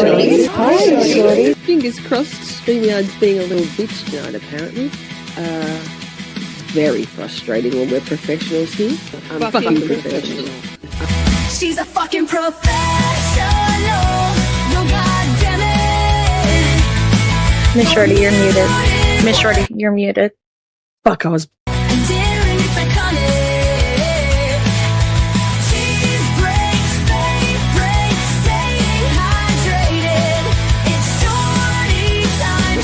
Shorty. Hi, Shorty. Fingers crossed, StreamYard's being a little bitch tonight, apparently. Very frustrating when we're professionals here. I'm fucking professional. She's a fucking professional. No, goddamn it. Miss Shorty, you're muted. Miss Shorty, you're muted. Fuck, I was.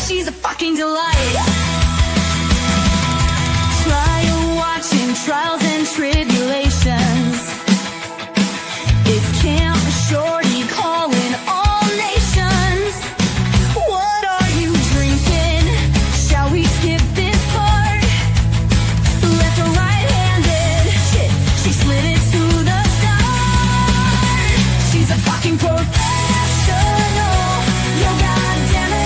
She's a fucking delight. Trial watching, trials and tribulations. It's Camp Shorty calling all nations. What are you drinking? Shall we skip this part? Left or right-handed? Shit, she slid it to the start. She's a fucking professional. Yo, goddamn it.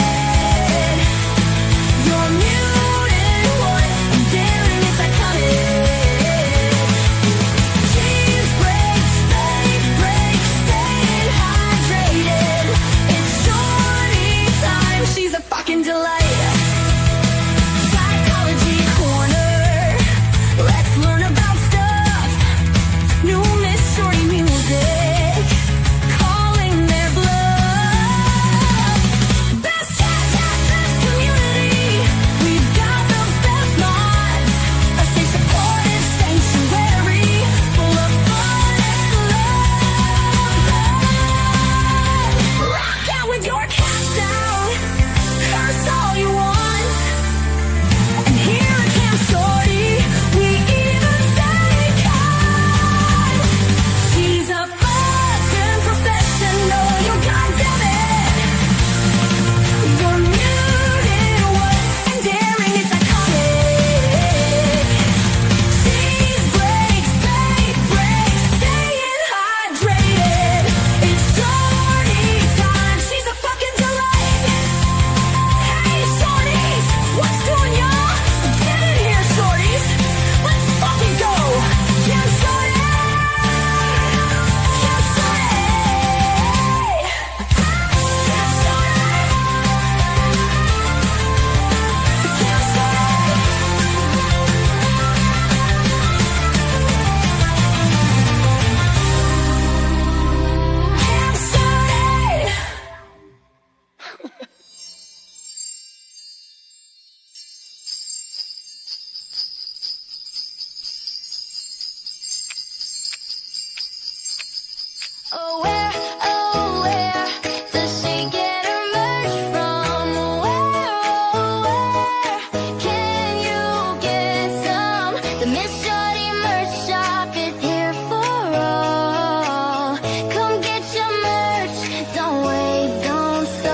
Oh, where does she get her merch from? Where can you get some? The Miss Shorty merch shop is here for all. Come get your merch, don't wait, don't stop.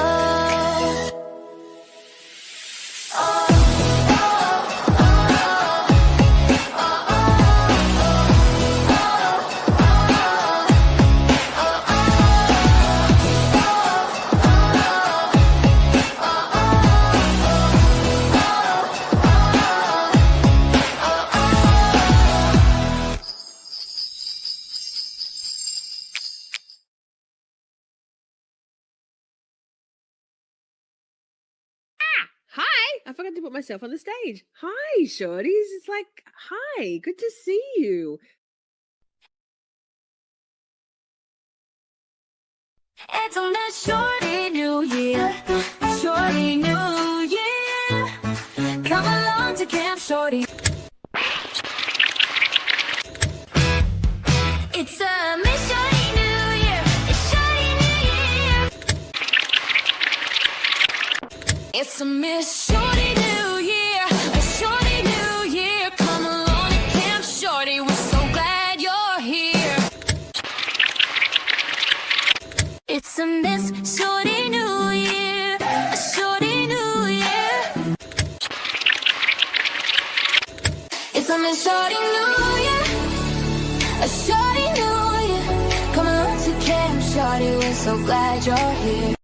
Hi! I forgot to put myself on the stage. Hi, Shorties. It's like, hi, good to see you. It's on that Shorty New Year, Shorty New Year. Come along to Camp Shorty. It's a Miss Shorty New Year, it's Shorty New Year. It's a Miss Shorty New Year, a Shorty New Year. Come along to Camp Shorty, we're so glad you're here. It's a Miss Shorty New Year, a Shorty New Year. It's a Miss Shorty New Year, a Shorty New Year. Come along to Camp Shorty, we're so glad you're here.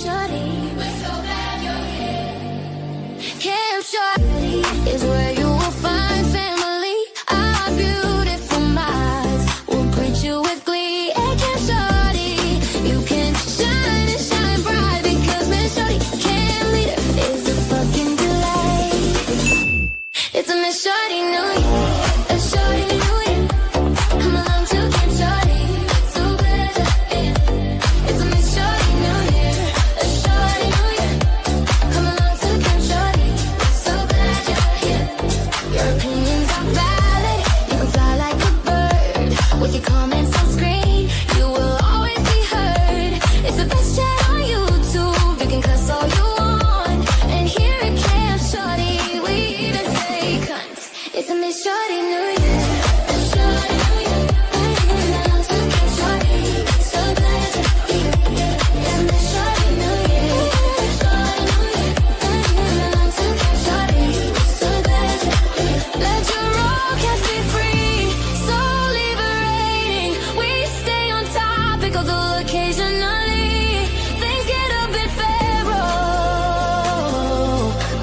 Shorty. We're so glad you're here. Camp Shorty is where you will find family. Our beautiful minds will greet you with glee. At Camp Shorty, you can shine and shine bright because Miss Shorty, camp leader, is a fucking delight. It's a Miss Shorty New Year, a Shorty New Year. Come along to Camp Shorty, so glad you're here. It's a Miss Shorty New Year, a Shorty New Year. Come along to Camp Shorty, so glad you're here. Your opinions are valid, you can fly like a bird. With your comments on screen, you will always be heard. It's the best chat on YouTube, you can cuss all you want. And here at Camp Shorty, we even say cunt. It's a Miss Shorty New Year, a Shorty New Year. Come along to Camp Shorty, so glad you're here. It's a Miss Shorty New Year, a Shorty New Year. Come along to Camp Shorty, so glad you're here. Let your raw cats be free, so liberating. We stay on topic, although occasionally things get a bit feral,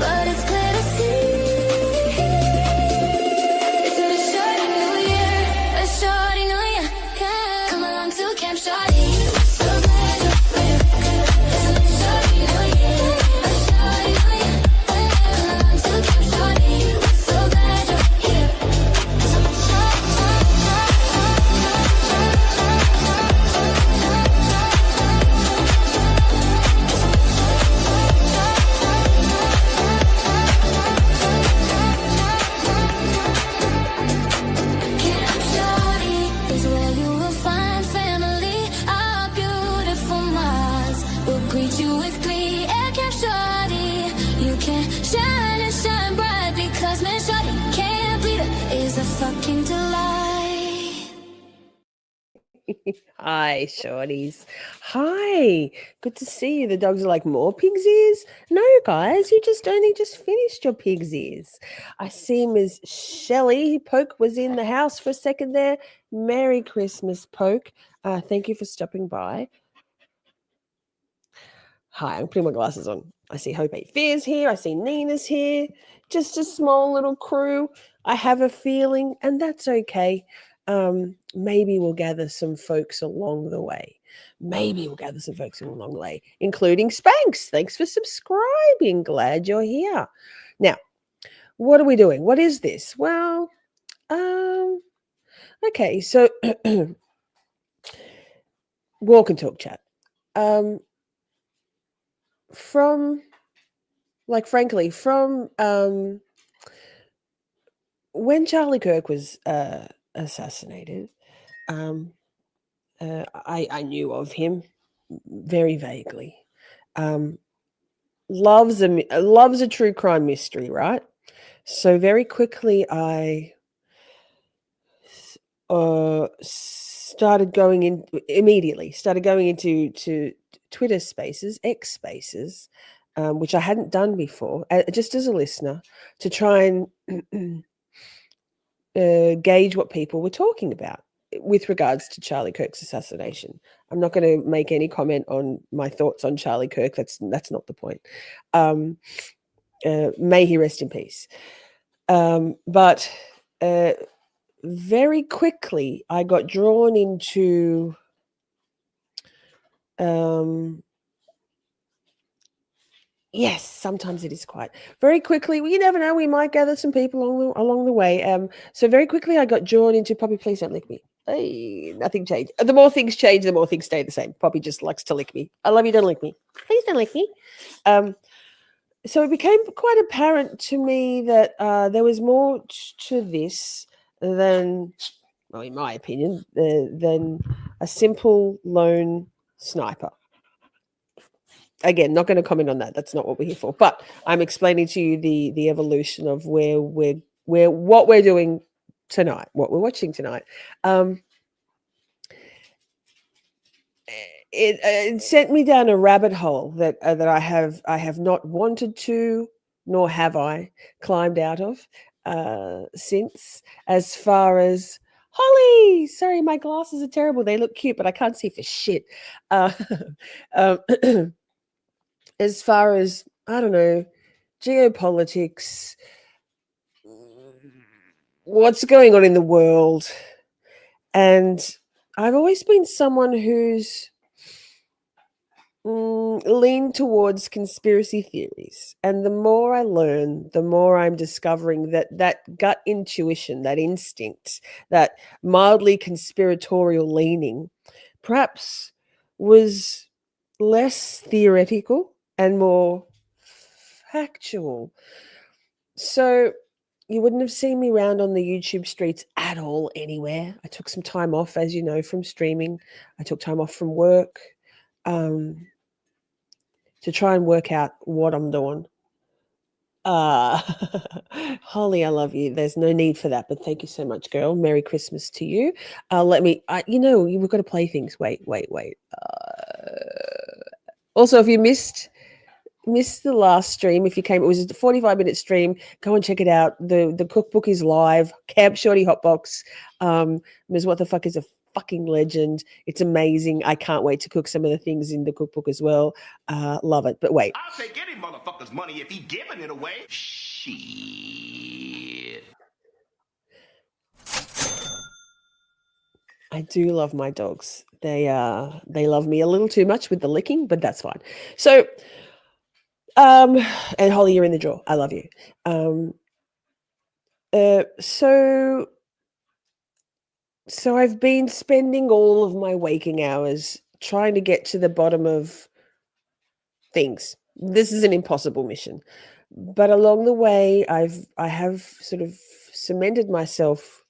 but it's clear to see. It's a Miss Shorty New Year, a Shorty New Year. Come along to Camp Shorty, so glad you're here. It's a Miss Shorty New Year, a Shorty New Year. Come along to Camp Shorty, so glad you're here. It's a Miss Camp Shorty is where you will find family. Our beautiful minds will greet you with glee. At Camp Shorty, you can shine and shine bright because Miss Shorty, camp leader, is a fucking delight. Hi, shorties. Hi. Good to see you. The dogs are like, more pig's ears? No, guys, you only just finished your pig's ears. I see Ms. Shelley Poke was in the house for a second there. Merry Christmas, Poke. Thank you for stopping by. Hi, I'm putting my glasses on. I see Hope 8 Fears here. I see Nina's here. Just a small little crew. I have a feeling, and that's okay. Maybe we'll gather some folks along the way. Including Spanx. Thanks for subscribing. Glad you're here. Now, what are we doing? What is this? Well, okay, so walk and talk chat. From when Charlie Kirk was assassinated, I knew of him very vaguely. Loves a true crime mystery, right? So very quickly I started going into Twitter Spaces, X Spaces, which I hadn't done before, just as a listener, to try and gauge what people were talking about with regards to Charlie Kirk's assassination. I'm not going to make any comment on my thoughts on Charlie Kirk. That's not the point. May he rest in peace. But very quickly, I got drawn into yes, sometimes it is quiet. Very quickly, well, you never know, we might gather some people along the way. So very quickly, I got drawn into Poppy. Please don't lick me. Hey, nothing changed. The more things change, the more things stay the same. Poppy just likes to lick me. I love you. Don't lick me. Please don't lick me. So it became quite apparent to me that there was more to this than, well, in my opinion, than a simple lone sniper. Again, not going to comment on that. That's not what we're here for. But I'm explaining to you the evolution of what we're doing tonight, what we're watching tonight. It sent me down a rabbit hole that I have not wanted to, nor have I climbed out of since. As far as Holly, sorry, my glasses are terrible. They look cute, but I can't see for shit. as far as, I don't know, geopolitics, what's going on in the world. And I've always been someone who's leaned towards conspiracy theories. And the more I learn, the more I'm discovering that that gut intuition, that instinct, that mildly conspiratorial leaning, perhaps was less theoretical and more factual. So you wouldn't have seen me around on the YouTube streets at all anywhere. I took some time off, as you know, from streaming. I took time off from work um, to try and work out what I'm doing. Uh, Holly, I love you. There's no need for that, but thank you so much, girl. Merry Christmas to you. We've got to play things. Wait. Also, if you missed the last stream, if you came, it was a 45-minute stream. Go and check it out. The cookbook is live. Camp Shorty Hotbox. Ms. What the Fuck is a fucking legend. It's amazing. I can't wait to cook some of the things in the cookbook as well. Love it. But wait. I'll take any motherfucker's money if he giving it away. Shit. I do love my dogs. They love me a little too much with the licking, but that's fine. So and Holly, you're in the draw. I love you. So I've been spending all of my waking hours trying to get to the bottom of things. This is an impossible mission. But along the way, I have sort of cemented myself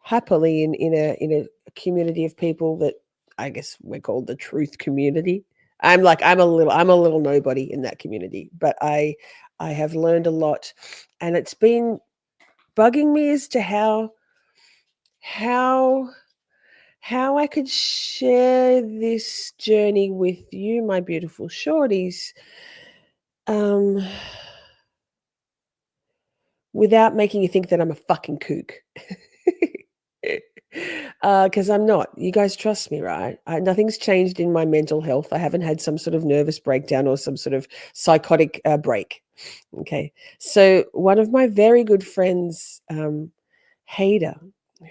happily in a community of people that I guess we're called the truth community. I'm a little nobody in that community, but I have learned a lot, and it's been bugging me as to how I could share this journey with you, my beautiful shorties, without making you think that I'm a fucking kook. Because I'm not. You guys trust me, right? Nothing's changed in my mental health. I haven't had some sort of nervous breakdown or some sort of psychotic break. Okay. So one of my very good friends, Hader,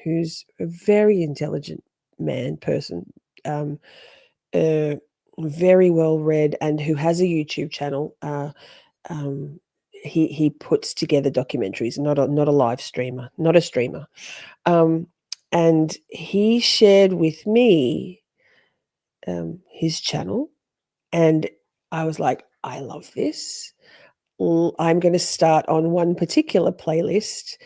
who's a very intelligent person, very well read, and who has a YouTube channel. He puts together documentaries, not a live streamer, not a streamer. And he shared with me his channel, and I was like, I love this. I'm going to start on one particular playlist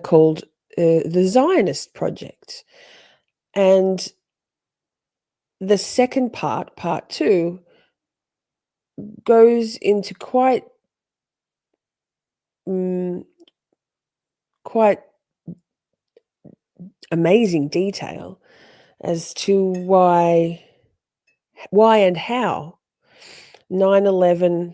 called The Zionist Project. And the second part 2, goes into quite amazing detail as to why and how 9/11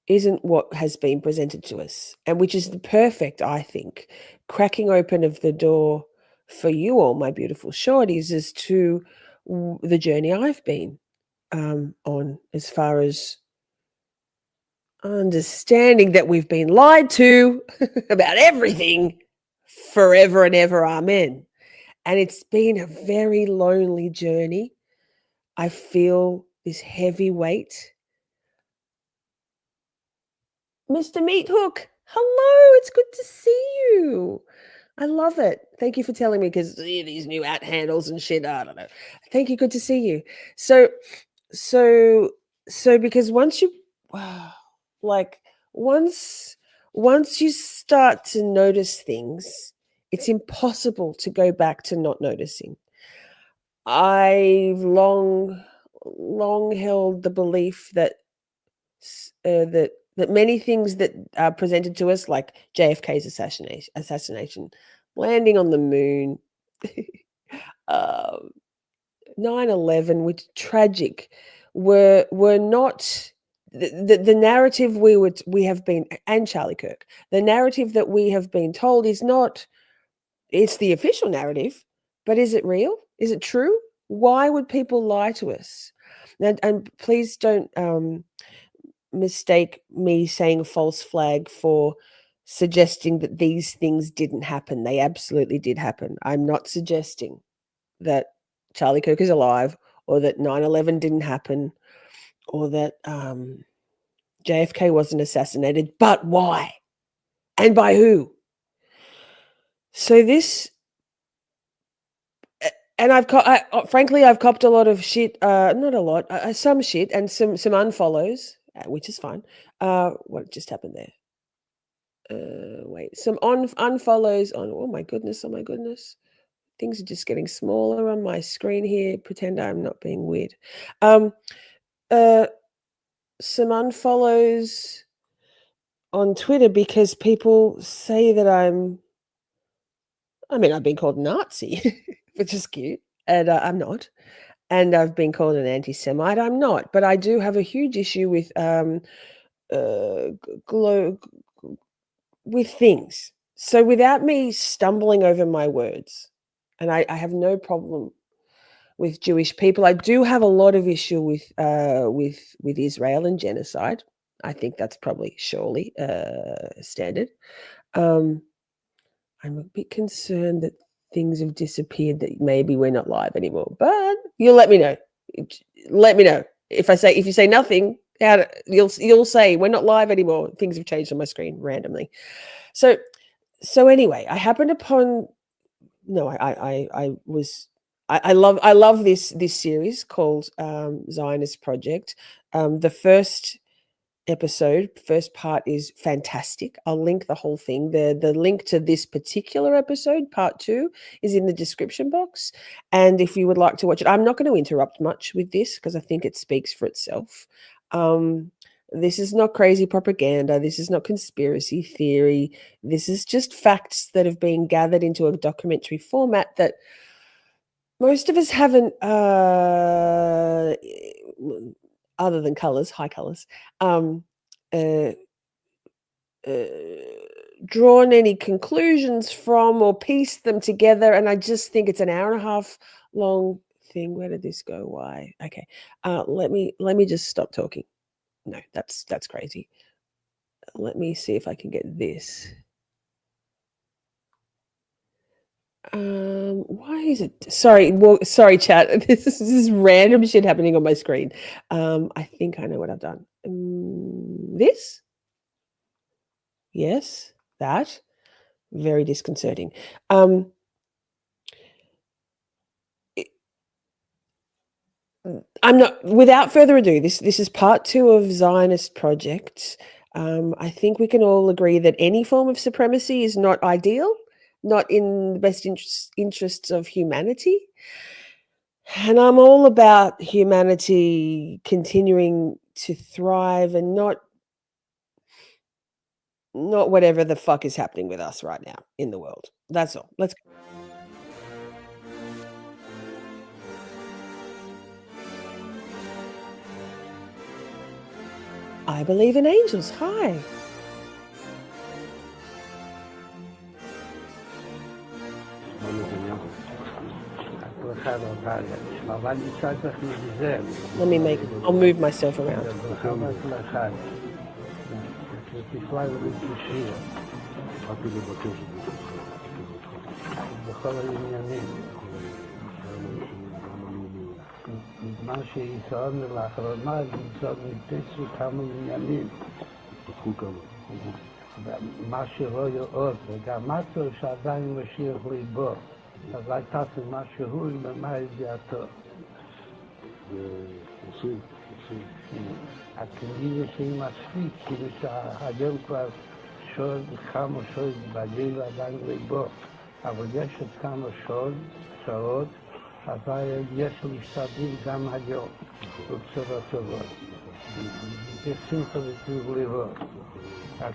isn't what has been presented to us, and which is the perfect, I think, cracking open of the door for you all, my beautiful shorties, as to the journey I've been on, as far as understanding that we've been lied to about everything forever and ever. Amen. And it's been a very lonely journey. I feel this heavy weight. Mr. Meat Hook, hello. It's good to see you. I love it. Thank you for telling me, because these new at handles and shit, I don't know. Thank you. Good to see you. So because once you, once you start to notice things, it's impossible to go back to not noticing. I've long held the belief that that many things that are presented to us, like JFK's assassination, landing on the moon, 9/11, which tragic, were not the narrative we have been, and Charlie Kirk, the narrative that we have been told is not. It's the official narrative, but is it real? Is it true? Why would people lie to us? And please don't mistake me saying a false flag for suggesting that these things didn't happen. They absolutely did happen. I'm not suggesting that Charlie Kirk is alive, or that 9/11 didn't happen, or that JFK wasn't assassinated. But why? And by who? So this, and frankly, I've copped a lot of shit. Not a lot, some shit, and some unfollows, which is fine. What just happened there? Wait, some unfollows on. Oh my goodness! Oh my goodness! Things are just getting smaller on my screen here. Pretend I'm not being weird. Um, some unfollows on Twitter because people say that I've been called Nazi, which is cute, and I'm not. And I've been called an anti-Semite. I'm not, but I do have a huge issue with with things. So without me stumbling over my words, and I have no problem with Jewish people. I do have a lot of issue with Israel and genocide. I think that's probably surely standard. Um, I'm a bit concerned that things have disappeared, that maybe we're not live anymore. But you'll let me know. Let me know if you say nothing. You'll say we're not live anymore. Things have changed on my screen randomly. So anyway, I happened upon. No, I love this series called Zionist Project. The first part is fantastic. I'll link the whole thing. The link to this particular episode, part 2, is in the description box. And if you would like to watch it, I'm not going to interrupt much with this because I think it speaks for itself. This is not crazy propaganda. This is not conspiracy theory. This is just facts that have been gathered into a documentary format that most of us haven't, other than colors, high colors, drawn any conclusions from or pieced them together. And I just think it's an hour and a half long thing. Where did this go? Why? Okay. Let me just stop talking. No, that's crazy. Let me see if I can get this. Why is it? Sorry, chat. This is random shit happening on my screen. I think I know what I've done. This? Yes, that. Very disconcerting. I'm not. Without further ado, this is part 2 of Zionist Project. I think we can all agree that any form of supremacy is not ideal, not in the best interests of humanity. And I'm all about humanity continuing to thrive and not whatever the fuck is happening with us right now in the world. That's all. Let's go. I believe in angels. Hi. I'll move myself around. מה שישראל לאחרונה נתפסו כמה עניינים. מה שרואה עוד, וגם משהו שעדיין משאיר ליבו. אז הייתה משהו למה ידיעתו. הכנראה שהיא מספיק, כאילו שהיום כבר כמה שעות בגיל עדיין ליבו. אבל יש עוד כמה שעות, אבל יש משתדלים גם היום, בבשורות טובות. בשמחה וטוב לראות.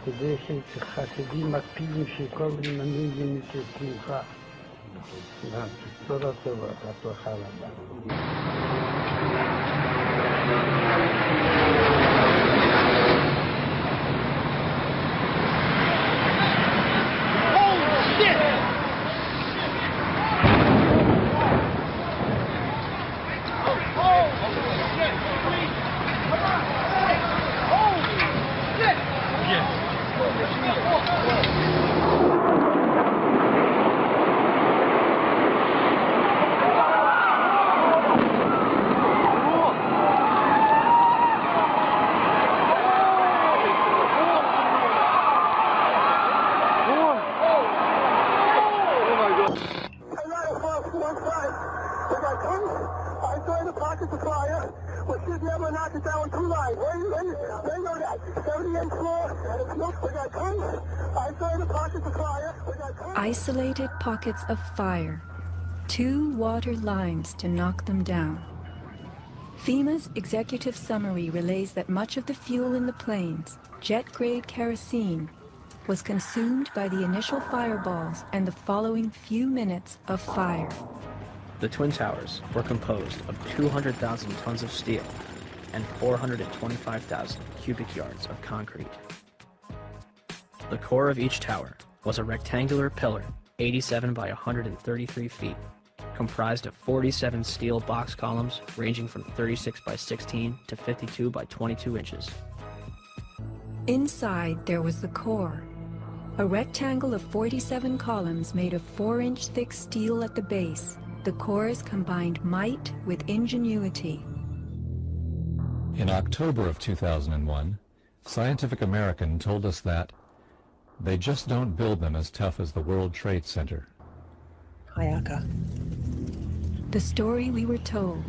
כדי שחסידים מקפידים שכל ימנים ימצאו שמחה. בשורות טובות, הצלחה רבה. should be able to knock it down with 2 lines. Where you know that? 78th floor, look, we got 10 isolated pockets of fire. We got 10. Isolated pockets of fire. 2 water lines to knock them down. FEMA's executive summary relays that much of the fuel in the planes, jet-grade kerosene, was consumed by the initial fireballs and the following few minutes of fire. The Twin Towers were composed of 200,000 tons of steel and 425,000 cubic yards of concrete. The core of each tower was a rectangular pillar 87 by 133 feet, comprised of 47 steel box columns ranging from 36 by 16 to 52 by 22 inches. Inside there was the core, a rectangle of 47 columns made of 4-inch thick steel at the base. The cores combined might with ingenuity. In October of 2001, Scientific American told us that they just don't build them as tough as the World Trade Center. Hayaka. The story we were told.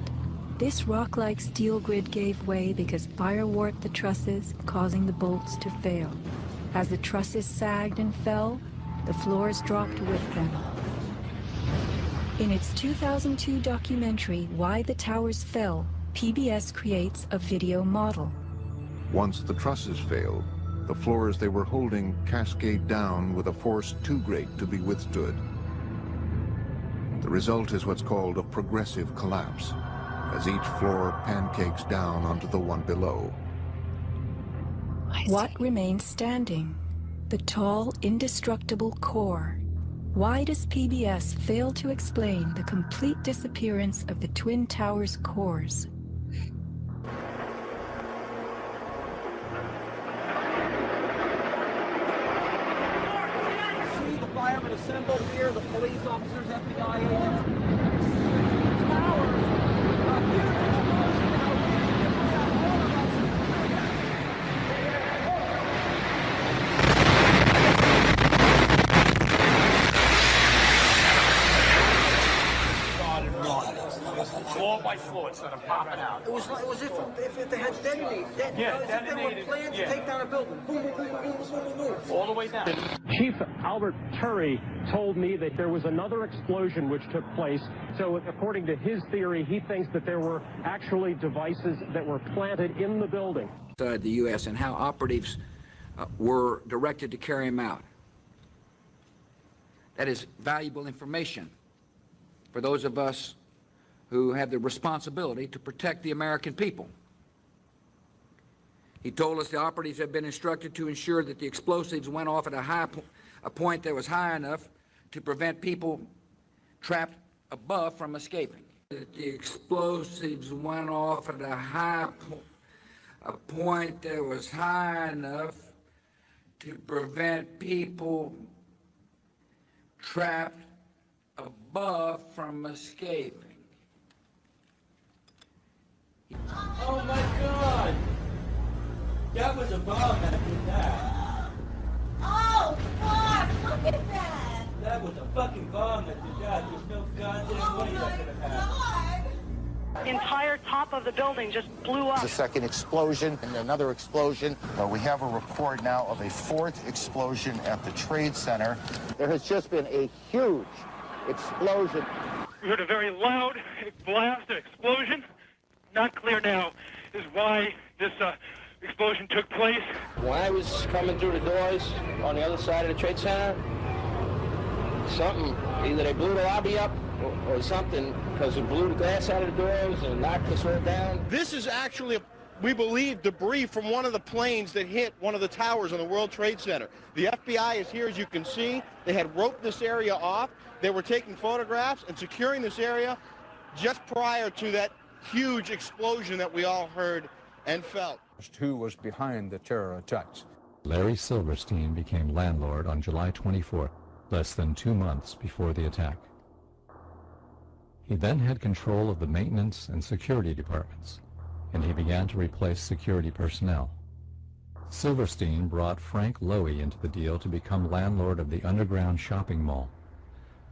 This rock-like steel grid gave way because fire warped the trusses, causing the bolts to fail. As the trusses sagged and fell, the floors dropped with them. In its 2002 documentary, Why the Towers Fell, PBS creates a video model. Once the trusses fail, the floors they were holding cascade down with a force too great to be withstood. The result is what's called a progressive collapse, as each floor pancakes down onto the one below. What remains standing? The tall, indestructible core. Why does PBS fail to explain the complete disappearance of the Twin Towers cores? See the firemen assembled here, the police officers, FBI agents. Towers, a huge explosion now. All of us. Floor by floor, instead of popping out. It was if they had detonated. As if they were planned to take down a building. Boom, boom, boom, boom, boom, boom, boom. All the way down. Chief Albert Turry told me that there was another explosion which took place. So according to his theory, he thinks that there were actually devices that were planted in the building. The U.S. and how operatives were directed to carry them out. That is valuable information for those of us who have the responsibility to protect the American people. He told us the operatives had been instructed to ensure that the explosives went off at a point that was high enough to prevent people trapped above from escaping. That the explosives went off at a point that was high enough to prevent people trapped above from escaping. Oh my God! That was a bomb that did that. Oh, fuck! Look at that! That was a fucking bomb that did that. There's no goddamn way that could have happened. The entire top of the building just blew up. The second explosion and another explosion. We have a report now of a fourth explosion at the Trade Center. There has just been a huge explosion. We heard a very loud blast, an explosion. Not clear now is why this explosion took place. When I was coming through the doors on the other side of the Trade Center, either they blew the lobby up or something, because it blew the glass out of the doors and knocked us all down. This is actually, we believe, debris from one of the planes that hit one of the towers on the World Trade Center. The FBI is here, as you can see. They had roped this area off. They were taking photographs and securing this area just prior to that huge explosion that we all heard and felt. Who was behind the terror attacks? Larry Silverstein became landlord on July 24th, less than 2 months before the attack. He then had control of the maintenance and security departments, and he began to replace security personnel. Silverstein brought Frank Lowy into the deal to become landlord of the underground shopping mall.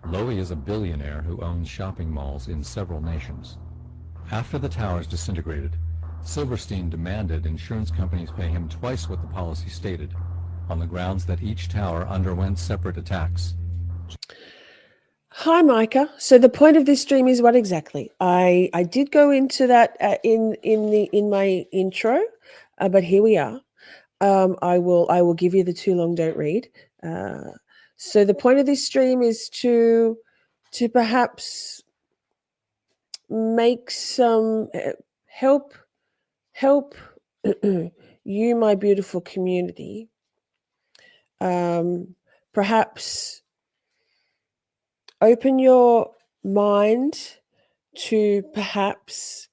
Lowy is a billionaire who owns shopping malls in several nations. After the towers disintegrated, Silverstein demanded insurance companies pay him twice what the policy stated, on the grounds that each tower underwent separate attacks. Hi, Micah. So the point of this stream is what exactly? I did go into that in my intro, but here we are. I will give you the too long don't read. So the point of this stream is to perhaps make some help you, my beautiful community, perhaps open your mind to perhaps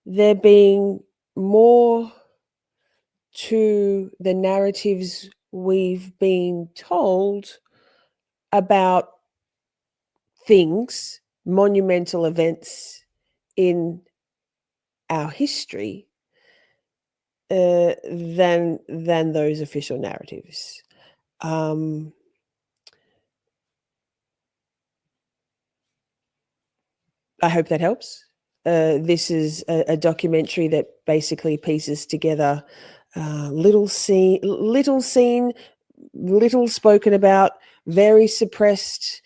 there being more to the narratives we've been told about things, monumental events in our history than those official narratives. I hope that helps. This is a documentary that basically pieces together little seen, little spoken about, very suppressed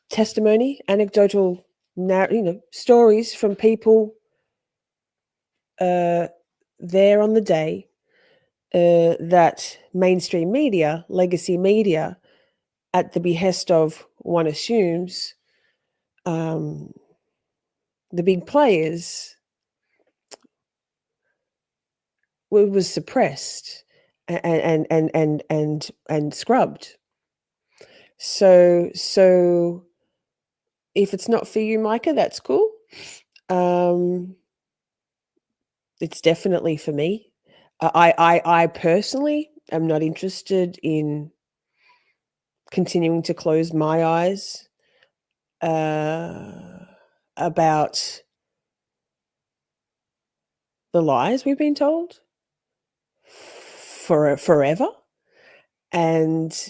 testimony, anecdotal, stories from people there on the day that mainstream media, legacy media, at the behest of, one assumes, the big players, was suppressed and scrubbed. So if it's not for you, Micah, that's cool. It's definitely for me. I personally am not interested in continuing to close my eyes about the lies we've been told for forever, and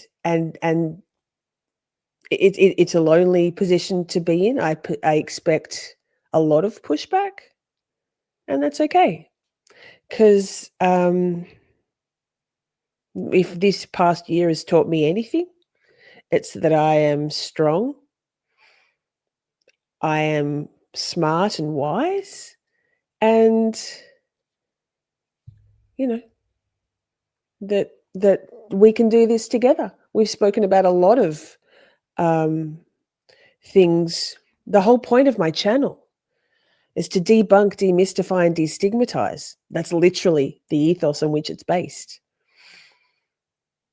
it's a lonely position to be in. I expect a lot of pushback, and that's okay, because if this past year has taught me anything, it's that I am strong, I am smart and wise, and that we can do this together. We've spoken about a lot of things. The whole point of my channel is to debunk, demystify, and destigmatize. That's literally the ethos on which it's based.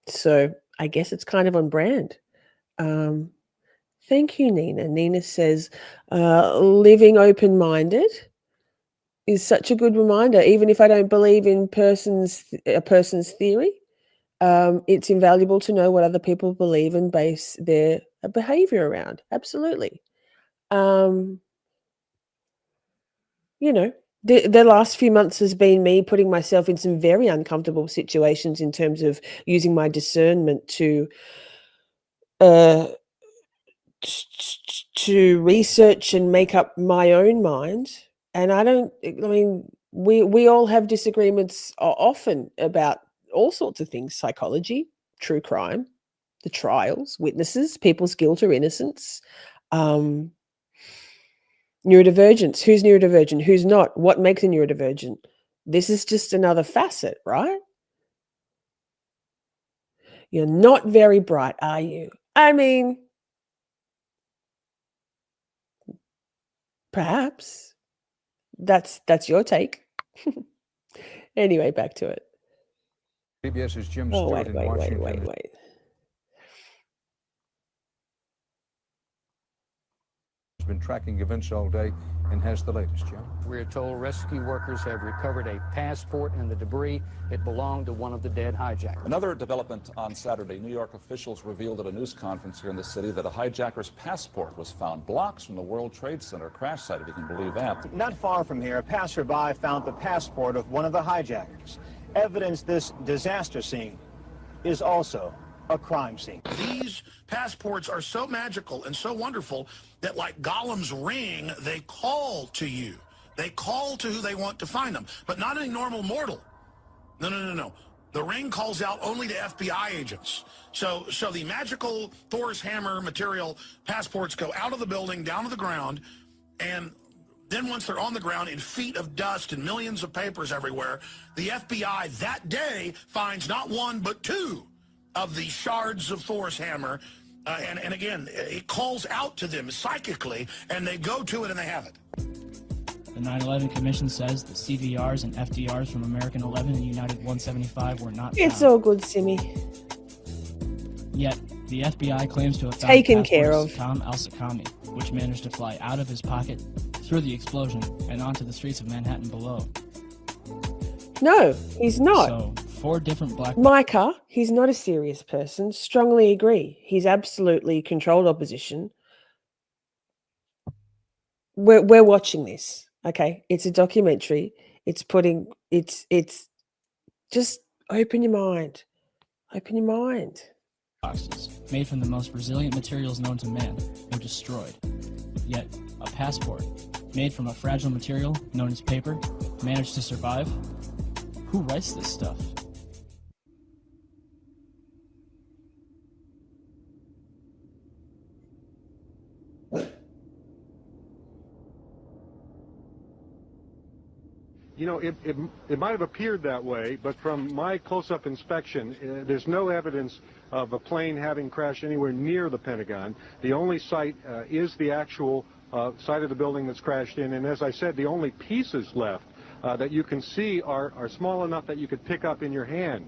So I guess it's kind of on brand. Thank you, Nina. Nina says, living open-minded is such a good reminder. Even if I don't believe in a person's theory, it's invaluable to know what other people believe and base their behavior around. Absolutely. The last few months has been me putting myself in some very uncomfortable situations in terms of using my discernment to research and make up my own mind. And we all have disagreements often about all sorts of things: psychology, true crime, the trials, witnesses, people's guilt or innocence, neurodivergence. Who's neurodivergent? Who's not? What makes a neurodivergent? This is just another facet, right? You're not very bright, are you? I mean, perhaps. That's your take. Anyway, back to it. PBS's Jim Oh, Stewart in Washington. wait. Has been tracking events all day and has the latest, Jim. We're told rescue workers have recovered a passport in the debris. It belonged to one of the dead hijackers. Another development on Saturday, New York officials revealed at a news conference here in the city that a hijacker's passport was found blocks from the World Trade Center crash site, if you can believe that. Not far from here, a passerby found the passport of one of the hijackers. Evidence this disaster scene is also a crime scene. These passports are so magical and so wonderful that, like Gollum's ring, they call to you. They call to who they want to find them, but not any normal mortal. No. The ring calls out only to FBI agents. So the magical Thor's hammer material passports go out of the building, down to the ground, and then once they're on the ground in feet of dust and millions of papers everywhere, the FBI that day finds not one but two of the shards of Thor's hammer. And again, it calls out to them psychically, and they go to it and they have it. The 9/11 Commission says the CVRs and FDRs from American 11 and United 175 were not It's found. all good, Simi. Yet, the FBI claims to have found Taken care passports of. Tom Al-Sakami, which managed to fly out of his pocket, through the explosion, and onto the streets of Manhattan below. No, he's not. So, 4 different black... Micah, he's not a serious person. Strongly agree. He's absolutely controlled opposition. We're watching this. Okay, it's a documentary. It's just open your mind. Open your mind. boxes, made from the most resilient materials known to man, were destroyed. Yet, a passport, made from a fragile material known as paper, managed to survive? Who writes this stuff? You know, it might have appeared that way, but from my close-up inspection, there's no evidence of a plane having crashed anywhere near the Pentagon. The only site is the actual site of the building that's crashed in, and as I said, the only pieces left that you can see are small enough that you could pick up in your hand.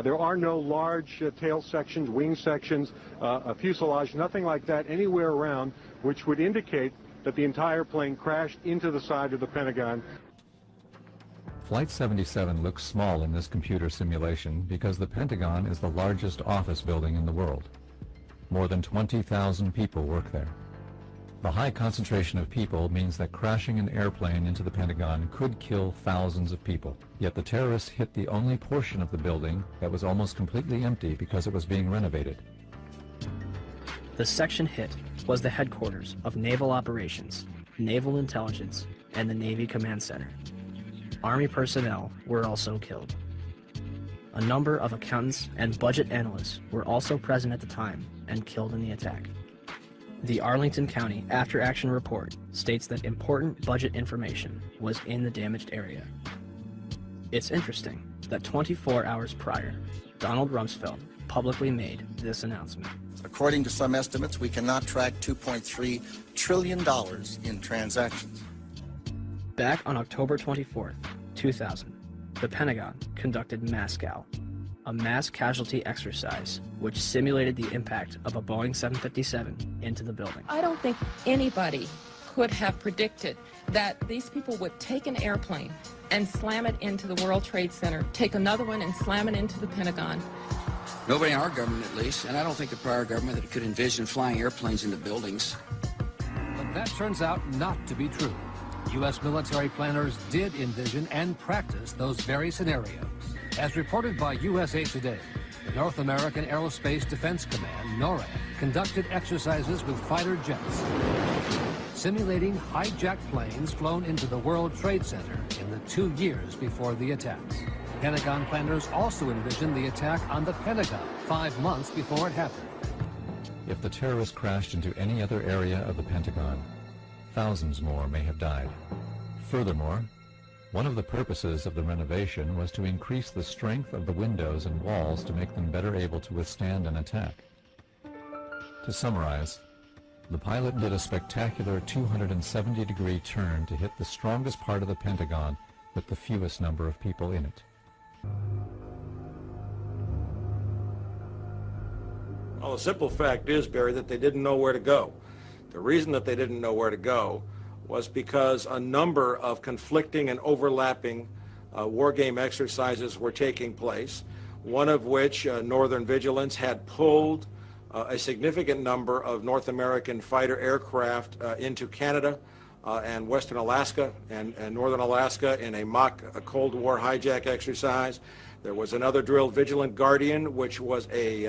There are no large tail sections, wing sections, a fuselage, nothing like that anywhere around, which would indicate that the entire plane crashed into the side of the Pentagon. Flight 77 looks small in this computer simulation because the Pentagon is the largest office building in the world. More than 20,000 people work there. The high concentration of people means that crashing an airplane into the Pentagon could kill thousands of people. Yet the terrorists hit the only portion of the building that was almost completely empty because it was being renovated. The section hit was the headquarters of Naval Operations, Naval Intelligence, and the Navy Command Center. Army personnel were also killed. A number of accountants and budget analysts were also present at the time and killed in the attack. The Arlington County After Action Report states that important budget information was in the damaged area. It's interesting that 24 hours prior, Donald Rumsfeld publicly made this announcement. According to some estimates, we cannot track $2.3 trillion in transactions. Back on October 24th, 2000, the Pentagon conducted MASCAL, a mass casualty exercise which simulated the impact of a Boeing 757 into the building. I don't think anybody could have predicted that these people would take an airplane and slam it into the World Trade Center, take another one and slam it into the Pentagon. Nobody in our government, at least, and I don't think the prior government that could envision flying airplanes into buildings. But that turns out not to be true. U.S. military planners did envision and practice those very scenarios. As reported by USA Today, the North American Aerospace Defense Command, NORAD, conducted exercises with fighter jets, simulating hijacked planes flown into the World Trade Center in the 2 years before the attacks. Pentagon planners also envisioned the attack on the Pentagon 5 months before it happened. If the terrorists crashed into any other area of the Pentagon, thousands more may have died. Furthermore, one of the purposes of the renovation was to increase the strength of the windows and walls to make them better able to withstand an attack. To summarize, the pilot did a spectacular 270-degree turn to hit the strongest part of the Pentagon with the fewest number of people in it. Well, the simple fact is, Barry, that they didn't know where to go. The reason that they didn't know where to go was because a number of conflicting and overlapping war game exercises were taking place, one of which, Northern Vigilance, had pulled a significant number of North American fighter aircraft into Canada and Western Alaska and Northern Alaska in a mock Cold War hijack exercise. There was another drill, Vigilant Guardian, which was a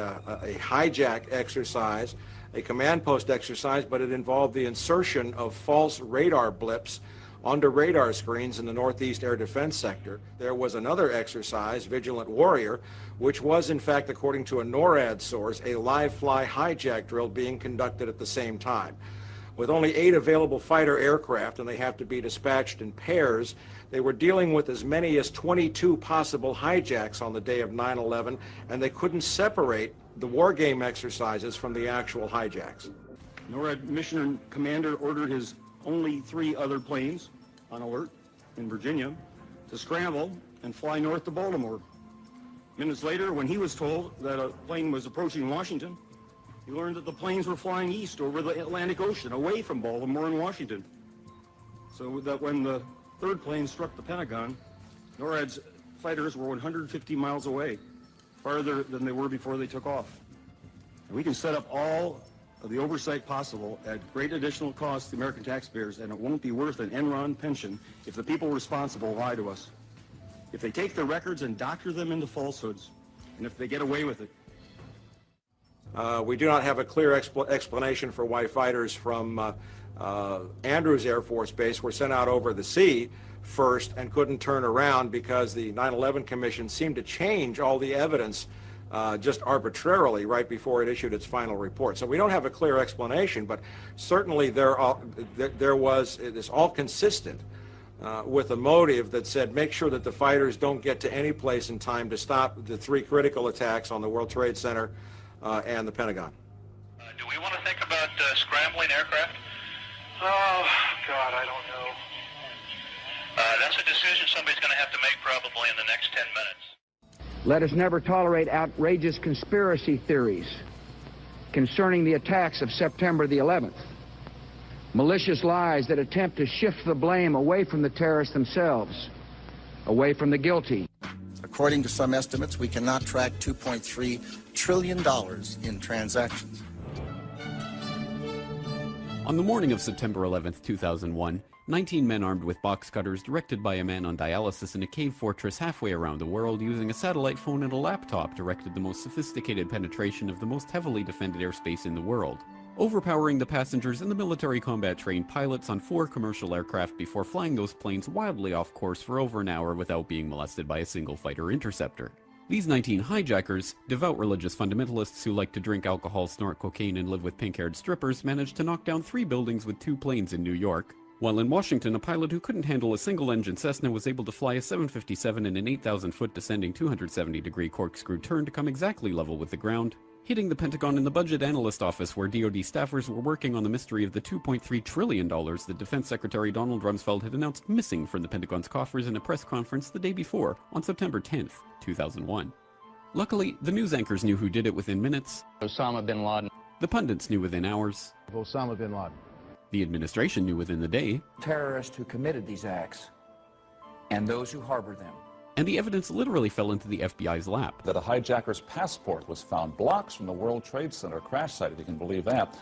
hijack exercise, a command post exercise, but it involved the insertion of false radar blips onto radar screens in the Northeast Air Defense Sector. There was another exercise, Vigilant Warrior, which was in fact, according to a NORAD source, a live fly hijack drill being conducted at the same time. With only 8 available fighter aircraft, and they have to be dispatched in pairs, they were dealing with as many as 22 possible hijacks on the day of 9/11, and they couldn't separate the war game exercises from the actual hijacks. NORAD Mission Commander ordered his only 3 other planes on alert in Virginia to scramble and fly north to Baltimore. Minutes later, when he was told that a plane was approaching Washington, he learned that the planes were flying east over the Atlantic Ocean, away from Baltimore and Washington. So that when the 3rd plane struck the Pentagon, NORAD's fighters were 150 miles away, farther than they were before they took off. And we can set up all of the oversight possible at great additional cost to the American taxpayers, and it won't be worth an Enron pension if the people responsible lie to us. If they take the records and doctor them into falsehoods, and if they get away with it. We do not have a clear explanation for why fighters from Andrews Air Force Base were sent out over the sea first and couldn't turn around, because the 9/11 Commission seemed to change all the evidence just arbitrarily right before it issued its final report. So we don't have a clear explanation, but certainly there was, it is all consistent with a motive that said make sure that the fighters don't get to any place in time to stop the 3 critical attacks on the World Trade Center and the Pentagon. Do we want to think about scrambling aircraft? Oh, God, I don't know. That's a decision somebody's going to have to make probably in the next 10 minutes. Let us never tolerate outrageous conspiracy theories concerning the attacks of September the 11th. Malicious lies that attempt to shift the blame away from the terrorists themselves, away from the guilty. According to some estimates, we cannot track $2.3 trillion in transactions. On the morning of September 11th, 2001, 19 men armed with box cutters, directed by a man on dialysis in a cave fortress halfway around the world using a satellite phone and a laptop, directed the most sophisticated penetration of the most heavily defended airspace in the world, overpowering the passengers and the military combat-trained pilots on 4 commercial aircraft before flying those planes wildly off course for over an hour without being molested by a single fighter interceptor. These 19 hijackers, devout religious fundamentalists who like to drink alcohol, snort cocaine, and live with pink-haired strippers, managed to knock down 3 buildings with 2 planes in New York, while in Washington, a pilot who couldn't handle a single-engine Cessna was able to fly a 757 in an 8,000-foot descending 270-degree corkscrew turn to come exactly level with the ground, hitting the Pentagon in the budget analyst office where DoD staffers were working on the mystery of the $2.3 trillion that Defense Secretary Donald Rumsfeld had announced missing from the Pentagon's coffers in a press conference the day before, on September 10th, 2001. Luckily, the news anchors knew who did it within minutes. Osama bin Laden. The pundits knew within hours. Osama bin Laden. The administration knew within the day. Terrorists who committed these acts and those who harbor them. And the evidence literally fell into the FBI's lap. That a hijacker's passport was found blocks from the World Trade Center crash site, if you can believe that.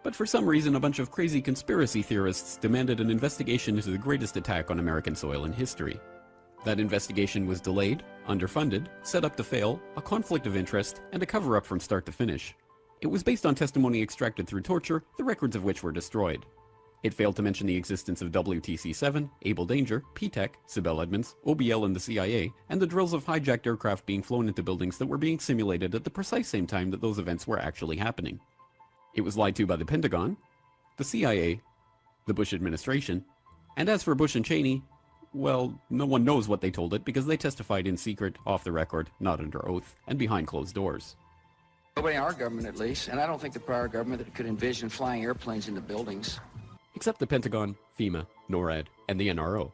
But for some reason, a bunch of crazy conspiracy theorists demanded an investigation into the greatest attack on American soil in history. That investigation was delayed, underfunded, set up to fail, a conflict of interest, and a cover-up from start to finish. It was based on testimony extracted through torture, the records of which were destroyed. It failed to mention the existence of WTC-7, Able Danger, P-TECH, Sibel Edmonds, OBL and the CIA, and the drills of hijacked aircraft being flown into buildings that were being simulated at the precise same time that those events were actually happening. It was lied to by the Pentagon, the CIA, the Bush administration, and as for Bush and Cheney, well, no one knows what they told it because they testified in secret, off the record, not under oath, and behind closed doors. Nobody in our government, at least, and I don't think the prior government that could envision flying airplanes into buildings. Except the Pentagon, FEMA, NORAD, and the NRO.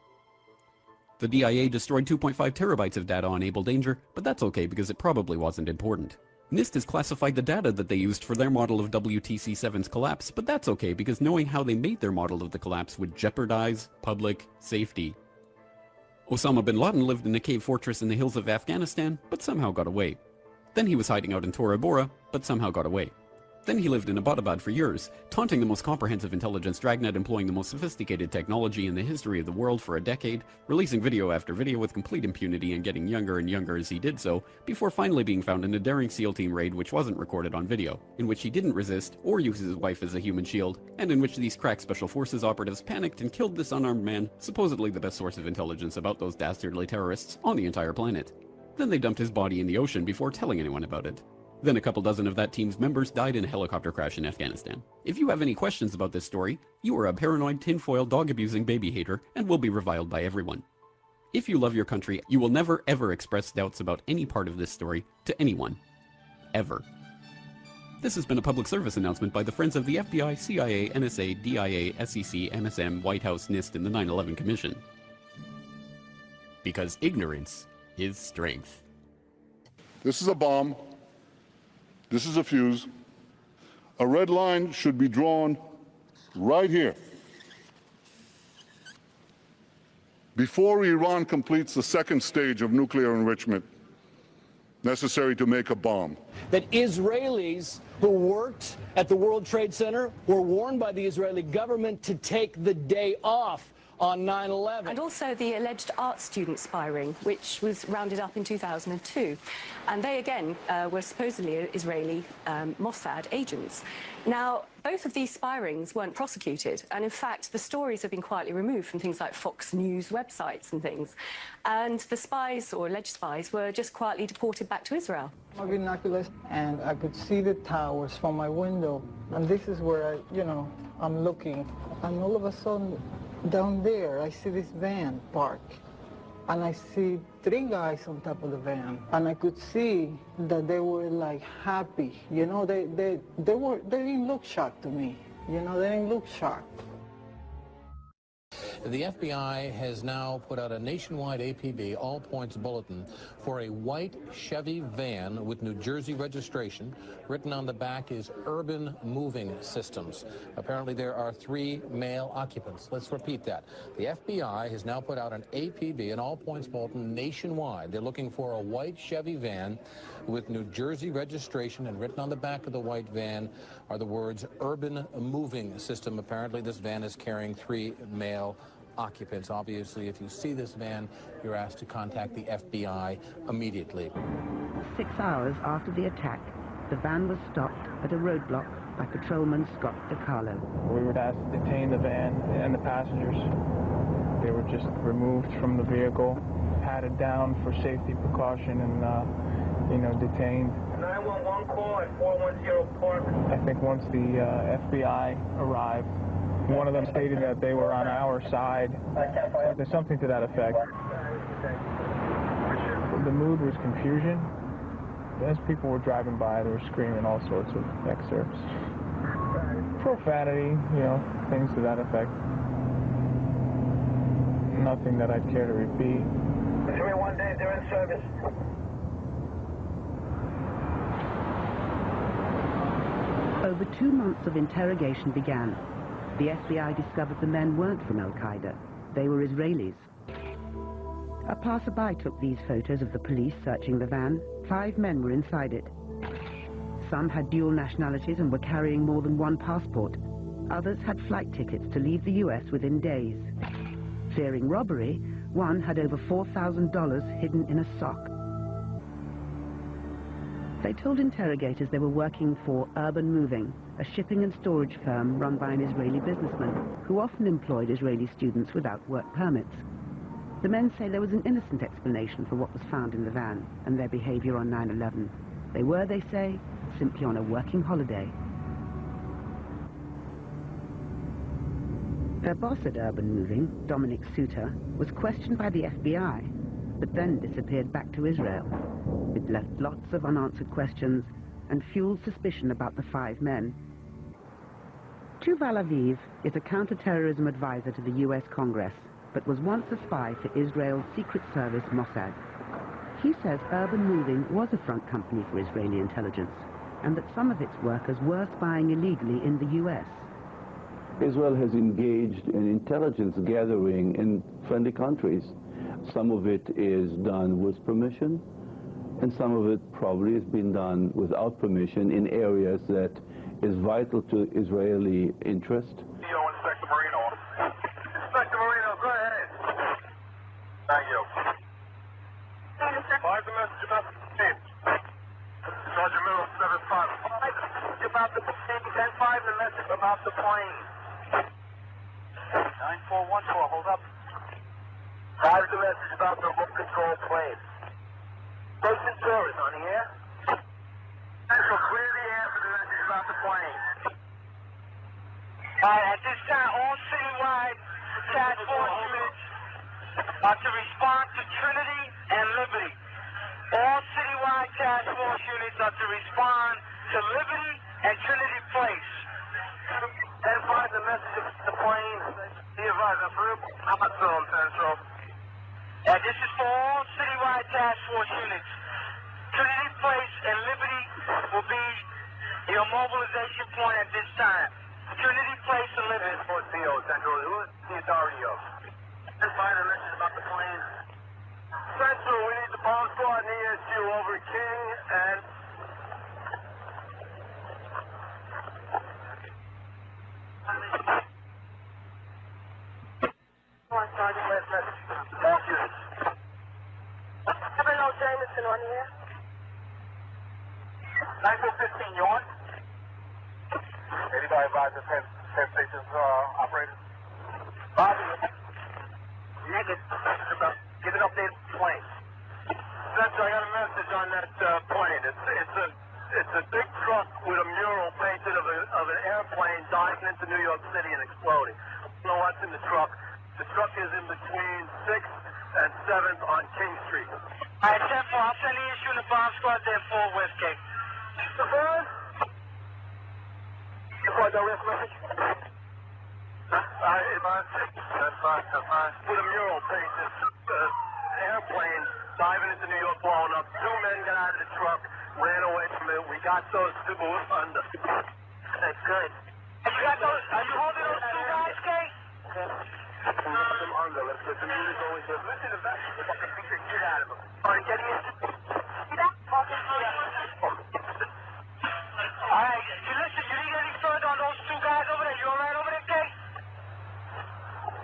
The DIA destroyed 2.5 terabytes of data on Able Danger, but that's okay because it probably wasn't important. NIST has classified the data that they used for their model of WTC-7's collapse, but that's okay because knowing how they made their model of the collapse would jeopardize public safety. Osama bin Laden lived in a cave fortress in the hills of Afghanistan, but somehow got away. Then he was hiding out in Tora Bora, but somehow got away. Then he lived in Abbottabad for years, taunting the most comprehensive intelligence dragnet employing the most sophisticated technology in the history of the world for a decade, releasing video after video with complete impunity and getting younger and younger as he did so, before finally being found in a daring SEAL team raid which wasn't recorded on video, in which he didn't resist or use his wife as a human shield, and in which these crack special forces operatives panicked and killed this unarmed man, supposedly the best source of intelligence about those dastardly terrorists on the entire planet. Then they dumped his body in the ocean before telling anyone about it. Then a couple dozen of that team's members died in a helicopter crash in Afghanistan. If you have any questions about this story, you are a paranoid, tinfoil, dog-abusing baby hater and will be reviled by everyone. If you love your country, you will never ever express doubts about any part of this story to anyone. Ever. This has been a public service announcement by the Friends of the FBI, CIA, NSA, DIA, SEC, MSM, White House, NIST, and the 9/11 Commission. Because ignorance is strength. This is a bomb. This is a fuse. A red line should be drawn right here. Before Iran completes the second stage of nuclear enrichment necessary to make a bomb. That Israelis who worked at the World Trade Center were warned by the Israeli government to take the day off on 9/11. And also the alleged art student spying, which was rounded up in 2002. And they, again, were supposedly Israeli Mossad agents. Now, both of these spirings weren't prosecuted. And in fact, the stories have been quietly removed from things like Fox News websites and things. And the spies, or alleged spies, were just quietly deported back to Israel. My binoculars, and I could see the towers from my window. And this is where I'm looking. And all of a sudden, down there, I see this van parked, and I see 3 guys on top of the van, and I could see that they were like happy. They didn't look shocked to me. They didn't look shocked. The FBI has now put out a nationwide APB, all points bulletin, for a white Chevy van with New Jersey registration. Written on the back is Urban Moving Systems. Apparently there are 3 male occupants. Let's repeat that. The FBI has now put out an APB, an all points bulletin nationwide. They're looking for a white Chevy van with New Jersey registration, and written on the back of the white van are the words Urban Moving System. Apparently this van is carrying 3 male occupants. Obviously, if you see this van, you're asked to contact the FBI immediately. 6 hours after the attack, the van was stopped at a roadblock by patrolman Scott DiCarlo. We were asked to detain the van and the passengers. They were just removed from the vehicle, patted down for safety precaution, and detained. 911 call at 410 Park. I think once the FBI arrived, one of them stated that they were on our side. There's something to that effect. The mood was confusion. As people were driving by, they were screaming all sorts of excerpts. Profanity, things to that effect. Nothing that I'd care to repeat. 3-1 Dave, they're in service. Over 2 months of interrogation began. The FBI discovered the men weren't from Al-Qaeda. They were Israelis. A passerby took these photos of the police searching the van. 5 men were inside it. Some had dual nationalities and were carrying more than 1 passport. Others had flight tickets to leave the US within days. Fearing robbery, one had over $4,000 hidden in a sock. They told interrogators they were working for Urban Moving, a shipping and storage firm run by an Israeli businessman who often employed Israeli students without work permits. The men say there was an innocent explanation for what was found in the van and their behavior on 9/11. They were, they say, simply on a working holiday. Their boss at Urban Moving, Dominic Suter, was questioned by the FBI, but then disappeared back to Israel. It left lots of unanswered questions and fueled suspicion about the 5 men. Yuval Aviv is a counter-terrorism advisor to the US Congress, but was once a spy for Israel's secret service Mossad. He says Urban Moving was a front company for Israeli intelligence, and that some of its workers were spying illegally in the US. Israel has engaged in intelligence gathering in friendly countries. Some of it is done with permission, and some of it probably has been done without permission in areas that is vital to Israeli interest. Inspector Marino. Inspector Marino, go ahead. Thank you. Five the message about the team. Sergeant Middle, 7-5. About the plane. 10-5, the message about the plane. 9414, hold up. 5 the message about the remote control plane. Station service on the air. Central, clear the air for the message about the plane. At this time, all citywide task force units are to respond to Trinity and Liberty. All citywide task force units are to respond to Liberty and Trinity Place. 10-5, the message of the plane. Be advised, I'm not film, Central. This is for all citywide task force units. Trinity Place and Liberty will be your mobilization point at this time. Trinity Place and Liberty. For CO Central, who is the authority of? Just find a message about the plane. Central, we need the bomb squad and ESU over King and... Sergeant, last message. All units. Hello, Jameson on here. 915, you on? Anybody advise the 10 stations operators? Bobby. Negative. Give an update on the plane. Central, I got a message on that plane. It's a big truck with a mural painted of an airplane diving into New York City and exploding. I don't know what's in the truck. The truck is in between 6th and 7th on King Street. All right, 10-4, I'll send the issue in the bomb squad there for Westgate. The board? Direct message? That's fine. With a mural painted airplane diving into New York, blowing up. 2 men got out of the truck, ran away from it. We got those 2 under. That's good. Are you holding those 2 guys, Kay? Them under. Let's get the units over here. Listen to that. Fucking beat the shit out of them. All right, get in. All right, listen, you need any further on those 2 guys over there? You all right over there, Kay?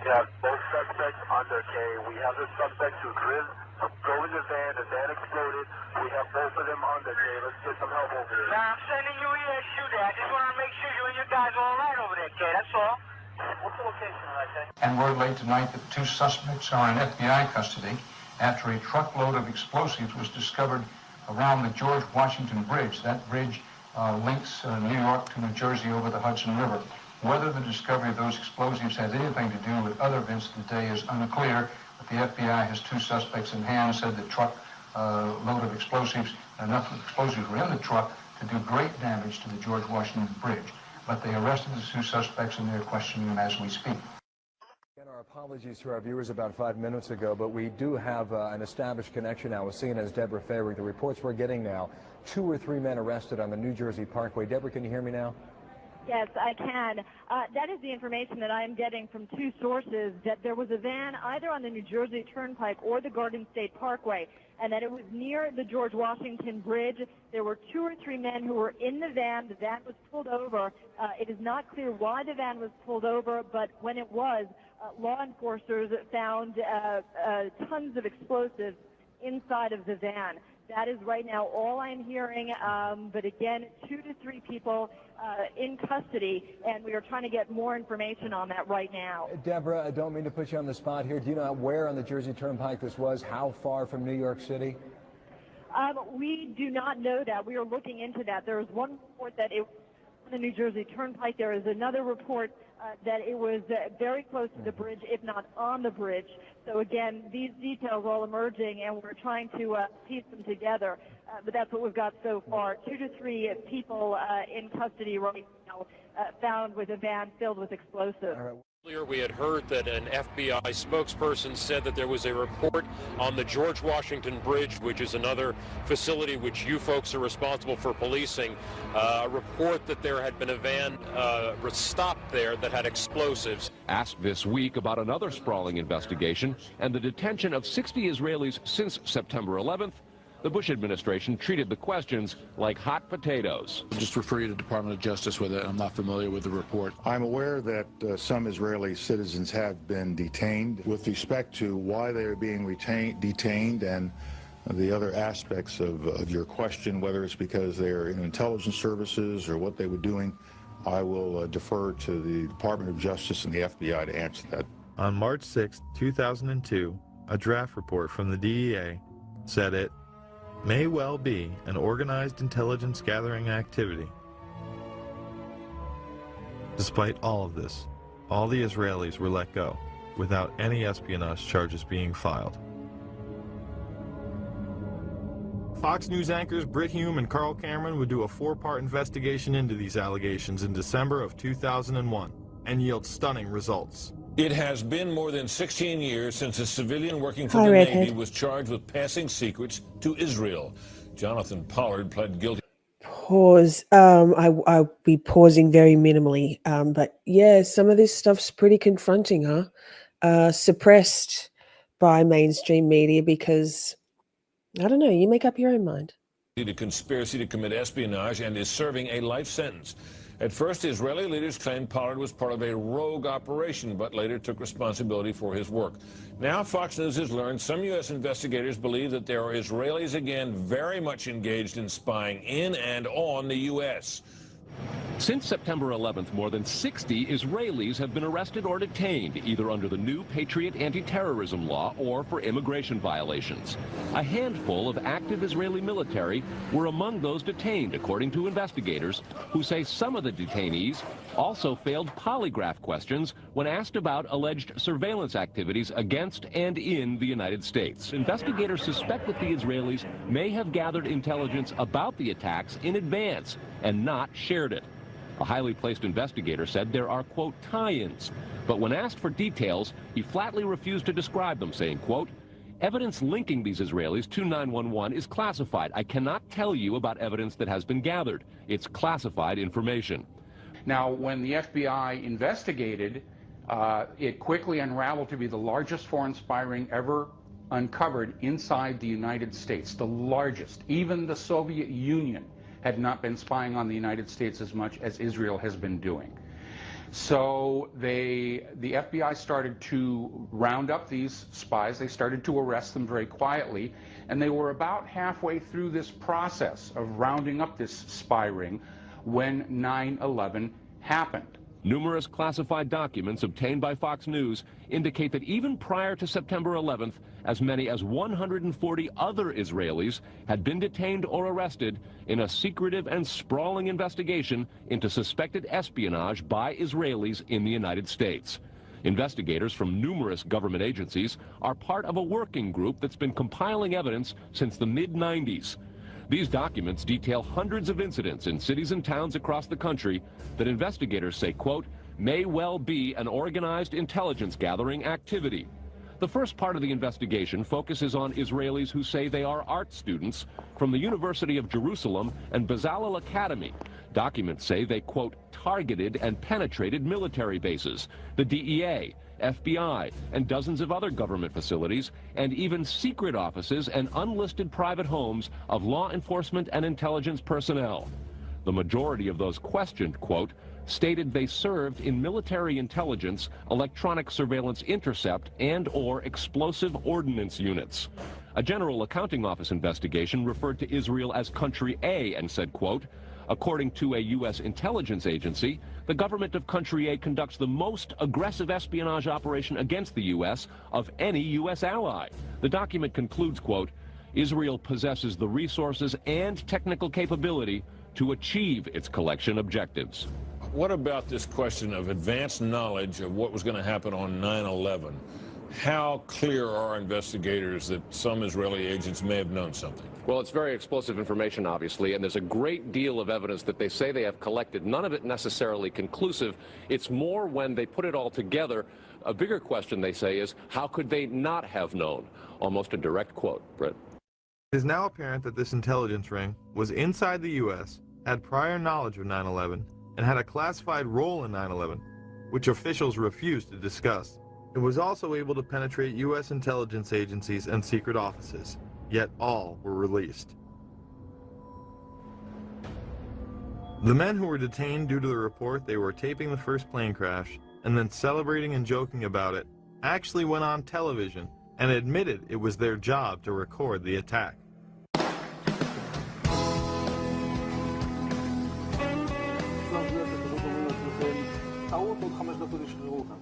We have both suspects under, Kay. We have the suspect who drove in the van exploded. We have both of them under, Kay. Let's get some help over here. Now, I'm sending you ESU there. I just want to make sure you and your guys are all right over there, Kay. That's all. What's the location, right, Kay? And word late tonight that 2 suspects are in FBI custody after a truckload of explosives was discovered around the George Washington Bridge. That bridge links New York to New Jersey over the Hudson River. Whether the discovery of those explosives has anything to do with other events today is unclear, but the FBI has 2 suspects in hand, said the truck load of explosives, enough explosives were in the truck to do great damage to the George Washington Bridge. But they arrested the 2 suspects and they're questioning them as we speak. And our apologies to our viewers about 5 minutes ago, but we do have an established connection now with CNN's Deborah Fabry. The reports we're getting now, 2 or 3 men arrested on the New Jersey Parkway. Deborah, can you hear me now? Yes, I can. That is the information that I'm getting from 2 sources, that there was a van either on the New Jersey Turnpike or the Garden State Parkway, and that it was near the George Washington Bridge. There were 2 or 3 men who were in the van. The van was pulled over. It is not clear why the van was pulled over, but when it was, law enforcers found tons of explosives inside of the van. That is right now all I'm hearing, but again, 2 to 3 people in custody, and we are trying to get more information on that right now. Deborah, I don't mean to put you on the spot here. Do you know where on the Jersey Turnpike this was? How far from New York City? We do not know that. We are looking into that. There is one report that it was on the New Jersey Turnpike. There is another report that it was very close to the bridge, if not on the bridge. So again, these details are all emerging, and we're trying to piece them together. But that's what we've got so far. 2 to 3 people in custody right now, found with a van filled with explosives. Earlier, we had heard that an FBI spokesperson said that there was a report on the George Washington Bridge, which is another facility which you folks are responsible for policing, a report that there had been a van stopped there that had explosives. Asked this week about another sprawling investigation and the detention of 60 Israelis since September 11th, the Bush administration treated the questions like hot potatoes. I'll just refer you to the Department of Justice with it. I'm not familiar with the report. I'm aware that some Israeli citizens have been detained. With respect to why they are being detained and the other aspects of your question, whether it's because they're in intelligence services or what they were doing, I will defer to the Department of Justice and the FBI to answer that. On March 6, 2002, a draft report from the DEA said it may well be an organized intelligence gathering activity. Despite all of this, all the Israelis were let go without any espionage charges being filed. Fox News anchors Britt Hume and Carl Cameron would do a 4-part investigation into these allegations in December of 2001 and yield stunning results. It has been more than 16 years since a civilian working for the Navy was charged with passing secrets to Israel. Jonathan Pollard pled guilty. Pause. I'll be pausing very minimally. But yeah, some of this stuff's pretty confronting, huh? Suppressed by mainstream media because, I don't know, you make up your own mind. A conspiracy to commit espionage and is serving a life sentence. At first, Israeli leaders claimed Pollard was part of a rogue operation, but later took responsibility for his work. Now, Fox News has learned some U.S. investigators believe that there are Israelis again very much engaged in spying in and on the U.S. Since September 11th, more than 60 Israelis have been arrested or detained, either under the new Patriot anti-terrorism law or for immigration violations. A handful of active Israeli military were among those detained, according to investigators, who say some of the detainees also failed polygraph questions when asked about alleged surveillance activities against and in the United States. Investigators suspect that the Israelis may have gathered intelligence about the attacks in advance and not shared it. A highly placed investigator said there are, quote, tie-ins. But when asked for details, he flatly refused to describe them, saying, quote, evidence linking these Israelis to 911 is classified. I cannot tell you about evidence that has been gathered. It's classified information. Now, when the FBI investigated, it quickly unraveled to be the largest foreign spy ring ever uncovered inside the United States, the largest. Even the Soviet Union had not been spying on the United States as much as Israel has been doing. So the FBI started to round up these spies. They started to arrest them very quietly, and they were about halfway through this process of rounding up this spy ring when 9/11 happened. Numerous classified documents obtained by Fox News indicate that even prior to September 11th, as many as 140 other Israelis had been detained or arrested in a secretive and sprawling investigation into suspected espionage by Israelis in the United States. Investigators from numerous government agencies are part of a working group that's been compiling evidence since the mid-90s. These documents detail hundreds of incidents in cities and towns across the country that investigators say, quote, may well be an organized intelligence gathering activity. The first part of the investigation focuses on Israelis who say they are art students from the University of Jerusalem and Bezalel Academy. Documents say they, quote, targeted and penetrated military bases, the DEA, FBI, and dozens of other government facilities, and even secret offices and unlisted private homes of law enforcement and intelligence personnel. The majority of those questioned, quote, stated they served in military intelligence, electronic surveillance intercept, and or explosive ordnance units. A General Accounting Office investigation referred to Israel as Country A and said, quote, according to a U.S. intelligence agency, the government of Country A conducts the most aggressive espionage operation against the U.S. of any U.S. ally. The document concludes, quote, Israel possesses the resources and technical capability to achieve its collection objectives. What about this question of advanced knowledge of what was going to happen on 9/11? How clear are investigators that some Israeli agents may have known something? Well, it's very explosive information, obviously, and there's a great deal of evidence that they say they have collected, none of it necessarily conclusive. It's more when they put it all together. A bigger question, they say, is how could they not have known? Almost a direct quote, Britt. It is now apparent that this intelligence ring was inside the U.S., had prior knowledge of 9/11, and had a classified role in 9/11, which officials refused to discuss. It was also able to penetrate U.S. intelligence agencies and secret offices. yet all were released. The men who were detained due to the report they were taping the first plane crash and then celebrating and joking about it actually went on television and admitted it was their job to record the attack.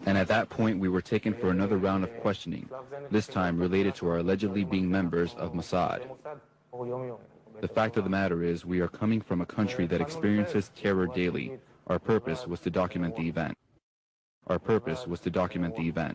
And at that point, we were taken for another round of questioning, this time related to our allegedly being members of Mossad. The fact of the matter is, we are coming from a country that experiences terror daily. Our purpose was to document the event. Our purpose was to document the event.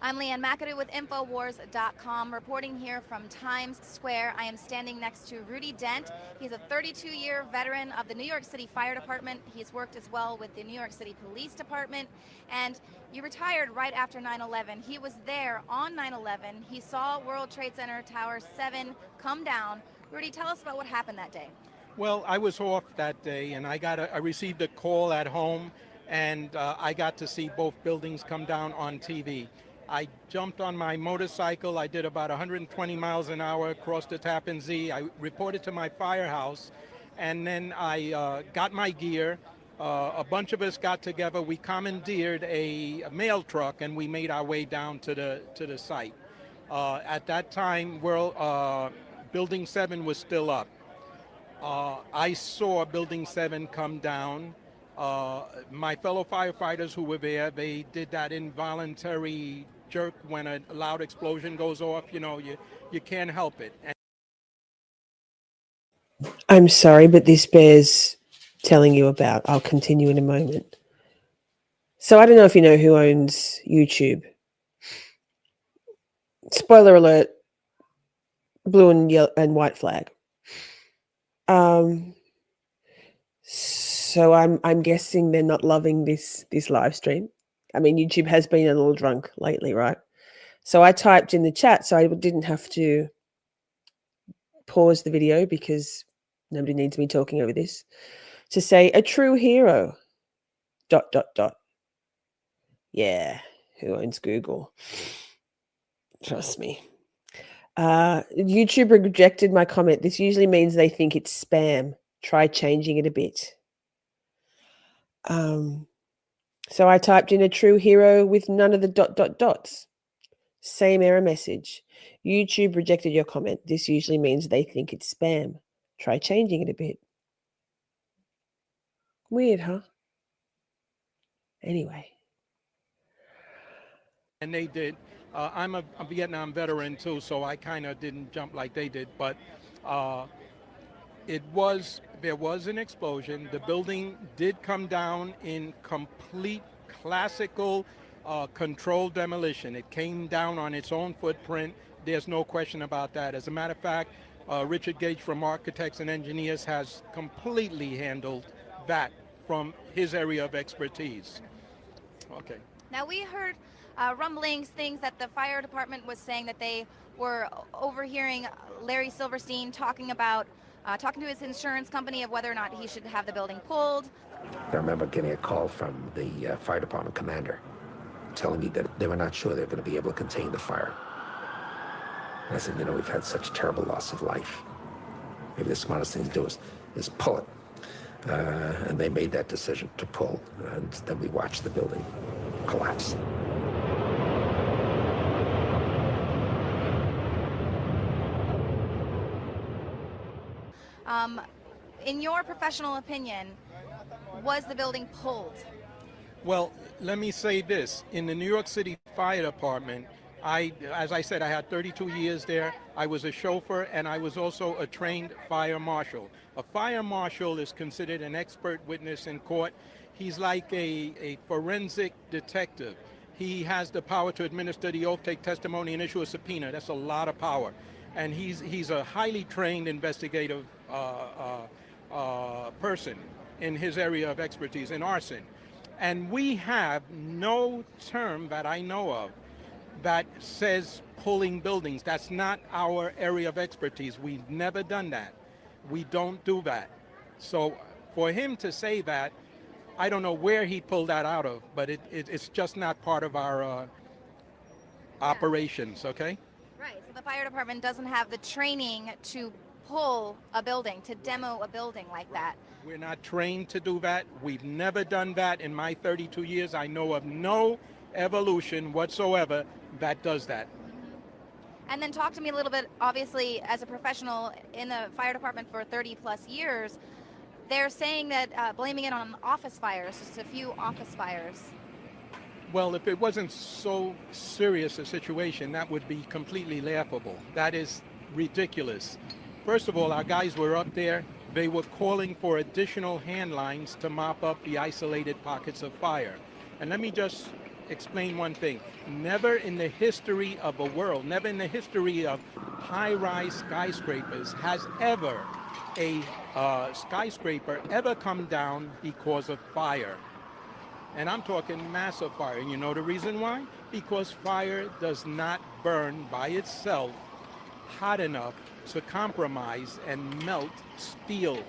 I'm Leanne McAdoo with Infowars.com, reporting here from Times Square. I am standing next to Rudy Dent. He's a 32-year veteran of the New York City Fire Department. He's worked as well with the New York City Police Department. And you retired right after 9/11. He was there on 9/11. He saw World Trade Center Tower 7 come down. Rudy, tell us about what happened that day. Well, I was off that day, and I received a call at home, and I got to see both buildings come down on TV. I jumped on my motorcycle. I did about 120 miles an hour across the Tappan Zee. I reported to my firehouse, and then I got my gear. A bunch of us got together. We commandeered a mail truck, and we made our way down to the site. At that time, Building 7 was still up. I saw Building 7 come down. My fellow firefighters who were there, they did that involuntary jerk when a loud explosion goes off. You know, you can't help it. I'm sorry, but this bears telling you about. I'll continue in a moment. So I don't know if you know who owns YouTube. Spoiler alert, blue and yellow and white flag. So I'm guessing they're not loving this live stream. I mean, YouTube has been a little drunk lately, right? So I typed in the chat so I didn't have to pause the video because nobody needs me talking over this, to say a true hero, ... Yeah, who owns Google? Trust me. YouTube rejected my comment. This usually means they think it's spam. Try changing it a bit. So I typed in a true hero with none of the ... Same error message. YouTube rejected your comment. This usually means they think it's spam. Try changing it a bit. Weird, huh? Anyway. And they did. I'm a Vietnam veteran too, so I kind of didn't jump like they did. But there was an explosion. The building did come down in complete classical controlled demolition. It came down on its own footprint. There's no question about that. As a matter of fact, Richard Gage from Architects and Engineers has completely handled that from his area of expertise. Okay. Now we heard rumblings, things that the fire department was saying that they were overhearing Larry Silverstein talking to his insurance company of whether or not he should have the building pulled. I remember getting a call from the fire department commander telling me that they were not sure they were going to be able to contain the fire. And I said, you know, we've had such terrible loss of life. Maybe the smartest thing to do is pull it. And they made that decision to pull, and then we watched the building collapse. In your professional opinion, was the building pulled? Well, let me say this. In the New York City Fire Department, as I said, I had 32 years there. I was a chauffeur, and I was also a trained fire marshal. A fire marshal is considered an expert witness in court. He's like a forensic detective. He has the power to administer the oath, take testimony, and issue a subpoena. That's a lot of power. And he's a highly trained investigative person in his area of expertise in arson. And we have no term that I know of that says pulling buildings. That's not our area of expertise. We've never done that. We don't do that. So for him to say that, I don't know where he pulled that out of, but it's just not part of our operations, okay? So the fire department doesn't have the training to pull a building, to demo a building like that. We're not trained to do that. We've never done that in my 32 years. I know of no evolution whatsoever that does that. And then talk to me a little bit, obviously, as a professional in the fire department for 30 plus years, they're saying that blaming it on office fires, just a few office fires. Well, if it wasn't so serious a situation, that would be completely laughable. That is ridiculous. First of all, our guys were up there. They were calling for additional hand lines to mop up the isolated pockets of fire. And let me just explain one thing. Never in the history of the world, never in the history of high-rise skyscrapers has ever a skyscraper ever come down because of fire. And I'm talking massive fire. And you know the reason why? Because fire does not burn by itself hot enough to compromise and melt steel.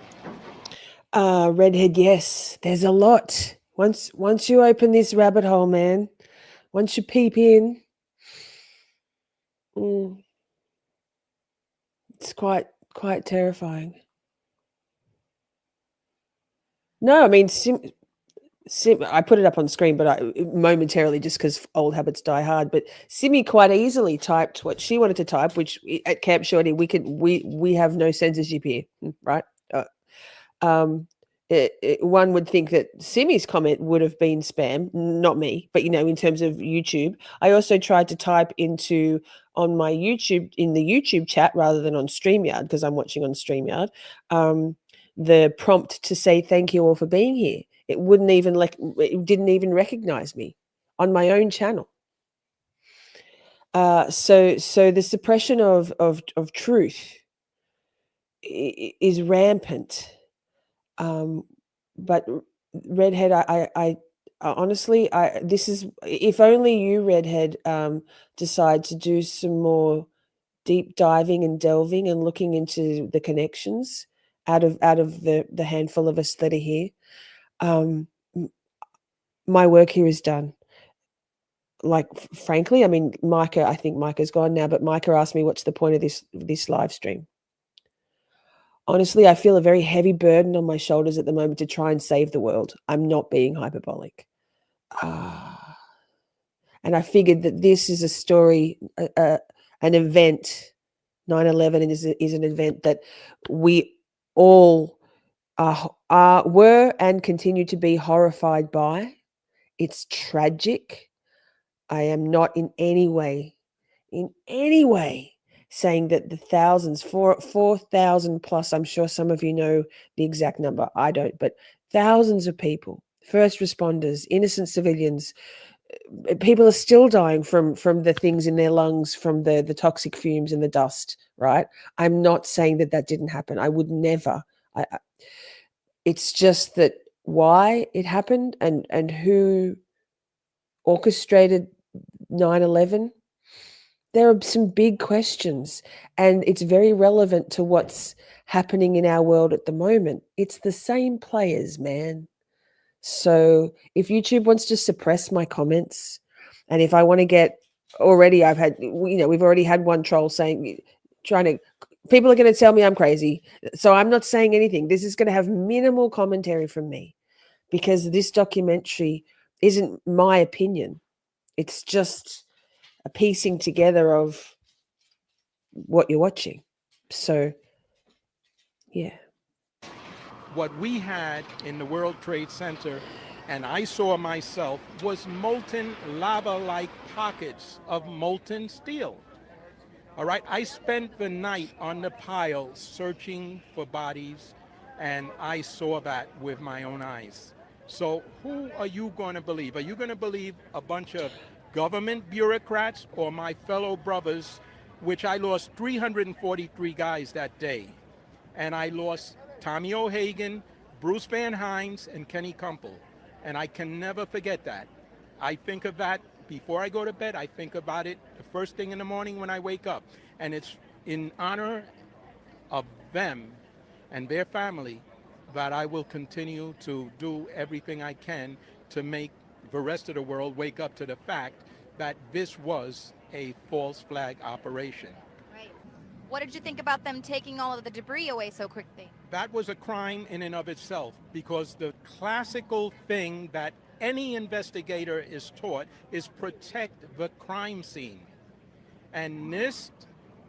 Redhead, yes, there's a lot. Once you open this rabbit hole, man, once you peep in, it's quite terrifying. No, I mean, I put it up on screen, but I momentarily, just because old habits die hard. But Simi quite easily typed what she wanted to type, which at Camp Shorty we have no censorship here, right? One would think that Simi's comment would have been spam, not me, but in terms of YouTube. I also tried to type on my YouTube, in the YouTube chat rather than on StreamYard, because I'm watching on StreamYard, the prompt to say thank you all for being here. It didn't even recognize me on my own channel. So the suppression of truth is rampant. But Redhead, I honestly, this is, if only you, Redhead, decide to do some more deep diving and delving and looking into the connections out of the handful of us that are here. My work here is done. Like, frankly, I mean, Micah, I think Micah's gone now, but Micah asked me what's the point of this live stream. Honestly, I feel a very heavy burden on my shoulders at the moment to try and save the world. I'm not being hyperbolic. And I figured that this is a story, an event, 9/11 is an event that we all were and continue to be horrified by. It's tragic. I am not in any way saying that the thousands, 4,000 plus, I'm sure some of you know the exact number, I don't, but thousands of people, first responders, innocent civilians, people are still dying from the things in their lungs, from the toxic fumes and the dust, right? I'm not saying that didn't happen. I would never. It's just that why it happened and who orchestrated 9/11, there are some big questions, and it's very relevant to what's happening in our world at the moment. It's the same players, man. So if YouTube wants to suppress my comments, and if I want to get, already I've had, we've already had one troll people are going to tell me I'm crazy. So I'm not saying anything. This is going to have minimal commentary from me, because this documentary isn't my opinion. It's just a piecing together of what you're watching. So, yeah. What we had in the World Trade Center, and I saw myself, was molten lava-like pockets of molten steel. All right, I spent the night on the pile searching for bodies, and I saw that with my own eyes. So who are you going to believe? Are you going to believe a bunch of government bureaucrats or my fellow brothers, which I lost 343 guys that day? And I lost Tommy O'Hagan, Bruce Van Hines, and Kenny Kumpel. And I can never forget that. I think of that before I go to bed. I think about it the first thing in the morning when I wake up. And it's in honor of them and their family that I will continue to do everything I can to make the rest of the world wake up to the fact that this was a false flag operation. What did you think about them taking all of the debris away so quickly? That was a crime in and of itself, because the classical thing that any investigator is taught is protect the crime scene. And NIST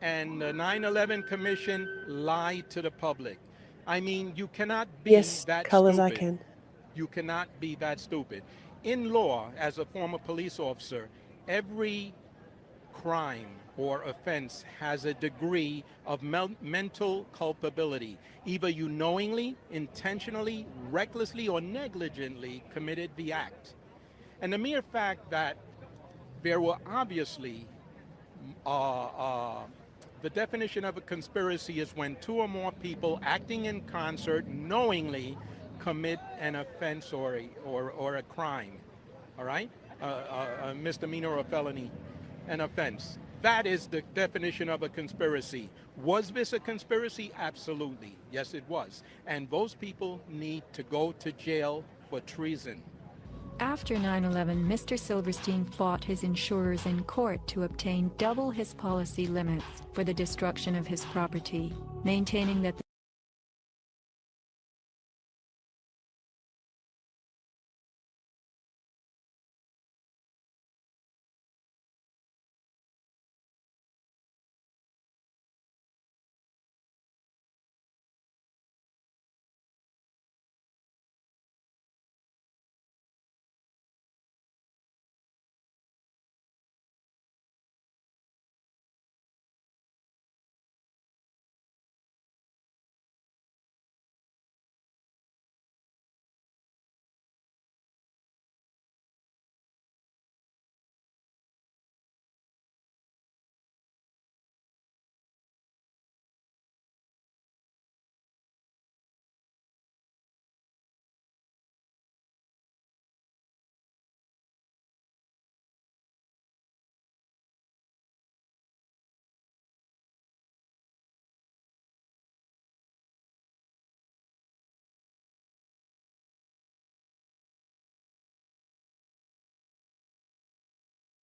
and the 9/11 Commission lied to the public. I mean, you cannot be Yes, that colors stupid. I can. You cannot be that stupid. In law, as a former police officer, every crime or offense has a degree of mental culpability. Either you knowingly, intentionally, recklessly, or negligently committed the act. And the mere fact that there were obviously the definition of a conspiracy is when two or more people acting in concert knowingly commit an offense or a crime, all right? A misdemeanor or a felony, an offense. That is the definition of a conspiracy. Was this a conspiracy? Absolutely. Yes, it was. And those people need to go to jail for treason. After 9/11, Mr. Silverstein fought his insurers in court to obtain double his policy limits for the destruction of his property, maintaining that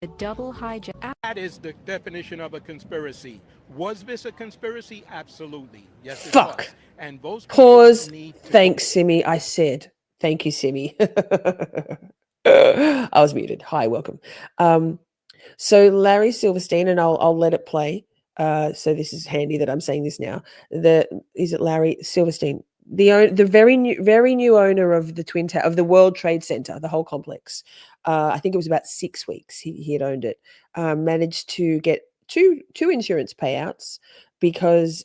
the double hijack. That is the definition of a conspiracy. Was this a conspiracy? Absolutely. Yes, it Fuck. was. And those Pause. need to Thanks, Simi. I said. Thank you, Simi. I was muted. Hi, welcome. So Larry Silverstein, and I'll let it play. So this is handy that I'm saying this now. Is it Larry Silverstein? The very new owner of the of the World Trade Center, the whole complex. I think it was about 6 weeks he had owned it. Managed to get two insurance payouts because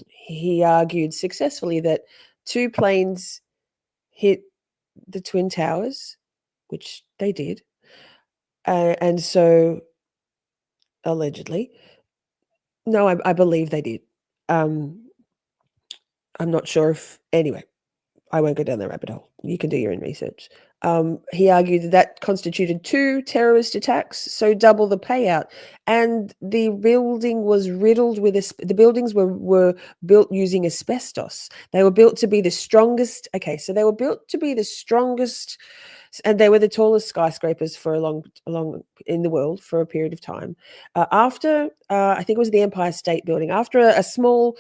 he argued successfully that 2 planes hit the Twin Towers, which they did, and so allegedly, no, I believe they did. I'm not sure if anyway. I won't go down that rabbit hole. You can do your own research. He argued that constituted 2 terrorist attacks, so double the payout. And the building was riddled with the buildings were built using asbestos. They were built to be the strongest. Okay, so they were built to be the strongest, and they were the tallest skyscrapers for a long in the world for a period of time. After I think it was the Empire State Building, after a small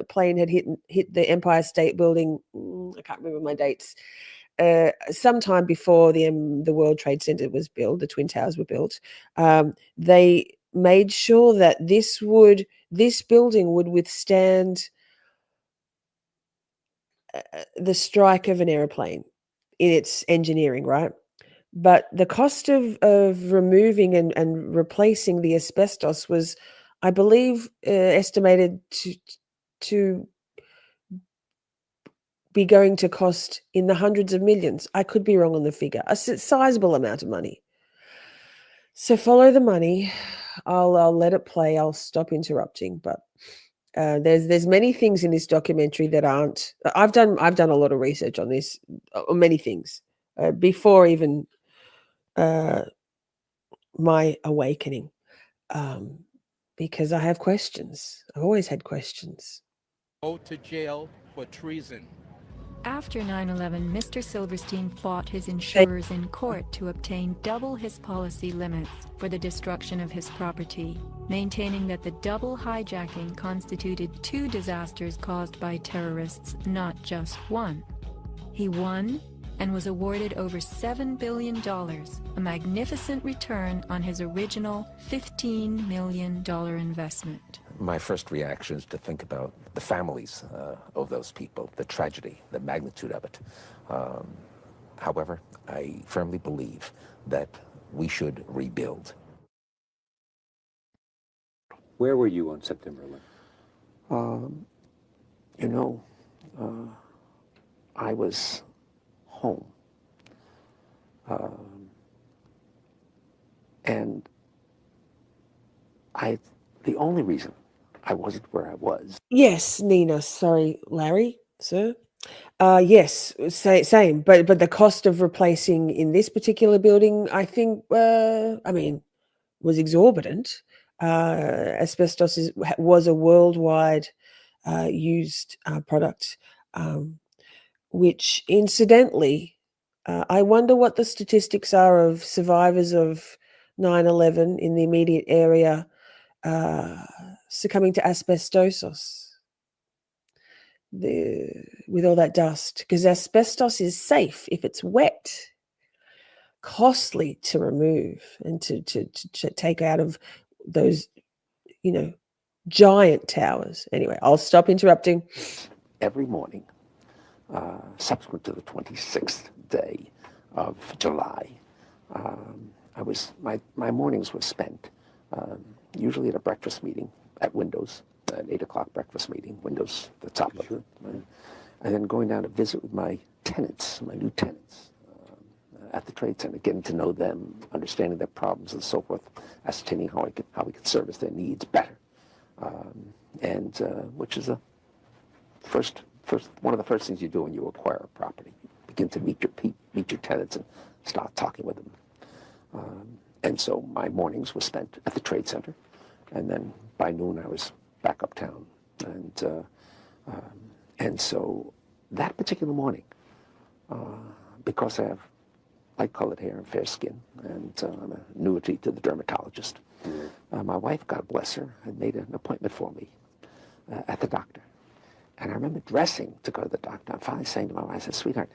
plane had hit the Empire State Building. I can't remember my dates. Sometime before the World Trade Center was built, the Twin Towers were built. They made sure that this building would withstand the strike of an airplane in its engineering, right? But the cost of removing and replacing the asbestos was, I believe, estimated to be going to cost in the hundreds of millions. I could be wrong on the figure. A sizable amount of money. So follow the money. I'll let it play. I'll stop interrupting. But there's many things in this documentary that aren't. I've done a lot of research on this, on many things before even my awakening, because I have questions. I've always had questions. Go to jail for treason. After 9/11, Mr. Silverstein fought his insurers in court to obtain double his policy limits for the destruction of his property, maintaining that the double hijacking constituted 2 disasters caused by terrorists, not just one. He won and was awarded over $7 billion, a magnificent return on his original $15 million investment. My first reaction is to think about the families of those people, the tragedy, the magnitude of it. However, I firmly believe that we should rebuild. Where were you on September 11th? You know, I was home. And the only reason I wasn't where I was. Yes, Nina. Sorry, Larry, sir. Yes, same. But the cost of replacing in this particular building, I think, I mean, was exorbitant. Asbestos was a worldwide used product, which incidentally, I wonder what the statistics are of survivors of 9/11 in the immediate area succumbing to asbestosis with all that dust, because asbestos is safe if it's wet, costly to remove and to take out of those, you know, giant towers. Anyway, I'll stop interrupting. Every morning, subsequent to the 26th day of July, my mornings were spent usually at a breakfast meeting at Windows, an 8 o'clock breakfast meeting, Windows, the top of it, and then going down to visit with my tenants, my new tenants, at the trade center, getting to know them, understanding their problems and so forth, ascertaining how we could service their needs better, which is one of the first things you do when you acquire a property. You begin to meet your tenants and start talking with them. And so my mornings were spent at the trade center, and then by noon I was back uptown. And so that particular morning, because I have light-colored hair and fair skin, and I'm an annuity to the dermatologist, my wife, God bless her, had made an appointment for me at the doctor. And I remember dressing to go to the doctor. I'm finally saying to my wife, I said, sweetheart,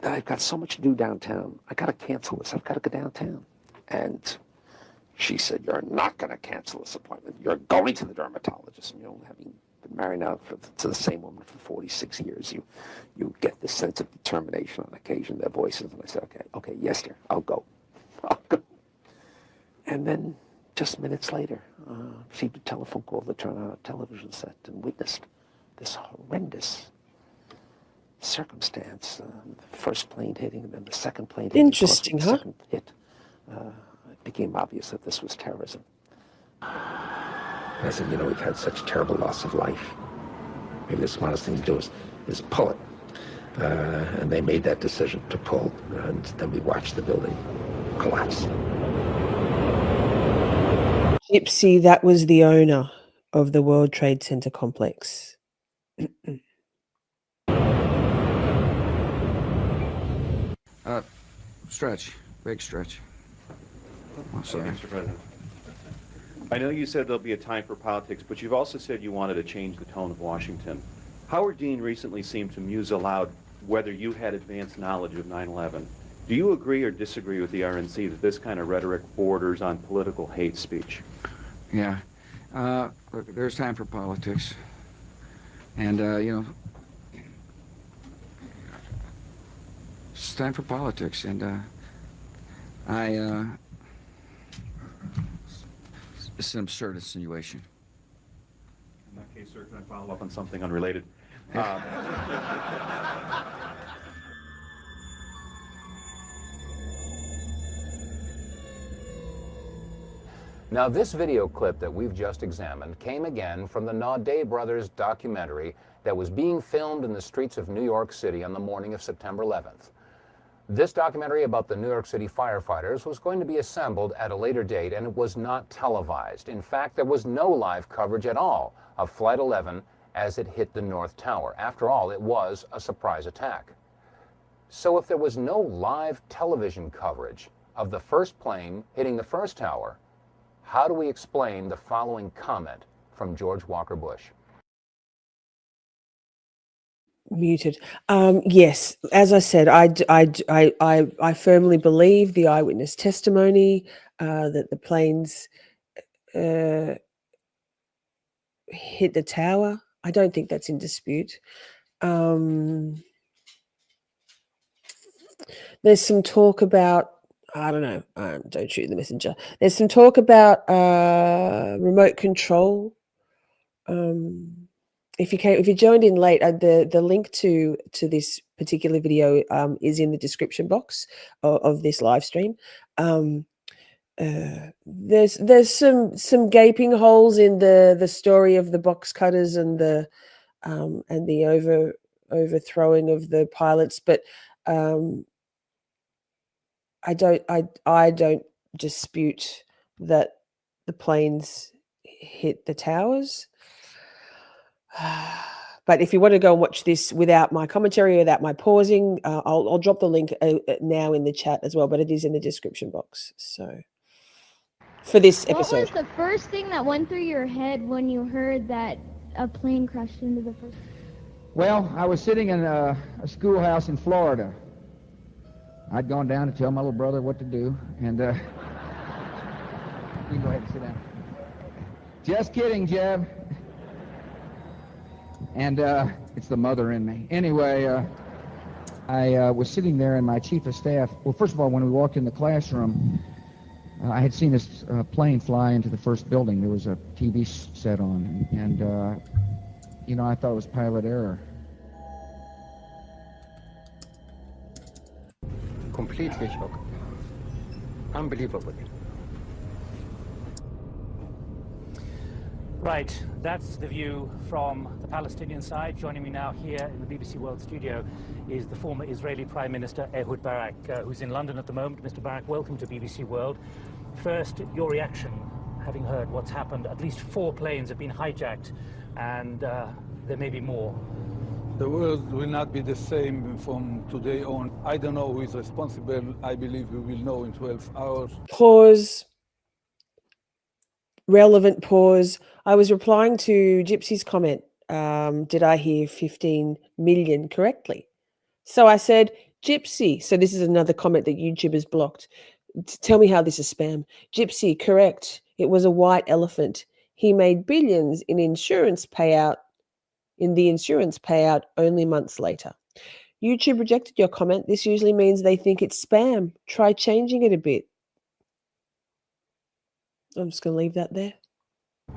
I've got so much to do downtown. I got to cancel this. I've got to go downtown. And she said, you're not going to cancel this appointment. You're going to the dermatologist. You know, having been married now to the same woman for 46 years, you get this sense of determination on occasion, their voices. And I said, okay, yes, dear, I'll go. And then just minutes later, received a telephone call to turn on a television set and witnessed this horrendous circumstance. The first plane hitting and then the second plane hitting. Interesting, huh? Second hit. It became obvious that this was terrorism. I said, you know, we've had such terrible loss of life. Maybe the smartest thing to do is pull it. And they made that decision to pull, and then we watched the building collapse. Gypsy, that was the owner of the World Trade Center complex. Stretch. Big stretch. I'm sorry. Mr. President. I know you said there'll be a time for politics, but you've also said you wanted to change the tone of Washington. Howard Dean recently seemed to muse aloud whether you had advanced knowledge of 9/11. Do you agree or disagree with the RNC that this kind of rhetoric borders on political hate speech? Yeah. Look, there's time for politics. And, you know, it's time for politics. And, it's an absurd insinuation. In that case, sir, can I follow up on something unrelated? Now, this video clip that we've just examined came again from the Naudet brothers documentary that was being filmed in the streets of New York City on the morning of September 11th. This documentary about the New York City firefighters was going to be assembled at a later date, and it was not televised. In fact, there was no live coverage at all of Flight 11 as it hit the North Tower. After all, it was a surprise attack. So if there was no live television coverage of the first plane hitting the first tower, how do we explain the following comment from George Walker Bush? Muted. Yes, as I said, I firmly believe the eyewitness testimony that the planes hit the tower. I don't think that's in dispute. There's some talk about, I don't know, don't shoot the messenger. There's some talk about remote control. If you joined in late, the link to this particular video is in the description box of this live stream. There's some gaping holes in the story of the box cutters and the overthrowing of the pilots, but I don't dispute that the planes hit the towers. But if you want to go and watch this without my commentary, without my pausing, I'll drop the link now in the chat as well, but it is in the description box. So for this episode. What was the first thing that went through your head when you heard that a plane crashed into the first? Well, I was sitting in a schoolhouse in Florida. I'd gone down to tell my little brother what to do, and you can go ahead and sit down. Just kidding, Jeb. And it's the mother in me. Anyway, I was sitting there, and my chief of staff, well, first of all, when we walked in the classroom, I had seen this plane fly into the first building. There was a TV set on, and you know, I thought it was pilot error. Completely shocked. Unbelievable. Right, that's the view from the Palestinian side. Joining me now here in the BBC World studio is the former Israeli Prime Minister Ehud Barak, who's in London at the moment. Mr. Barak, welcome to BBC World. First, your reaction, having heard what's happened. At least 4 planes have been hijacked, and there may be more. The world will not be the same from today on. I don't know who is responsible. I believe we will know in 12 hours. Pause. Relevant pause. I was replying to Gypsy's comment. Did I hear 15 million correctly? So I said, Gypsy. So this is another comment that YouTube has blocked. Tell me how this is spam. Gypsy, correct. It was a white elephant. He made billions in the insurance payout only months later. YouTube rejected your comment. This usually means they think it's spam. Try changing it a bit. I'm just going to leave that there.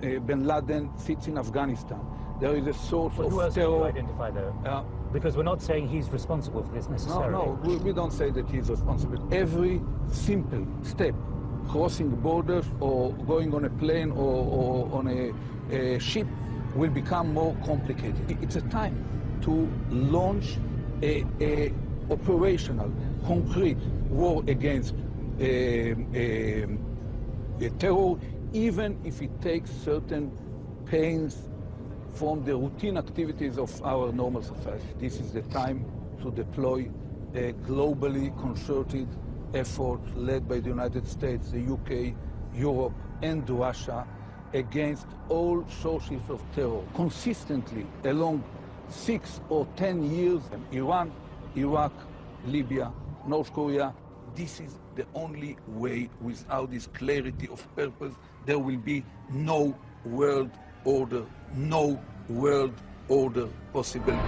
Bin Laden sits in Afghanistan. There is a source of who else terror. can you identify, though? Because we're not saying he's responsible for this necessarily. No, we don't say that he's responsible. Every simple step, crossing borders or going on a plane or on a ship, will become more complicated. It's a time to launch a operational, concrete war against terror, even if it takes certain pains from the routine activities of our normal society. This is the time to deploy a globally concerted effort led by the United States, the UK, Europe, and Russia against all sources of terror. Consistently, along 6 or 10 years, Iran, Iraq, Libya, North Korea, this is the only way. Without this clarity of purpose, there will be no world order, no world order possible.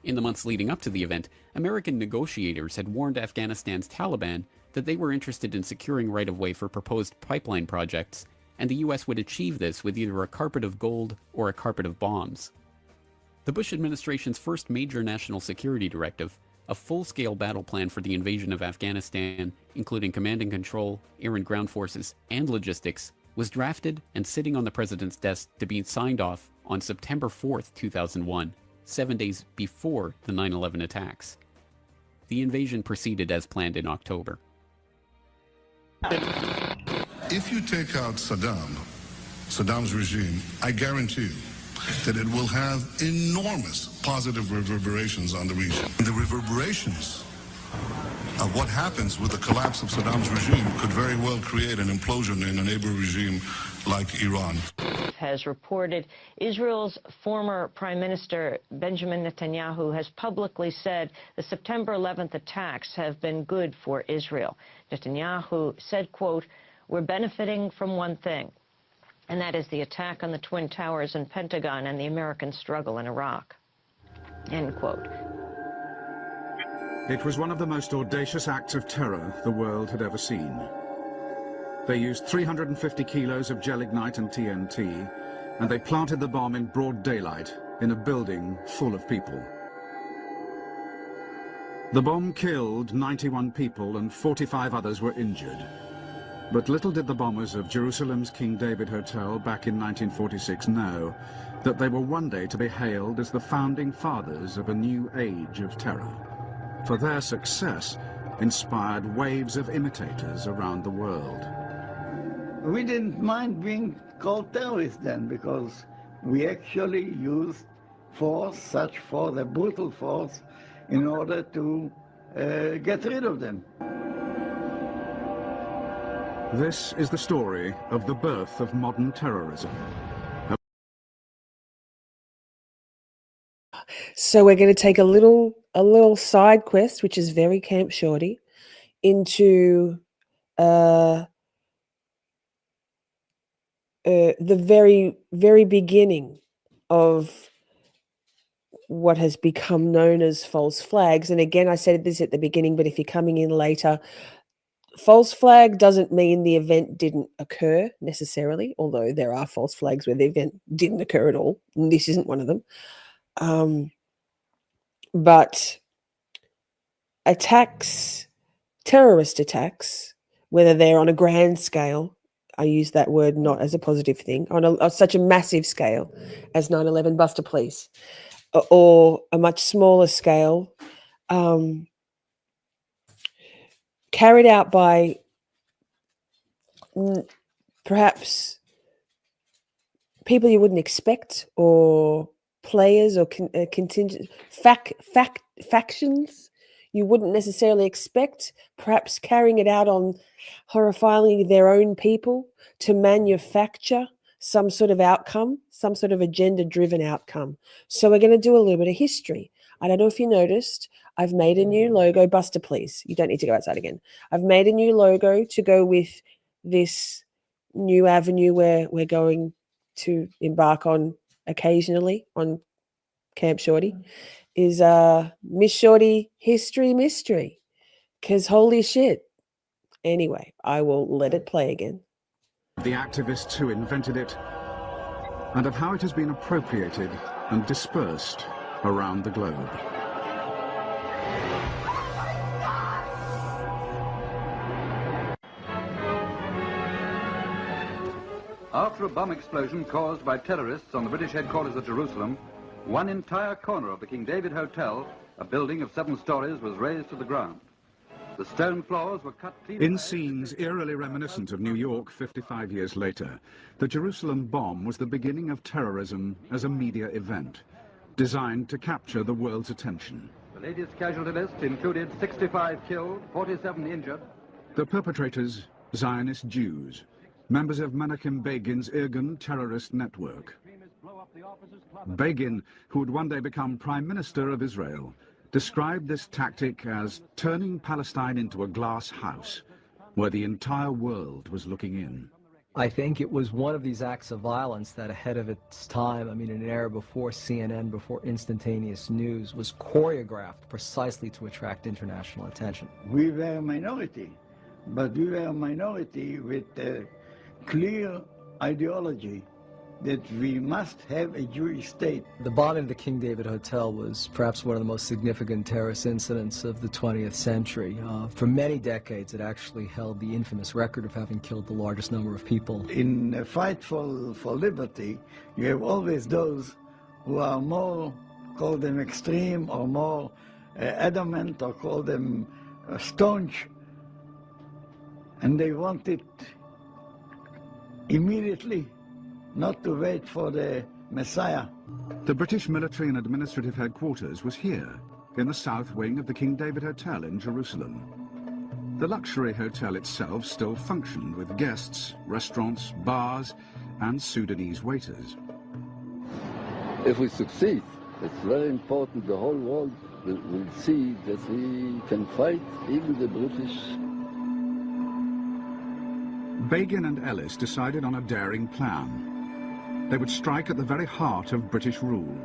In the months leading up to the event, American negotiators had warned Afghanistan's Taliban that they were interested in securing right-of-way for proposed pipeline projects, and the U.S. would achieve this with either a carpet of gold or a carpet of bombs. The Bush administration's first major national security directive, a full-scale battle plan for the invasion of Afghanistan, including command and control, air and ground forces, and logistics, was drafted and sitting on the president's desk to be signed off on September 4th, 2001, 7 days before the 9/11 attacks. the invasion proceeded as planned in October. If you take out Saddam's regime, I guarantee you that it will have enormous positive reverberations on the region. The reverberations of what happens with the collapse of Saddam's regime could very well create an implosion in a neighbor regime like Iran. Has reported Israel's former Prime Minister Benjamin Netanyahu has publicly said the September 11th attacks have been good for Israel. Netanyahu said, quote, "We're benefiting from one thing, and that is the attack on the Twin Towers and Pentagon and the American struggle in Iraq," end quote. It was one of the most audacious acts of terror the world had ever seen. They used 350 kilos of gelignite and TNT, and they planted the bomb in broad daylight in a building full of people. The bomb killed 91 people and 45 others were injured. But little did the bombers of Jerusalem's King David Hotel back in 1946 know that they were one day to be hailed as the founding fathers of a new age of terror. For their success inspired waves of imitators around the world. We didn't mind being called terrorists then, because we actually used force, such force, a brutal force, in order to get rid of them. This is the story of the birth of modern terrorism. So we're going to take a little side quest, which is very Camp Shorty, into the very beginning of what has become known as false flags. And again, I said this at the beginning, but if you're coming in later, false flag doesn't mean the event didn't occur necessarily, although there are false flags where the event didn't occur at all. And this isn't one of them. But attacks, terrorist attacks, whether they're on a grand scale, I use that word not as a positive thing, on such a massive scale as 9/11 Buster Police, or a much smaller scale, carried out by perhaps people you wouldn't expect, or players or contingent factions you wouldn't necessarily expect, perhaps carrying it out on horrifyingly their own people to manufacture some sort of outcome, some sort of agenda-driven outcome. So we're going to do a little bit of history. I don't know if you noticed, I've made a new logo. Buster, please. You don't need to go outside again. I've made a new logo to go with this new avenue where we're going to embark on occasionally on Camp Shorty, is Miss Shorty History Mystery, because holy shit. Anyway, I will let it play again. The activists who invented it, and of how it has been appropriated and dispersed around the globe. After a bomb explosion caused by terrorists on the British headquarters at Jerusalem, one entire corner of the King David Hotel, a building of 7 stories, was razed to the ground. The stone floors were cut clean. In scenes eerily reminiscent of New York 55 years later, the Jerusalem bomb was the beginning of terrorism as a media event, designed to capture the world's attention. The latest casualty list included 65 killed, 47 injured. The perpetrators, Zionist Jews, members of Menachem Begin's Irgun terrorist network. Begin, who would one day become Prime Minister of Israel, described this tactic as turning Palestine into a glass house, where the entire world was looking in. I think it was one of these acts of violence that, ahead of its time, I mean, in an era before CNN, before instantaneous news, was choreographed precisely to attract international attention. We were a minority, but we were a minority with a clear ideology that we must have a Jewish state. The bombing of the King David Hotel was perhaps one of the most significant terrorist incidents of the 20th century. For many decades, it actually held the infamous record of having killed the largest number of people. In a fight for liberty, you have always those who are more, call them extreme, or more adamant or call them staunch, and they wanted immediately, not to wait for the Messiah. The British military and administrative headquarters was here, in the south wing of the King David Hotel in Jerusalem. The luxury hotel itself still functioned with guests, restaurants, bars, and Sudanese waiters. If we succeed, it's very important the whole world will see that we can fight even the British. Begin and Ellis decided on a daring plan. They would strike at the very heart of British rule,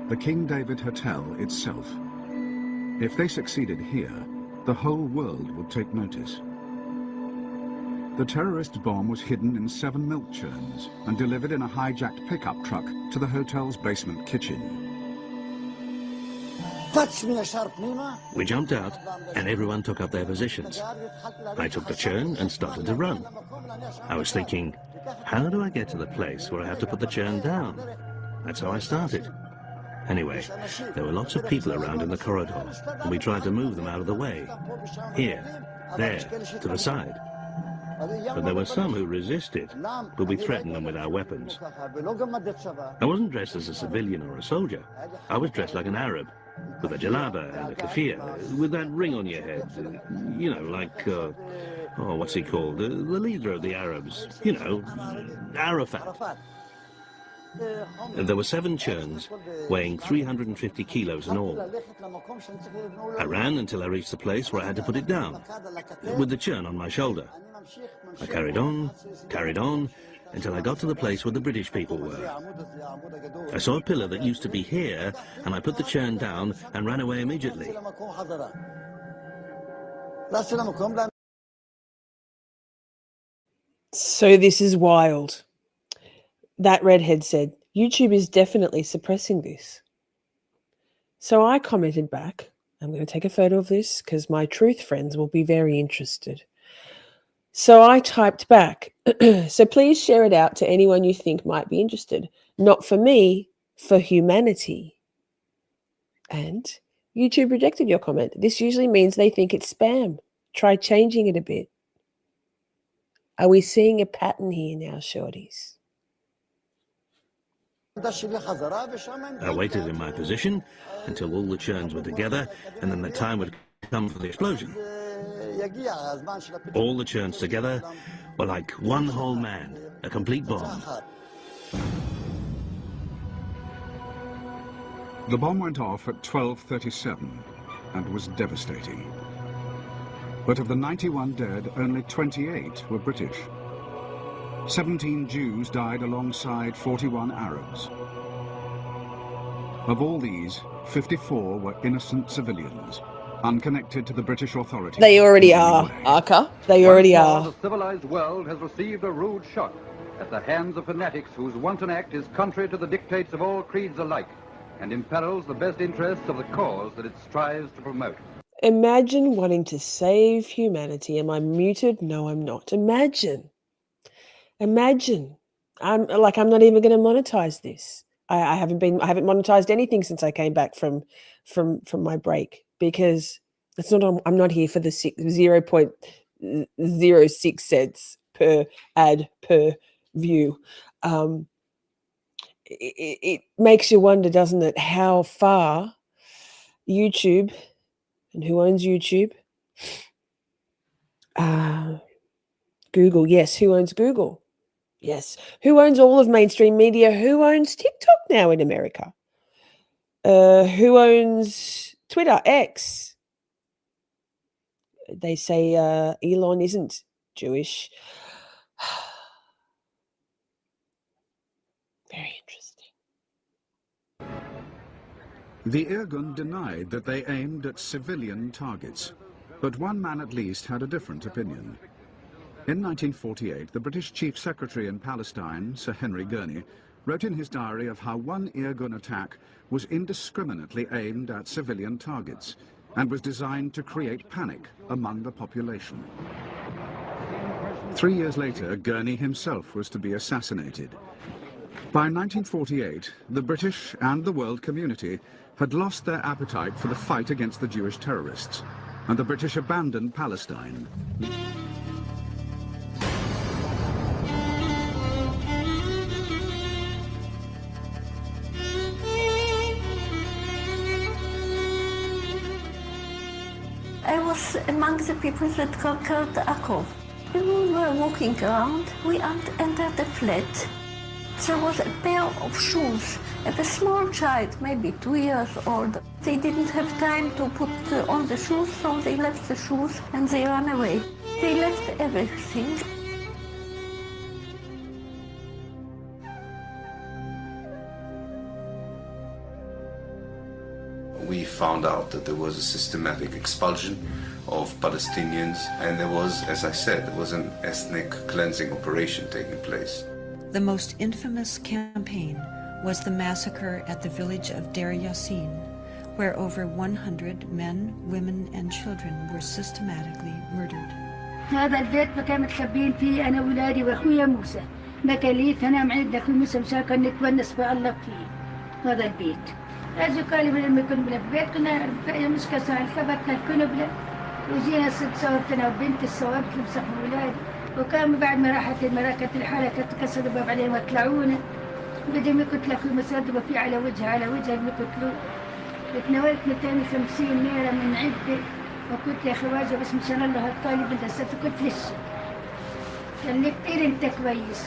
the King David Hotel itself. If they succeeded here, the whole world would take notice. The terrorist bomb was hidden in 7 milk churns and delivered in a hijacked pickup truck to the hotel's basement kitchen. We jumped out and everyone took up their positions. I took the churn and started to run. I was thinking, how do I get to the place where I have to put the churn down? That's how I started. Anyway, there were lots of people around in the corridor, and we tried to move them out of the way. Here, there, to the side. But there were some who resisted, but we threatened them with our weapons. I wasn't dressed as a civilian or a soldier. I was dressed like an Arab, with a jalaba and a keffiyeh, with that ring on your head. You know, like, oh, what's he called? The leader of the Arabs. You know, Arafat. There were 7 churns, weighing 350 kilos in all. I ran until I reached the place where I had to put it down, with the churn on my shoulder. I carried on, until I got to the place where the British people were. I saw a pillar that used to be here, and I put the churn down and ran away immediately. So this is wild. That redhead said, YouTube is definitely suppressing this. So I commented back, I'm going to take a photo of this because my truth friends will be very interested. So I typed back, so please share it out to anyone you think might be interested. Not for me, for humanity. And YouTube rejected your comment. This usually means they think it's spam. Try changing it a bit. Are we seeing a pattern here now, shorties? I waited in my position until all the churns were together, and then the time would come for the explosion. All the churns together were like one whole man, a complete bomb. The bomb went off at 12:37 and was devastating. But of the 91 dead, only 28 were British. 17 Jews died alongside 41 Arabs. Of all these, 54 were innocent civilians, unconnected to the British authorities. They already are, Arca. They already are. The civilized world has received a rude shock at the hands of fanatics whose wanton act is contrary to the dictates of all creeds alike and imperils the best interests of the cause that it strives to promote. Imagine wanting to save humanity. Am I muted? No, I'm not. Imagine. I'm not even going to monetize this. I haven't monetized anything since I came back from my break because it's not. I'm not here for the 0.06 cents per ad per view. It makes you wonder, doesn't it, how far YouTube and who owns YouTube? Google, yes. Who owns Google? Yes. Who owns all of mainstream media? Who owns TikTok now in America? Who owns Twitter, X? They say Elon isn't Jewish. Very interesting. The Irgun denied that they aimed at civilian targets, but one man at least had a different opinion. In 1948, the British Chief Secretary in Palestine, Sir Henry Gurney, wrote in his diary of how one Irgun attack was indiscriminately aimed at civilian targets and was designed to create panic among the population. 3 years later, Gurney himself was to be assassinated. By 1948, the British and the world community had lost their appetite for the fight against the Jewish terrorists, and the British abandoned Palestine. I was among the people that conquered Akko. We were walking around. We entered a flat. There was a pair of shoes of a small child, maybe 2 years old. They didn't have time to put on the shoes, so they left the shoes and they ran away. They left everything. We found out that there was a systematic expulsion of Palestinians, and there was, as I said, there was an ethnic cleansing operation taking place. The most infamous campaign was the massacre at the village of Deir Yassin, where over 100 men, women, and children were systematically murdered. هذا البيت كان متخبين فيه أنا وولادي وأخويا موسى. مكاليف أنا معيد أخوي موسى مشان نتونس بالله فيه. هذا البيت. أجوا قالوا لما كنا بالبيت كنا مش كسر ثبتنا الكنبلة وجينا صورت أنا وبنتي الصواب تمسح ولادي. وكان بعد ما راحت المراكة الحالة كانت تكسر الباب عليهم وطلعونا بدهم يقتلوا في مسادة وفي على وجهها يقتلوا تناولت 250 ليرة من عدة وقلت يا خواجة بس مشان الله الطالب انت ستكت لسه قال لي كتير انت كويس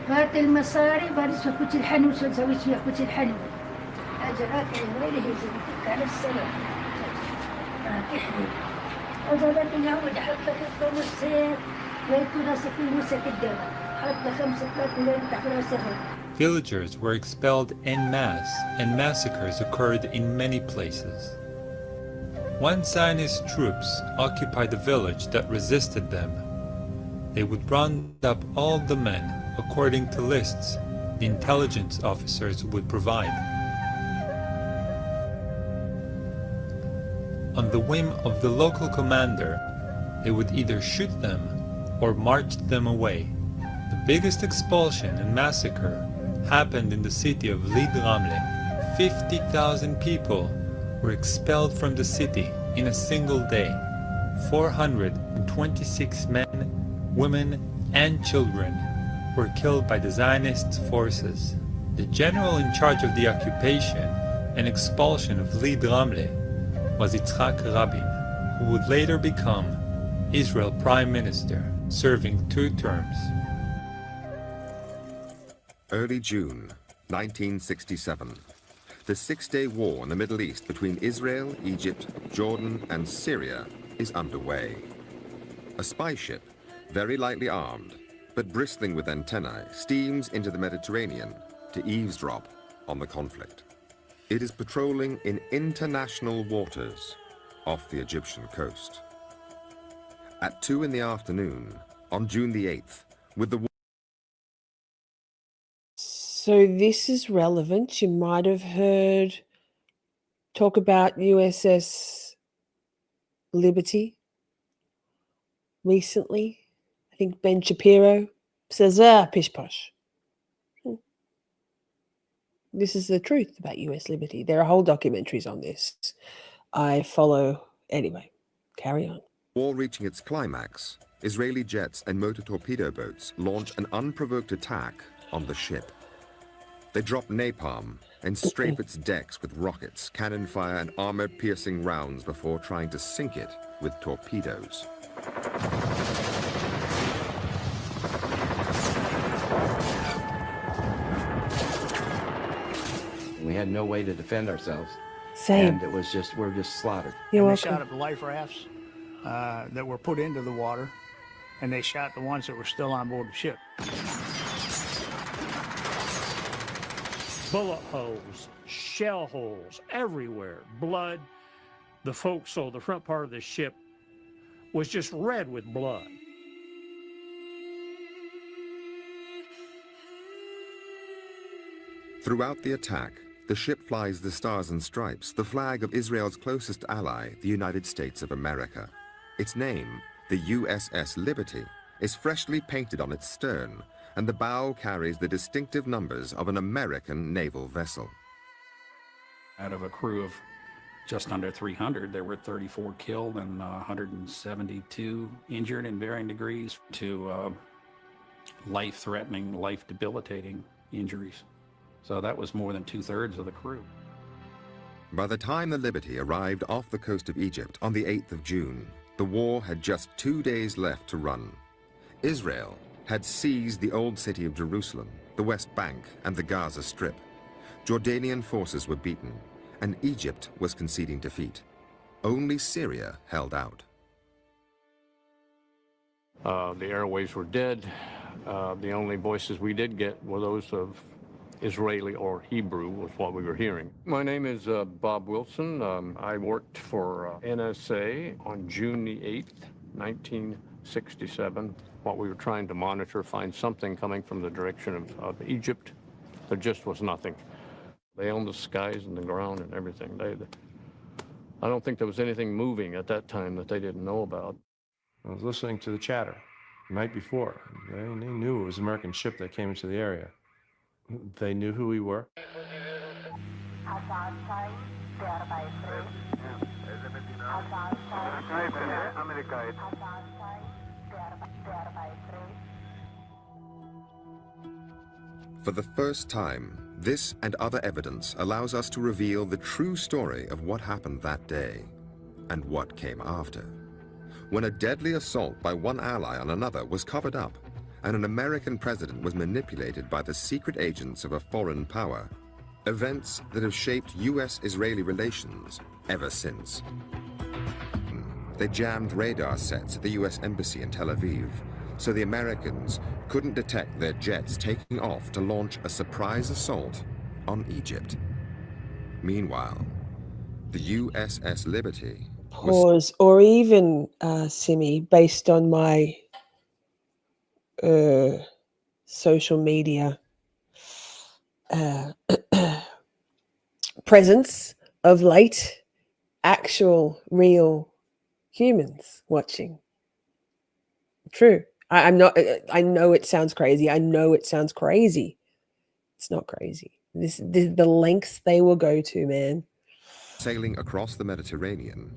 هات المصاري بارس اخوتي الحنو شو نسوي فيها اخوتي الحنو اجراك يا ويلي هي زبطتك على السلام تحرم وظلت العود احط لك الطموسات Villagers were expelled en masse, and massacres occurred in many places. Once Zionist troops occupied the village that resisted them, they would round up all the men according to lists the intelligence officers would provide. On the whim of the local commander, they would either shoot them or marched them away. The biggest expulsion and massacre happened in the city of Lid Ramle. 50,000 people were expelled from the city in a single day. 426 men, women, and children were killed by the Zionist forces. The general in charge of the occupation and expulsion of Lid Ramle was Yitzhak Rabin, who would later become Israel Prime Minister, serving 2 terms. Early June 1967. The 6-day war in the Middle East between Israel, Egypt, Jordan, and Syria is underway. A spy ship, very lightly armed, but bristling with antennae, steams into the Mediterranean to eavesdrop on the conflict. It is patrolling in international waters off the Egyptian coast. At 2 in the afternoon, on June the 8th, with the... So this is relevant. You might have heard talk about USS Liberty recently. I think Ben Shapiro says, pish posh. This is the truth about US Liberty. There are whole documentaries on this. I follow. Anyway, carry on. War reaching its climax, Israeli jets and motor torpedo boats launch an unprovoked attack on the ship. They drop napalm and strafe its decks with rockets, cannon fire, and armor-piercing rounds before trying to sink it with torpedoes. We had no way to defend ourselves. Same. And it was just, we're just slaughtered. You're They welcome. shot up life rafts that were put into the water, and they shot the ones that were still on board the ship. Bullet holes, shell holes everywhere, blood. The forecastle, the front part of the ship, was just red with blood. Throughout the attack, the ship flies the Stars and Stripes, the flag of Israel's closest ally, the United States of America. Its name, the USS Liberty, is freshly painted on its stern, and the bow carries the distinctive numbers of an American naval vessel. Out of a crew of just under 300, there were 34 killed and 172 injured in varying degrees to life-threatening, life-debilitating injuries. So that was more than 2/3 of the crew. By the time the Liberty arrived off the coast of Egypt on the 8th of June, the war had just 2 days left to run. Israel had seized the old city of Jerusalem, the West Bank, and the Gaza Strip. Jordanian forces were beaten, and Egypt was conceding defeat. Only Syria held out. The airwaves were dead. The only voices we did get were those of Israeli or Hebrew was what we were hearing. My name is Bob Wilson. I worked for NSA on June the 8th, 1967. What we were trying to monitor, find something coming from the direction of Egypt. There just was nothing. They owned the skies and the ground and everything. I don't think there was anything moving at that time that they didn't know about. I was listening to the chatter the night before. They knew it was an American ship that came into the area. They knew who we were. For the first time, this and other evidence allows us to reveal the true story of what happened that day and what came after. When a deadly assault by one ally on another was covered up, and an American president was manipulated by the secret agents of a foreign power, events that have shaped U.S.-Israeli relations ever since. They jammed radar sets at the U.S. Embassy in Tel Aviv, so the Americans couldn't detect their jets taking off to launch a surprise assault on Egypt. Meanwhile, the USS Liberty Pause, or even, Simi, based on my social media presence of late, actual, real humans watching. True. I'm not, I know it sounds crazy. I know it sounds crazy. It's not crazy. This the lengths they will go to, man. sailing across the Mediterranean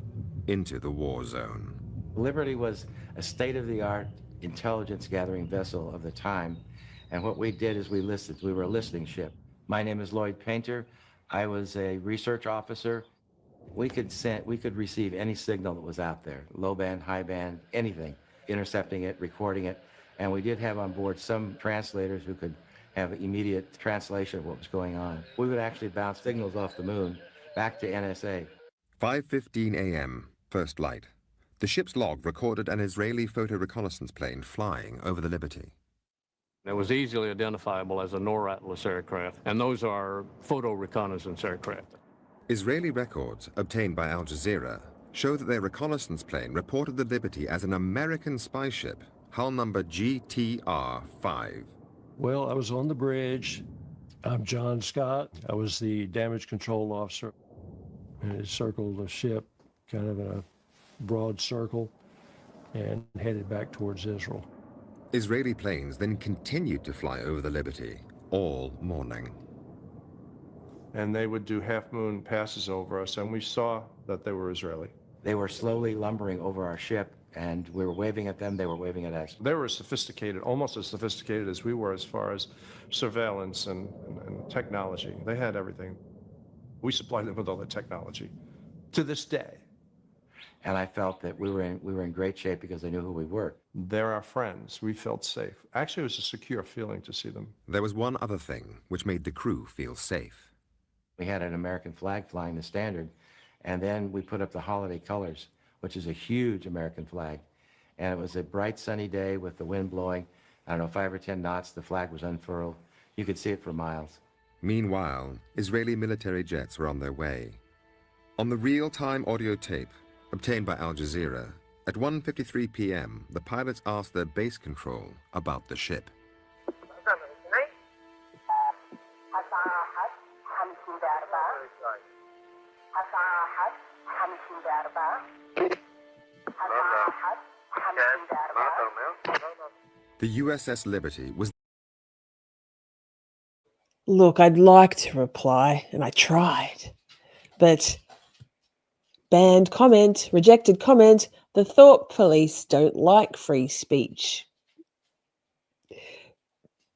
into the war zone. Liberty was a state-of-the-art intelligence-gathering vessel of the time, and what we did is we were a listening ship. My name is Lloyd Painter. I was a research officer. We could receive any signal that was out there, low band, high band, anything, intercepting it, recording it, and we did have on board some translators who could have immediate translation of what was going on. We would actually bounce signals off the moon back to NSA. 5:15 a.m., first light. The ship's log recorded an Israeli photo reconnaissance plane flying over the Liberty. It was easily identifiable as a NOR-Atlas aircraft, and those are photo reconnaissance aircraft. Israeli records obtained by Al Jazeera show that their reconnaissance plane reported the Liberty as an American spy ship, hull number GTR-5. Well, I was on the bridge. I'm John Scott. I was the damage control officer. And it circled the ship kind of in a broad circle and headed back towards Israel. Israeli planes then continued to fly over the Liberty all morning. And they would do half-moon passes over us, and we saw that they were Israeli. They were slowly lumbering over our ship, and we were waving at them, they were waving at us. They were sophisticated, almost as sophisticated as we were as far as surveillance and technology. They had everything. We supplied them with all the technology to this day. And I felt that we were in great shape because they knew who we were. They're our friends. We felt safe. Actually, it was a secure feeling to see them. There was one other thing which made the crew feel safe. We had an American flag flying the standard, and then we put up the holiday colors, which is a huge American flag. And it was a bright sunny day with the wind blowing, I don't know, 5 or 10 knots. The flag was unfurled. You could see it for miles. Meanwhile, Israeli military jets were on their way. On the real-time audio tape obtained by Al Jazeera, at 1:53 p.m., the pilots asked their base control about the ship. The USS Liberty was Look, I'd like to reply, and I tried, but banned comment, rejected comment. The thought police don't like free speech.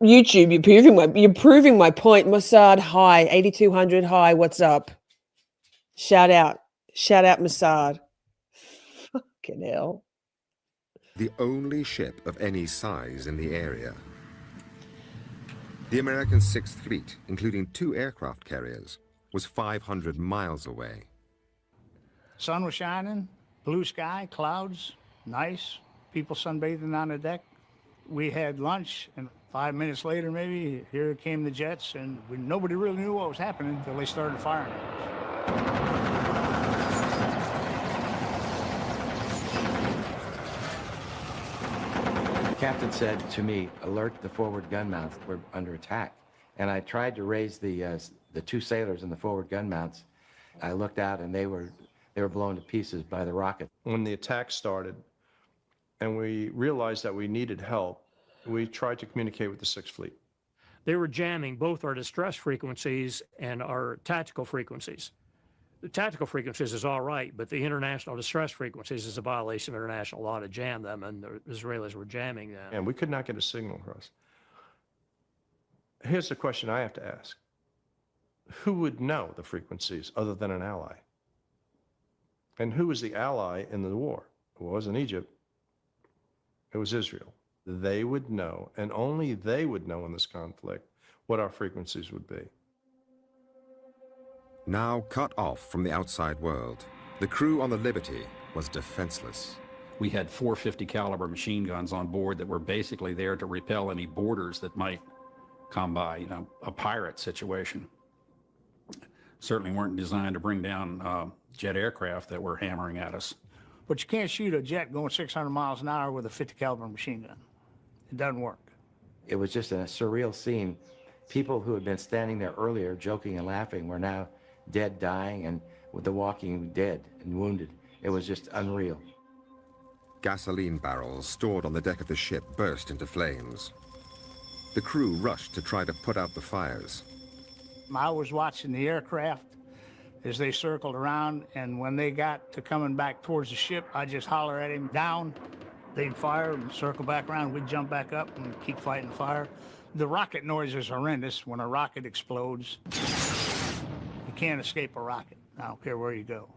YouTube, you're proving my point. Mossad, hi. 8200, hi. What's up? Shout out, Mossad. Fucking hell. The only ship of any size in the area. The American Sixth Fleet, including 2 aircraft carriers, was 500 miles away. Sun was shining, blue sky, clouds, nice, people sunbathing on the deck. We had lunch, and 5 minutes later, maybe, here came the jets, and nobody really knew what was happening until they started firing at us. The captain said to me, alert the forward gun mounts, we're under attack. And I tried to raise the 2 sailors in the forward gun mounts. I looked out, and they were blown to pieces by the rocket. When the attack started, and we realized that we needed help, we tried to communicate with the Sixth Fleet. They were jamming both our distress frequencies and our tactical frequencies. The tactical frequencies is all right, but the international distress frequencies is a violation of international law to jam them, and the Israelis were jamming them. And we could not get a signal across. Here's the question I have to ask. Who would know the frequencies other than an ally? And who was the ally in the war? It wasn't Egypt. It was Israel. They would know, and only they would know in this conflict, what our frequencies would be. Now cut off from the outside world, the crew on the Liberty was defenseless. We had 450 caliber machine guns on board that were basically there to repel any boarders that might come by, you know, a pirate situation. Certainly weren't designed to bring down jet aircraft that were hammering at us. But you can't shoot a jet going 600 miles an hour with a 50 caliber machine gun. It doesn't work. It was just a surreal scene. People who had been standing there earlier joking and laughing were now dead, dying, and with the walking dead and wounded. It was just unreal. Gasoline barrels stored on the deck of the ship burst into flames. The crew rushed to try to put out the fires. I was watching the aircraft as they circled around, and when they got to coming back towards the ship, I just holler at him, down. They'd fire and circle back around. We'd jump back up and keep fighting fire. The rocket noise is horrendous. When a rocket explodes, you can't escape a rocket. I don't care where you go.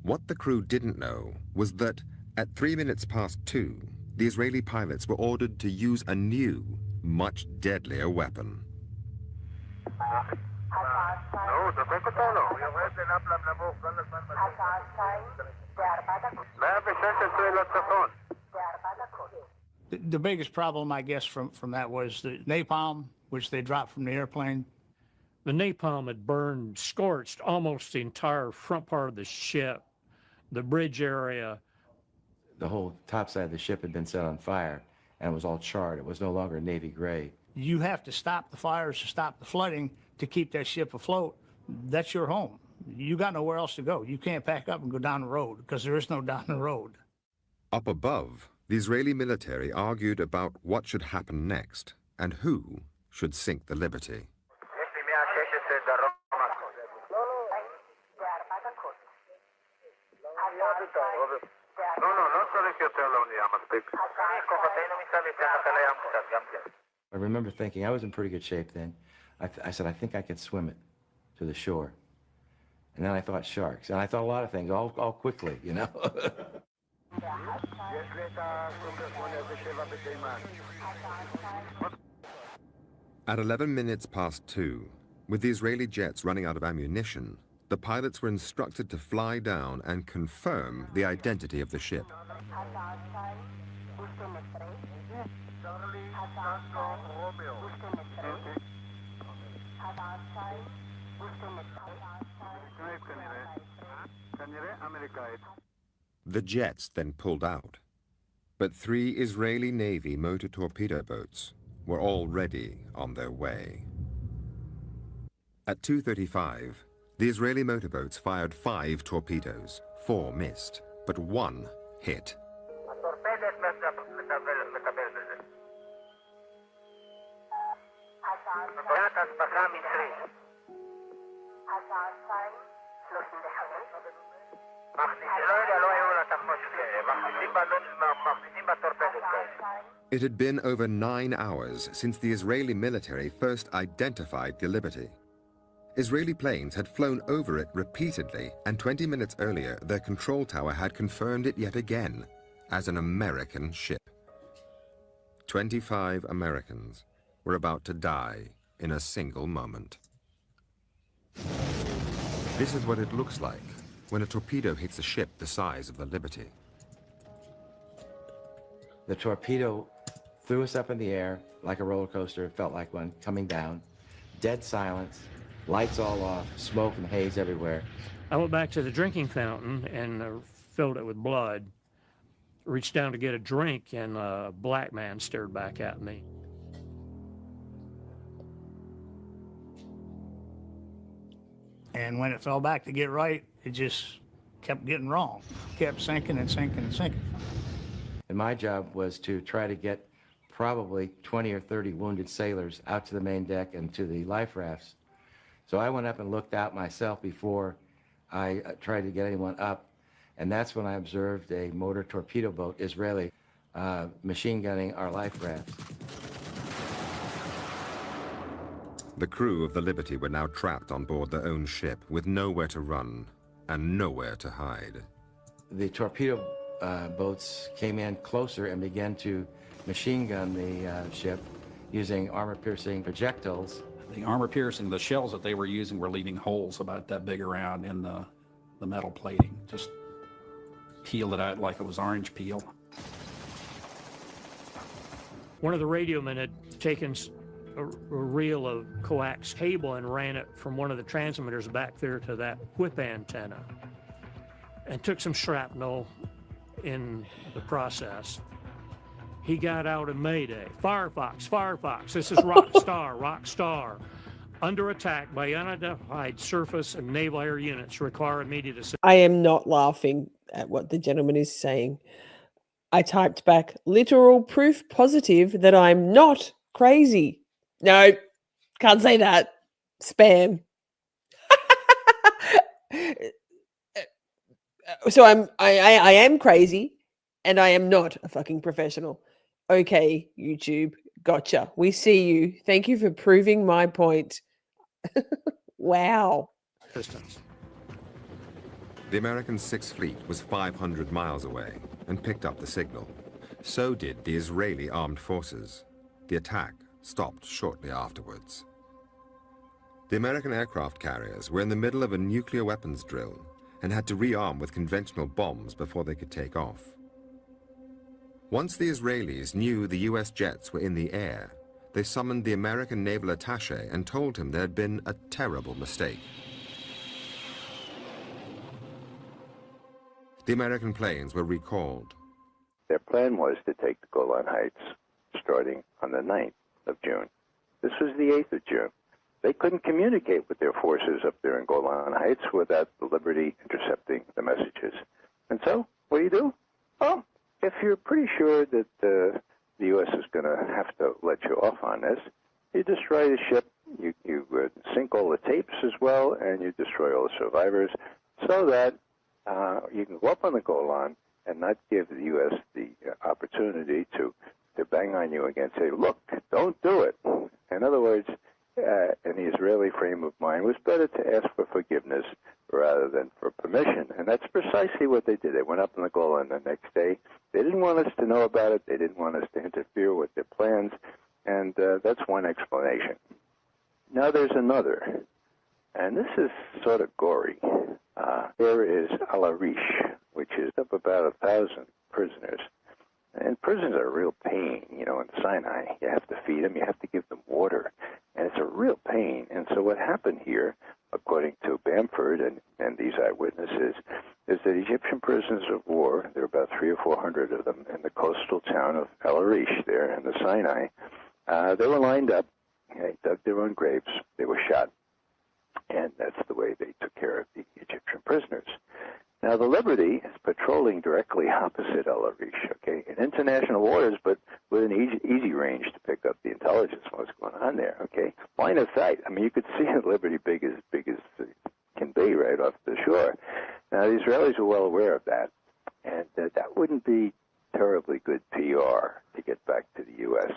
What the crew didn't know was that at 2 minutes past, the Israeli pilots were ordered to use a new, much deadlier weapon. The biggest problem, I guess, from that was the napalm, which they dropped from the airplane. The napalm had burned, scorched almost the entire front part of the ship, the bridge area. The whole top side of the ship had been set on fire, and it was all charred. It was no longer navy gray. You have to stop the fires, to stop the flooding, to keep that ship afloat. That's your home. You got nowhere else to go. You can't pack up and go down the road, because there is no down the road. Up above, the Israeli military argued about what should happen next and who should sink the Liberty. I remember thinking, I was in pretty good shape then. I said, I think I could swim it to the shore. And then I thought sharks. And I thought a lot of things, all quickly, you know. At 11 minutes past 2, with the Israeli jets running out of ammunition, the pilots were instructed to fly down and confirm the identity of the ship. The jets then pulled out, but 3 Israeli Navy motor torpedo boats were already on their way. At 2:35, the Israeli motorboats fired 5 torpedoes. 4 missed, but 1 hit. It had been over 9 hours since the Israeli military first identified the Liberty. Israeli planes had flown over it repeatedly, and 20 minutes earlier, their control tower had confirmed it yet again as an American ship. 25 Americans were about to die in a single moment. This is what it looks like when a torpedo hits a ship the size of the Liberty. The torpedo threw us up in the air like a roller coaster. It felt like one coming down. Dead silence, lights all off, smoke and haze everywhere. I went back to the drinking fountain and filled it with blood. Reached down to get a drink, and a black man stared back at me. And when it fell back to get right, it just kept getting wrong. Kept sinking and sinking and sinking. And my job was to try to get probably 20 or 30 wounded sailors out to the main deck and to the life rafts. So I went up and looked out myself before I tried to get anyone up. And that's when I observed a motor torpedo boat, Israeli, machine gunning our life rafts. The crew of the Liberty were now trapped on board their own ship with nowhere to run and nowhere to hide. The torpedo boats came in closer and began to machine gun the ship using armor-piercing projectiles. The armor-piercing, the shells that they were using were leaving holes about that big around in the metal plating. Just peeled it out like it was orange peel. One of the radiomen had taken a reel of coax cable and ran it from one of the transmitters back there to that whip antenna, and took some shrapnel in the process. He got out a mayday. Firefox, Firefox, this is Rockstar, Rockstar. Under attack by unidentified surface and naval air units, require immediate assistance. I am not laughing at what the gentleman is saying. I typed back, literal proof positive that I'm not crazy. No, can't say that. Spam. So I am crazy, and I am not a fucking professional. Okay, YouTube, gotcha. We see you. Thank you for proving my point. Wow. The American Sixth Fleet was 500 miles away and picked up the signal. So did the Israeli armed forces. The attack stopped shortly afterwards. The American aircraft carriers were in the middle of a nuclear weapons drill and had to rearm with conventional bombs before they could take off. Once the Israelis knew the US jets were in the air, they summoned the American naval attaché and told him there had been a terrible mistake. The American planes were recalled. Their plan was to take the Golan Heights starting on the 9th of June. This was the 8th of June. They couldn't communicate with their forces up there in Golan Heights without the Liberty intercepting the messages. And so, what do? Well, if you're pretty sure that the U.S. is going to have to let you off on this, you destroy the ship, you sink all the tapes as well, and you destroy all the survivors, so that you can go up on the Golan and not give the U.S. the opportunity to bang on you again and say, look, don't do it. In other words, in the Israeli frame of mind, it was better to ask for forgiveness rather than for permission. And that's precisely what they did. They went up on the Golan the next day. They didn't want us to know about it. They didn't want us to interfere with their plans. And that's one explanation. Now there's another. And this is sort of gory. There is Al-Arish, which is up about 1,000 prisoners. And prisoners are a real pain, you know, in Sinai. You have to feed them, you have to give them water, and it's a real pain. And so what happened here, according to Bamford and these eyewitnesses, is that Egyptian prisoners of war, there are about 300 or 400 of them in the coastal town of Al-Arish there in the Sinai, they were lined up, they dug their own graves, they were shot, and that's the way they took care of the Egyptian prisoners. Now, the Liberty is patrolling directly opposite Al-Arish, okay, in international waters, but with an easy range to pick up the intelligence on what's going on there, okay. Line of sight. I mean, you could see the Liberty big as can be right off the shore. Now, the Israelis are well aware of that, and that wouldn't be terribly good PR to get back to the U.S.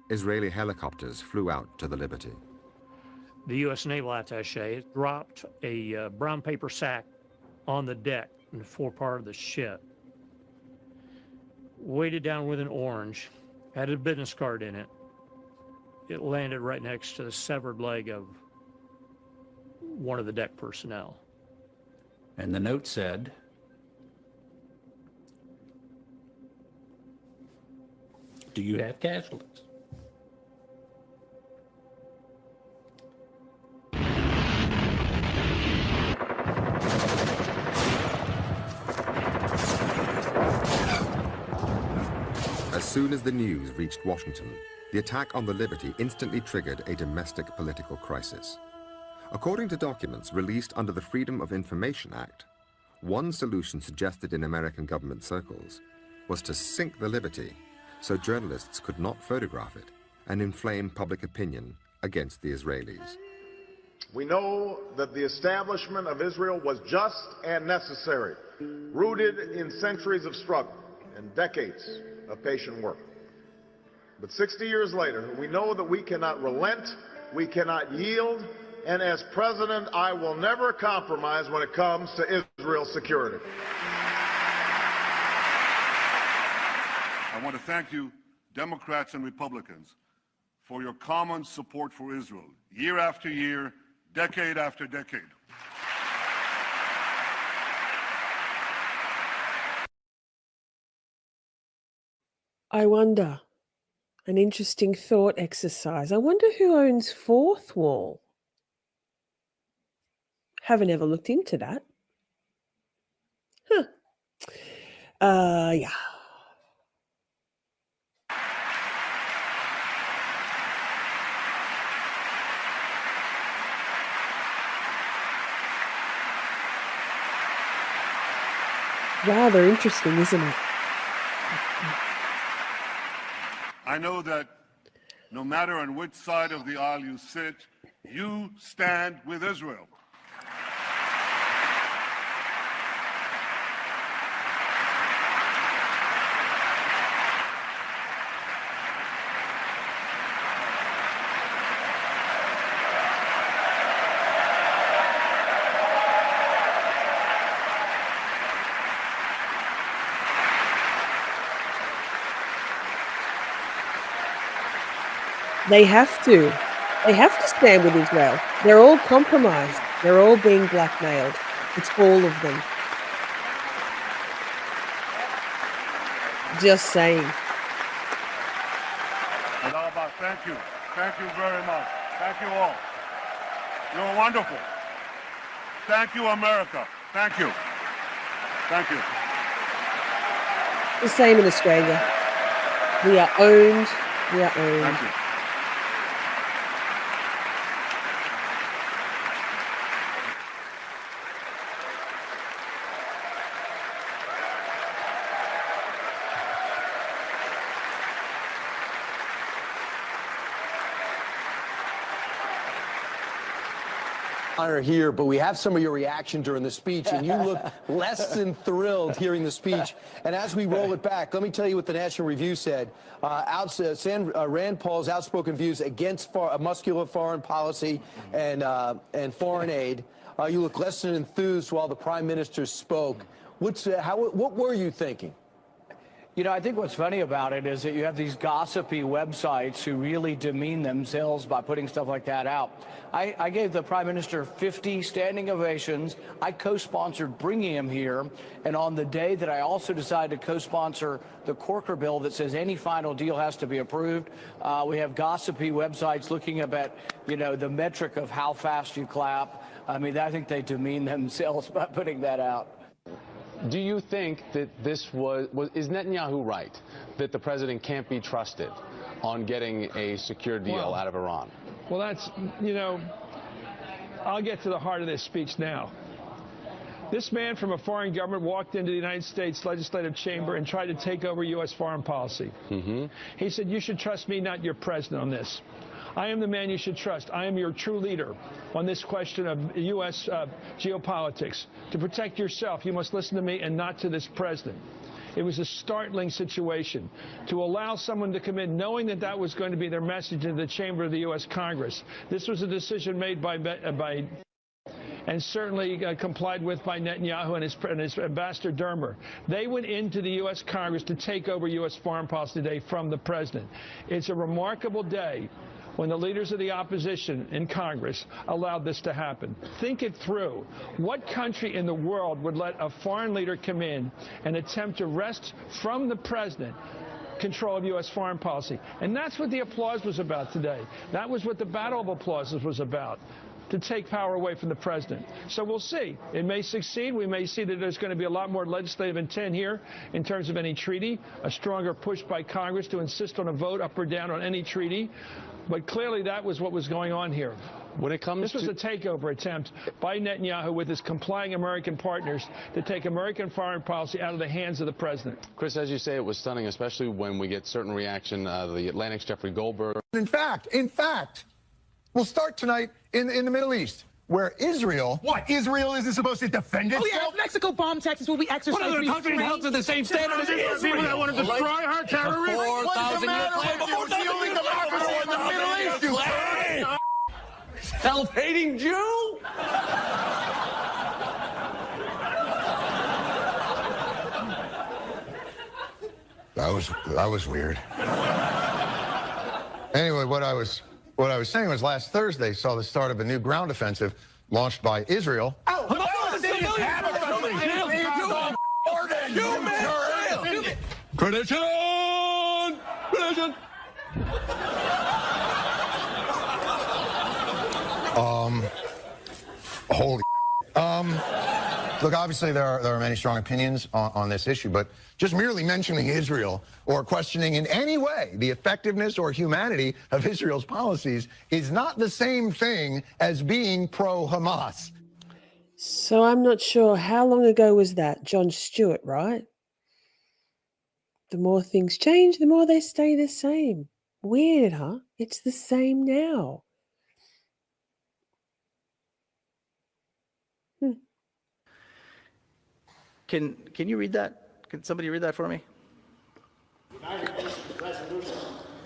Israeli helicopters flew out to the Liberty. The U.S. Naval Attaché dropped a brown paper sack on the deck in the forepart of the ship, weighted down with an orange, had a business card in it. It landed right next to the severed leg of one of the deck personnel. And the note said, "Do you have casualties?" As soon as the news reached Washington, the attack on the Liberty instantly triggered a domestic political crisis. According to documents released under the Freedom of Information Act, one solution suggested in American government circles was to sink the Liberty so journalists could not photograph it and inflame public opinion against the Israelis. We know that the establishment of Israel was just and necessary, rooted in centuries of struggle and decades of patient work. But 60 years later, we know that we cannot relent, we cannot yield, and as president, I will never compromise when it comes to Israel's security. I want to thank you, Democrats and Republicans, for your common support for Israel, year after year, decade after decade. I wonder, an interesting thought exercise. I wonder who owns Fourth Wall. Haven't ever looked into that. Huh. Yeah. Rather interesting, isn't it? I know that no matter on which side of the aisle you sit, you stand with Israel. They have to. They have to stand with Israel. They're all compromised. They're all being blackmailed. It's all of them. Just saying. Thank you. Thank you very much. Thank you all. You're wonderful. Thank you, America. Thank you. Thank you. The same in Australia. We are owned. We are owned. Thank you. Here, but we have some of your reaction during the speech, and you look less than thrilled hearing the speech. And as we roll it back, let me tell you what the National Review said. Rand Paul's outspoken views against muscular foreign policy and foreign aid. You look less than enthused while the Prime Minister spoke. What were you thinking? You know, I think what's funny about it is that you have these gossipy websites who really demean themselves by putting stuff like that out. I gave the Prime Minister 50 standing ovations. I co-sponsored bringing him here. And on the day that I also decided to co-sponsor the Corker bill that says any final deal has to be approved, we have gossipy websites looking at, you know, the metric of how fast you clap. I mean, I think they demean themselves by putting that out. Do you think that is Netanyahu right, that the president can't be trusted on getting a secure deal out of Iran? Well, that's, you know, I'll get to the heart of this speech now. This man from a foreign government walked into the United States legislative chamber and tried to take over U.S. foreign policy. He said, you should trust me, not your president, on this. I am the man you should trust. I am your true leader on this question of U.S. Geopolitics. To protect yourself, you must listen to me and not to this president. It was a startling situation to allow someone to come in knowing that that was going to be their message in the chamber of the U.S. Congress. This was a decision made by and certainly complied with by Netanyahu and his ambassador Dermer. They went into the U.S. Congress to take over U.S. foreign policy today from the president. It's a remarkable day when the leaders of the opposition in Congress allowed this to happen. Think it through. What country in the world would let a foreign leader come in and attempt to wrest from the president control of U.S. foreign policy? And that's what the applause was about today. That was what the battle of applauses was about, to take power away from the president. So we'll see. It may succeed. We may see that there's going to be a lot more legislative intent here in terms of any treaty, a stronger push by Congress to insist on a vote up or down on any treaty. But clearly that was what was going on here. When it comes This was a takeover attempt by Netanyahu with his complying American partners to take American foreign policy out of the hands of the president. Chris, as you say, it was stunning, especially when we get certain reaction. The Atlantic's Jeffrey Goldberg. In fact, we'll start tonight in the Middle East, where Israel... What? Israel isn't supposed to defend itself? Oh, yeah, if Mexico bombed Texas, will we exercise What other country held to the same standard as Israel? People that want to destroy our terrorists? 4,000-year What's the only democracy in the Middle East, you turd? Self-hating Jew? That was weird. Anyway, what I was saying was last Thursday saw the start of a new ground offensive launched by Israel. Holy. Look, obviously there are many strong opinions on this issue, but just merely mentioning Israel or questioning in any way the effectiveness or humanity of Israel's policies is not the same thing as being pro-Hamas. So I'm not sure. How long ago was that? Jon Stewart, right? The more things change, the more they stay the same. Weird, huh? It's the same now. Can you read that? Can somebody read that for me? United Nations Resolution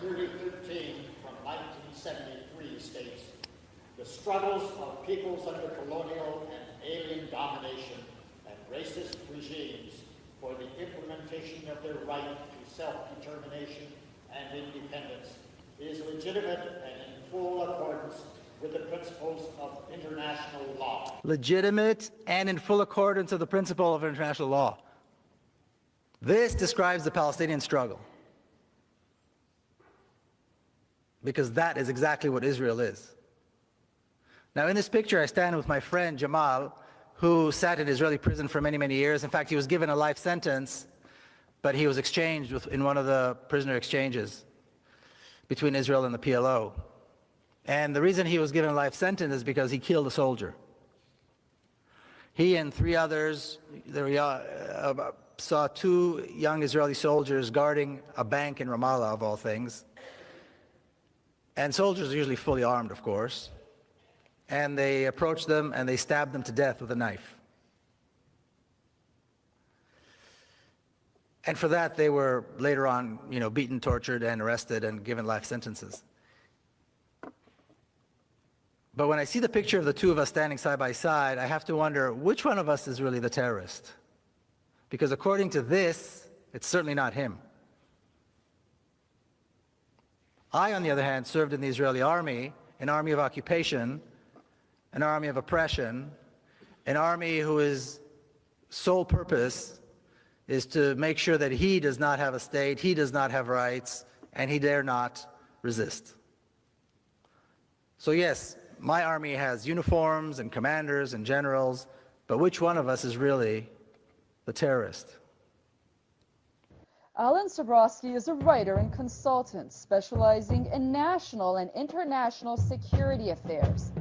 3013 from 1973 states, the struggles of peoples under colonial and alien domination and racist regimes for the implementation of their right to self-determination and independence is legitimate and in full accordance with the principles of international law. Legitimate and in full accordance with the principle of international law. This describes the Palestinian struggle, because that is exactly what Israel is. Now, in this picture, I stand with my friend Jamal, who sat in Israeli prison for many, many years. In fact, he was given a life sentence, but he was exchanged in one of the prisoner exchanges between Israel and the PLO. And the reason he was given a life sentence is because he killed a soldier. He and 3 others saw 2 young Israeli soldiers guarding a bank in Ramallah, of all things. And soldiers are usually fully armed, of course. And they approached them and they stabbed them to death with a knife. And for that, they were later on, beaten, tortured, and arrested and given life sentences. But when I see the picture of the 2 of us standing side by side, I have to wonder, which one of us is really the terrorist? Because according to this, it's certainly not him. I, on the other hand, served in the Israeli army, an army of occupation, an army of oppression, an army whose sole purpose is to make sure that he does not have a state, he does not have rights, and he dare not resist. So yes, my army has uniforms and commanders and generals, but which one of us is really the terrorist? Alan Sabrowski is a writer and consultant specializing in national and international security affairs.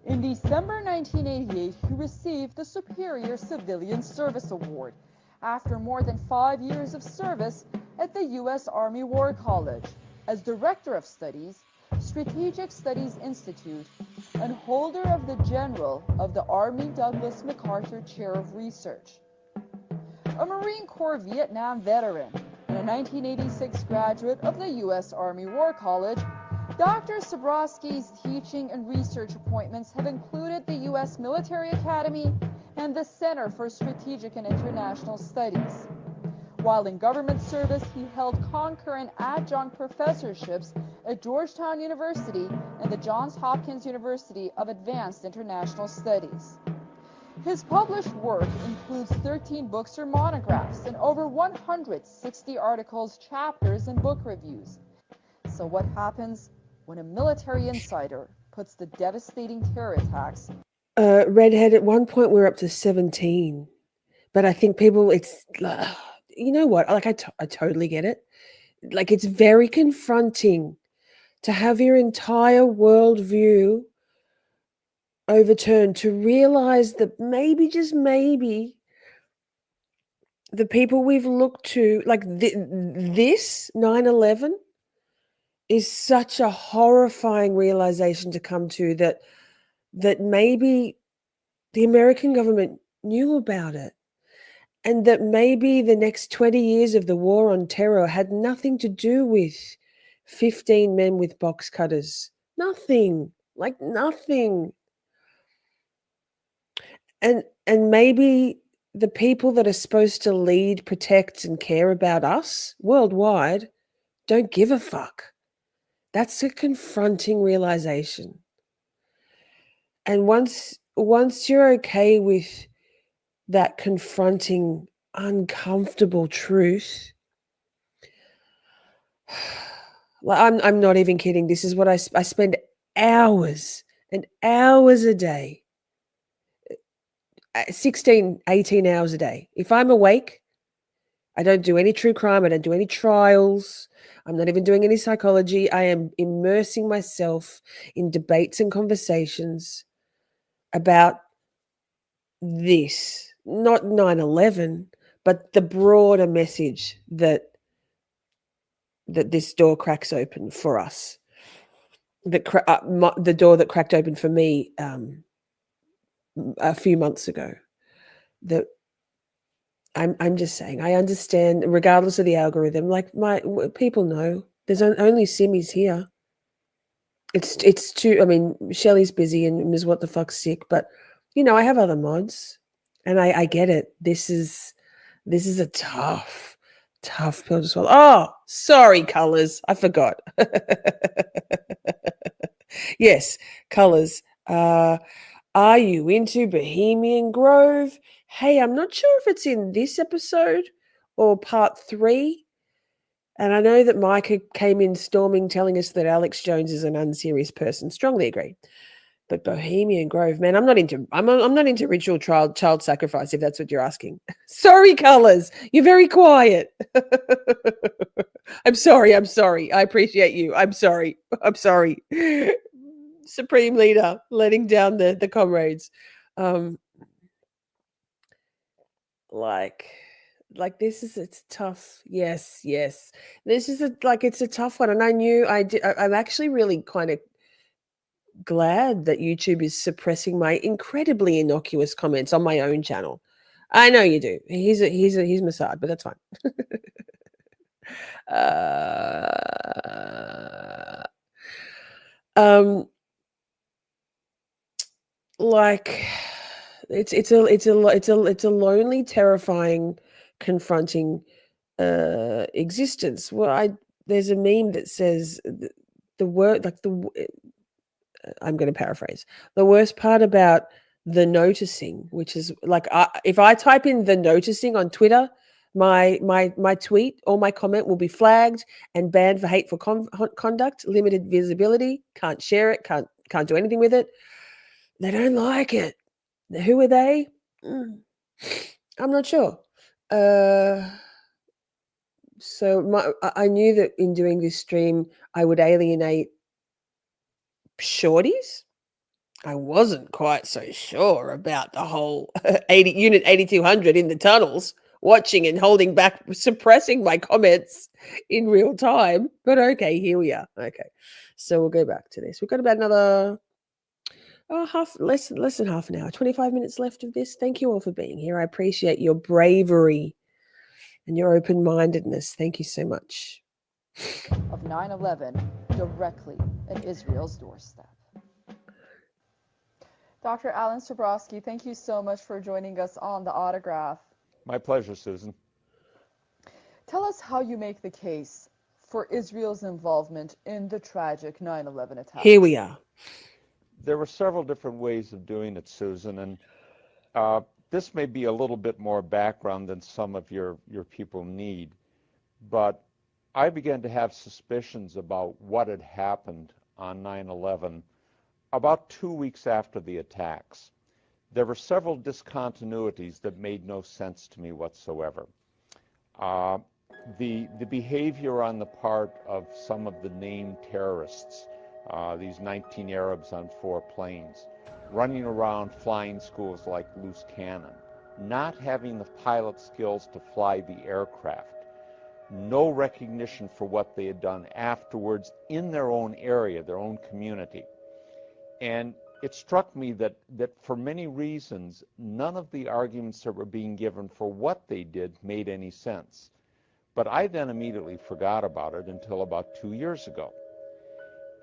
In December 1988, he received the Superior Civilian Service Award after more than 5 years of service at the U.S. Army War College as Director of Studies Strategic Studies Institute, and holder of the General of the Army Douglas MacArthur Chair of Research. A Marine Corps Vietnam veteran and a 1986 graduate of the U.S. Army War College, Dr. Sabrowski's teaching and research appointments have included the U.S. Military Academy and the Center for Strategic and International Studies. While in government service, he held concurrent adjunct professorships at Georgetown University and the Johns Hopkins University of Advanced International Studies. His published work includes 13 books or monographs and over 160 articles, chapters, and book reviews. So what happens when a military insider puts the devastating terror attacks? Redhead, at one point we were up to 17. But I think people, it's, you know what? Like, I totally get it. Like, it's very confronting to have your entire worldview overturned, to realize that maybe, just maybe, the people we've looked to, like this 9/11 is such a horrifying realization to come to, that maybe the American government knew about it, and that maybe the next 20 years of the war on terror had nothing to do with 15 men with box cutters. Nothing, like nothing. And maybe the people that are supposed to lead, protect, and care about us worldwide don't give a fuck. That's a confronting realization. And once you're okay with that confronting, uncomfortable truth, well, I'm not even kidding. This is what I spend hours and hours a day, 16, 18 hours a day. If I'm awake, I don't do any true crime. I don't do any trials. I'm not even doing any psychology. I am immersing myself in debates and conversations about this, not 9/11, but the broader message that this door cracks open for us. The door that cracked open for me a few months ago. That I'm just saying, I understand, regardless of the algorithm. Like, people know there's only simmies here. It's too. I mean, Shelley's busy and Ms. What the Fuck's sick, but I have other mods, and I get it. This is a tough pill to swallow. Oh, sorry, Colors, I forgot. Yes, Colors. Are you into Bohemian Grove? Hey, I'm not sure if it's in this episode or part 3. And I know that Micah came in storming, telling us that Alex Jones is an unserious person. Strongly agree. But Bohemian Grove, man, I'm not into ritual child sacrifice, if that's what you're asking. Sorry, Colors. You're very quiet. I'm sorry. I appreciate you. I'm sorry. Supreme Leader letting down the comrades. Like this is, it's tough. Yes. This is it's a tough one. And I'm actually really kind of glad that YouTube is suppressing my incredibly innocuous comments on my own channel. I know you do. He's Mossad, but that's fine. Like, it's a lonely, terrifying, confronting existence. Well, there's a meme that says the word, like I'm going to paraphrase. The worst part about the noticing, which is like, if I type in the noticing on Twitter, my tweet or my comment will be flagged and banned for hateful conduct, limited visibility, can't share it, can't do anything with it. They don't like it. Who are they? I'm not sure. So I knew that in doing this stream, I would alienate Shorties. I wasn't quite so sure about the whole Unit 8200 in the tunnels. watching and holding back, suppressing my comments in real time. But okay, here we are. Okay, so we'll go back to this. We've got about another less than half an hour, 25 minutes left of this. Thank you all for being here. I appreciate your bravery and your open-mindedness. Thank you so much. Of 9/11 directly at Israel's doorstep. Dr. Alan Strabrowski, thank you so much for joining us on The Autograph. My pleasure, Susan. Tell us how you make the case for Israel's involvement in the tragic 9/11 attacks. Here we are. There were several different ways of doing it, Susan, and this may be a little bit more background than some of your people need, but I began to have suspicions about what had happened on 9/11 about 2 weeks after the attacks. There were several discontinuities that made no sense to me whatsoever. The behavior on the part of some of the named terrorists, these 19 Arabs on 4 planes, running around flying schools like loose cannon, not having the pilot skills to fly the aircraft, no recognition for what they had done afterwards in their own area, their own community. And it struck me that for many reasons, none of the arguments that were being given for what they did made any sense. But I then immediately forgot about it until about 2 years ago.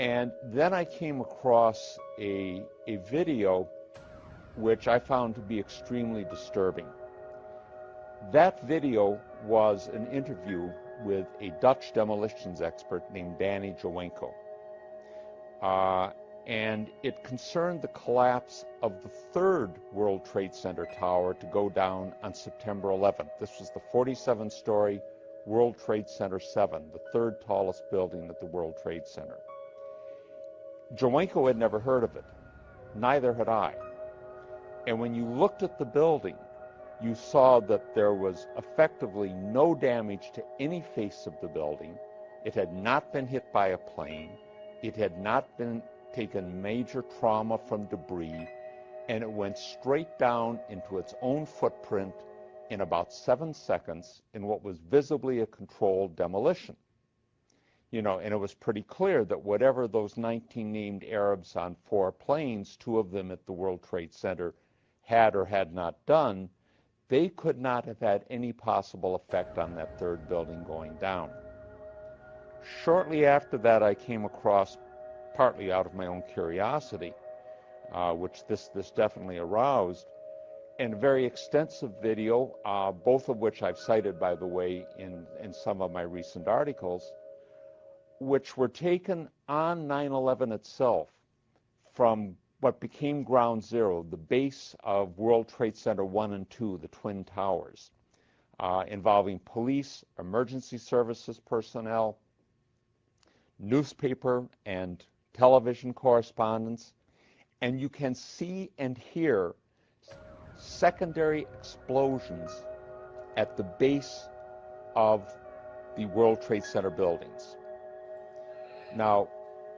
And then I came across a video which I found to be extremely disturbing. That video was an interview with a Dutch demolitions expert named Danny Jowenko. And it concerned the collapse of the 3rd World Trade Center tower to go down on September 11th. This was the 47-story World Trade Center 7, the 3rd tallest building at the World Trade Center. Jowenko had never heard of it. Neither had I. And when you looked at the building, you saw that there was effectively no damage to any face of the building. It had not been hit by a plane. It had not been taken major trauma from debris, and it went straight down into its own footprint in about 7 seconds in what was visibly a controlled demolition. You know, and it was pretty clear that whatever those 19 named Arabs on 4 planes, 2 of them at the World Trade Center, had or had not done, they could not have had any possible effect on that 3rd building going down. Shortly after that, I came across, partly out of my own curiosity, which this definitely aroused, and a very extensive video, both of which I've cited, by the way, in some of my recent articles, which were taken on 9/11 itself from what became Ground Zero, the base of World Trade Center 1 and 2, the Twin Towers, involving police, emergency services personnel, newspaper and television correspondents, and you can see and hear secondary explosions at the base of the World Trade Center buildings. Now,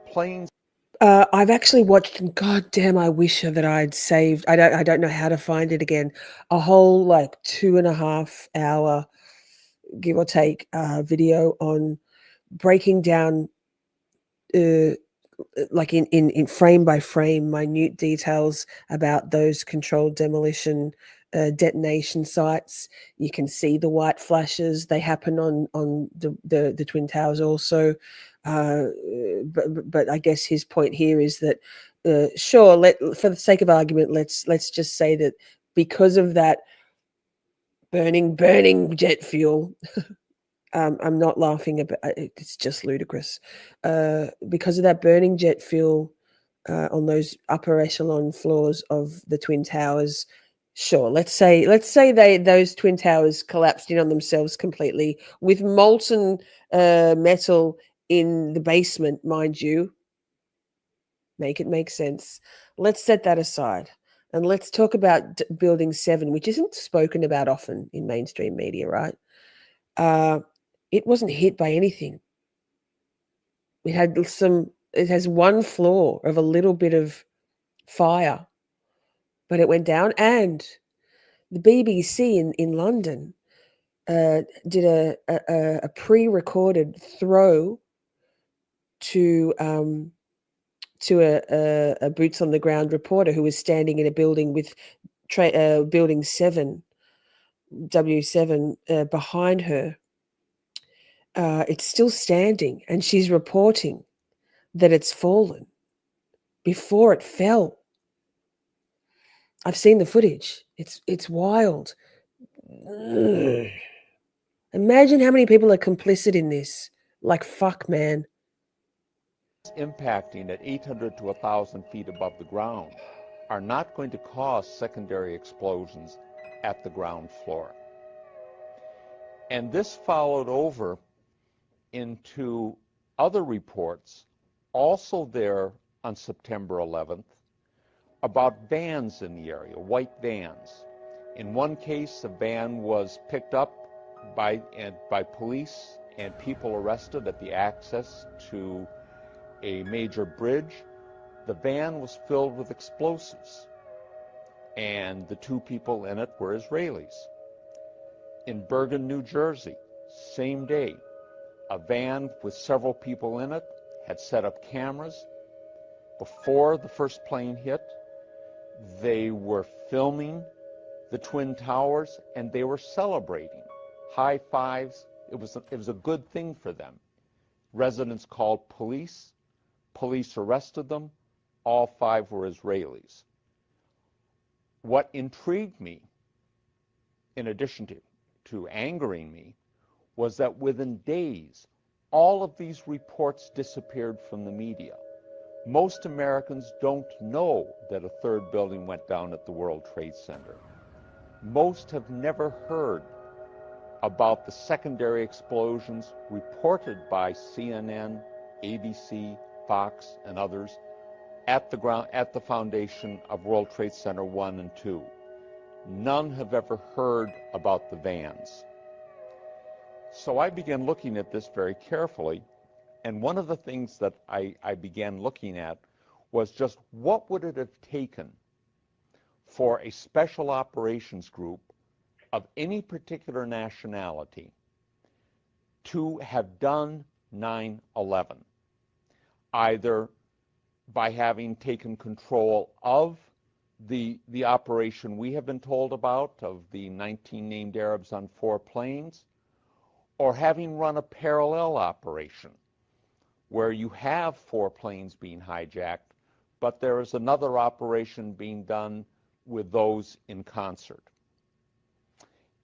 planes... I've actually watched, and God damn, I wish that I'd saved. I don't know how to find it again. A whole like 2.5 hour, give or take, video on breaking down, like in frame by frame, minute details about those controlled demolition detonation sites. You can see the white flashes. They happen on the Twin Towers also. But I guess his point here is that, sure, for the sake of argument, let's just say that because of that burning jet fuel, I'm not laughing about it, it's just ludicrous. Because of that burning jet fuel on those upper echelon floors of the Twin Towers, sure, let's say those Twin Towers collapsed in on themselves completely with molten metal in the basement, mind you. Make it make sense. Let's set that aside. And let's talk about Building 7, which isn't spoken about often in mainstream media, right? It wasn't hit by anything. It has 1 floor of a little bit of fire, but it went down. And the BBC in London did a pre-recorded throw to a boots on the ground reporter who was standing in a building with building 7, W7 behind her. It's still standing, and she's reporting that it's fallen before it fell. I've seen the footage. It's wild. Ugh. Imagine how many people are complicit in this. Like, fuck, man. Impacting at 800 to 1,000 feet above the ground are not going to cause secondary explosions at the ground floor. And this followed over into other reports, also there on September 11th, about vans in the area, white vans. In one case, a van was picked up by police and people arrested at the access to a major bridge. The van was filled with explosives, and the 2 people in it were Israelis. In Bergen, New Jersey, same day, a van with several people in it had set up cameras. Before the first plane hit, they were filming the Twin Towers, and they were celebrating. High fives. It was a good thing for them. Residents called police. Police arrested them. All 5 were Israelis. What intrigued me, in addition to angering me, was that within days, all of these reports disappeared from the media. Most Americans don't know that a 3rd building went down at the World Trade Center. Most have never heard about the secondary explosions reported by CNN, ABC, Fox, and others at the foundation of World Trade Center 1 and 2. None have ever heard about the vans. So I began looking at this very carefully, and one of the things that I began looking at was just what would it have taken for a special operations group of any particular nationality to have done 9/11, either by having taken control of the operation we have been told about, of the 19 named Arabs on 4 planes, or having run a parallel operation where you have 4 planes being hijacked, but there is another operation being done with those in concert.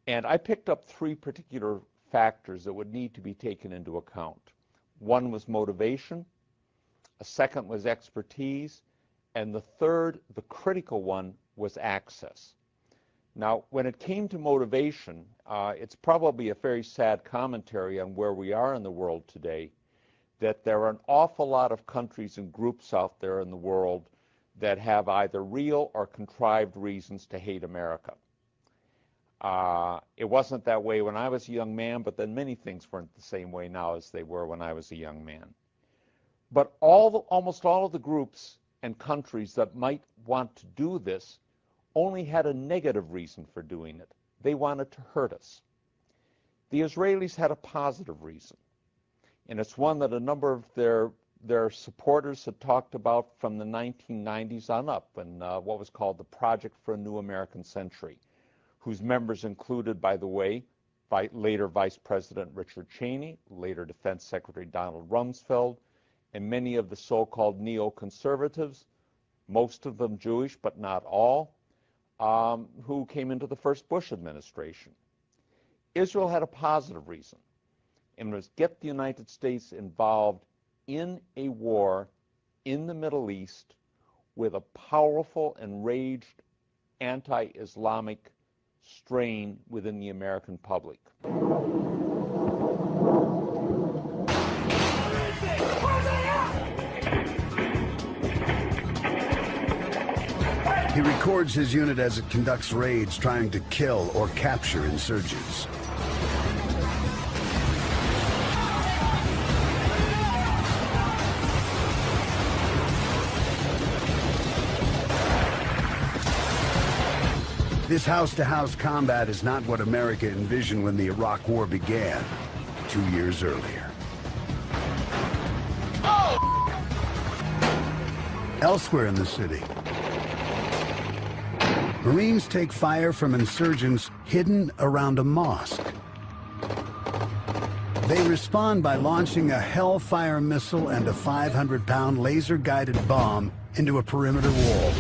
And I picked up 3 particular factors that would need to be taken into account. One was motivation, a second was expertise, and the third, the critical one, was access. Now, when it came to motivation, it's probably a very sad commentary on where we are in the world today, that there are an awful lot of countries and groups out there in the world that have either real or contrived reasons to hate America. It wasn't that way when I was a young man, but then many things weren't the same way now as they were when I was a young man. But almost all of the groups and countries that might want to do this only had a negative reason for doing it. They wanted to hurt us. The Israelis had a positive reason, and it's one that a number of their supporters had talked about from the 1990s on up, and what was called the Project for a New American Century, whose members included, by the way, later Vice President Richard Cheney, later Defense Secretary Donald Rumsfeld, and many of the so-called neoconservatives, most of them Jewish, but not all, who came into the first Bush administration. Israel had a positive reason, and was get the United States involved in a war in the Middle East with a powerful, enraged, anti-Islamic strain within the American public. He records his unit as it conducts raids trying to kill or capture insurgents. This house-to-house combat is not what America envisioned when the Iraq War began 2 years earlier. Elsewhere in the city, Marines take fire from insurgents hidden around a mosque. They respond by launching a Hellfire missile and a 500-pound laser-guided bomb into a perimeter wall.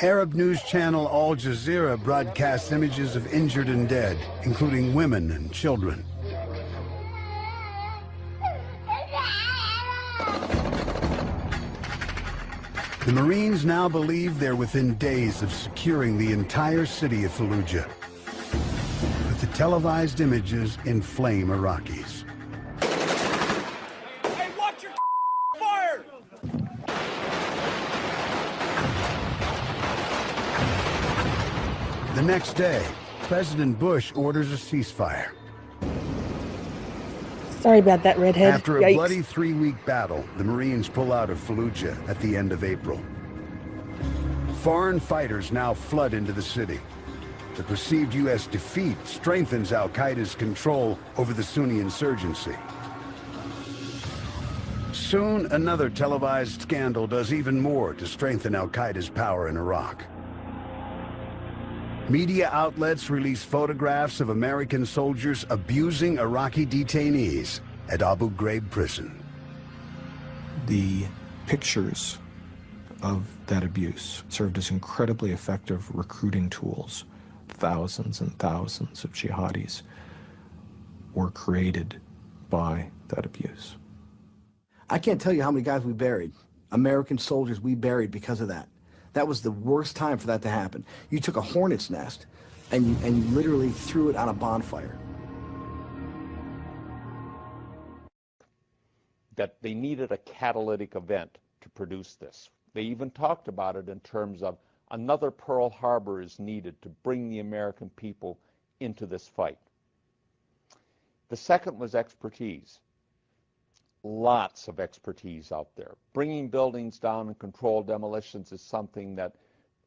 Arab news channel Al Jazeera broadcasts images of injured and dead, including women and children. The Marines now believe they're within days of securing the entire city of Fallujah. But the televised images inflame Iraqis. Hey, watch your fire! The next day, President Bush orders a ceasefire. Sorry about that, redhead. After a Yikes. bloody 3-week battle, the Marines pull out of Fallujah at the end of April. Foreign fighters now flood into the city. The perceived U.S. defeat strengthens al-Qaeda's control over the Sunni insurgency. Soon, another televised scandal does even more to strengthen al-Qaeda's power in Iraq. Media outlets release photographs of American soldiers abusing Iraqi detainees at Abu Ghraib prison. The pictures of that abuse served as incredibly effective recruiting tools. Thousands and thousands of jihadis were created by that abuse. I can't tell you how many guys we buried, American soldiers we buried because of that. That was the worst time for that to happen. You took a hornet's nest and you literally threw it on a bonfire. That they needed a catalytic event to produce this. They even talked about it in terms of another Pearl Harbor is needed to bring the American people into this fight. The second was expertise. Lots of expertise out there. Bringing buildings down and controlled demolitions is something that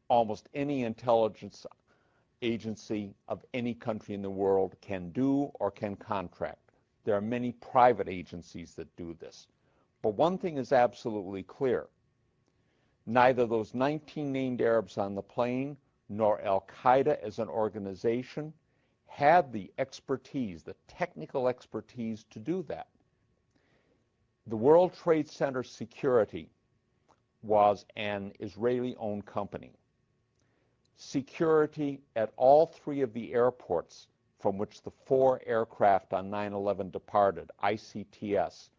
almost any intelligence agency of any country in the world can do or can contract. There are many private agencies that do this. But one thing is absolutely clear. Neither those 19 named Arabs on the plane nor al-Qaeda as an organization had the expertise, the technical expertise to do that. The World Trade Center security was an Israeli-owned company. Security at all 3 of the airports from which the 4 aircraft on 9/11 departed, ICTS,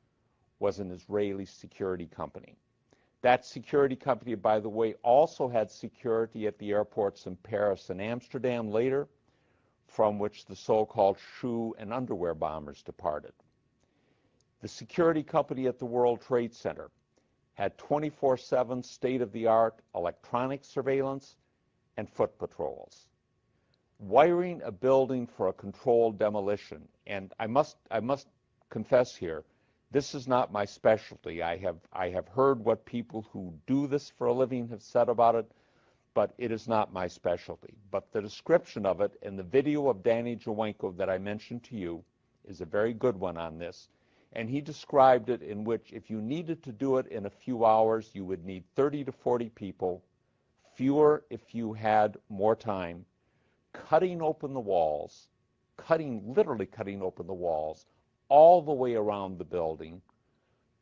was an Israeli security company. That security company, by the way, also had security at the airports in Paris and Amsterdam later, from which the so-called shoe and underwear bombers departed. The security company at the World Trade Center had 24/7 state-of-the-art electronic surveillance and foot patrols. Wiring a building for a controlled demolition, and I must confess here, this is not my specialty. I have heard what people who do this for a living have said about it, but it is not my specialty. But the description of it in the video of Danny Jawenko that I mentioned to you is a very good one on this. And he described it in which if you needed to do it in a few hours, you would need 30 to 40 people, fewer if you had more time, cutting open the walls, literally cutting open the walls, all the way around the building,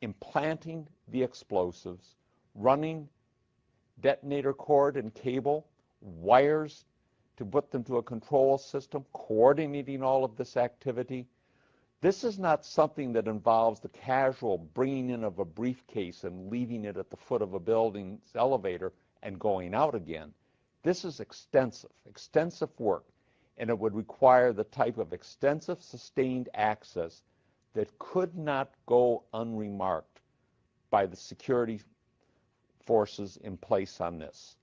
implanting the explosives, running detonator cord and cable, wires to put them to a control system, coordinating all of this activity. This is not something that involves the casual bringing in of a briefcase and leaving it at the foot of a building's elevator and going out again. This is extensive work, and it would require the type of extensive sustained access that could not go unremarked by the security forces in place on this.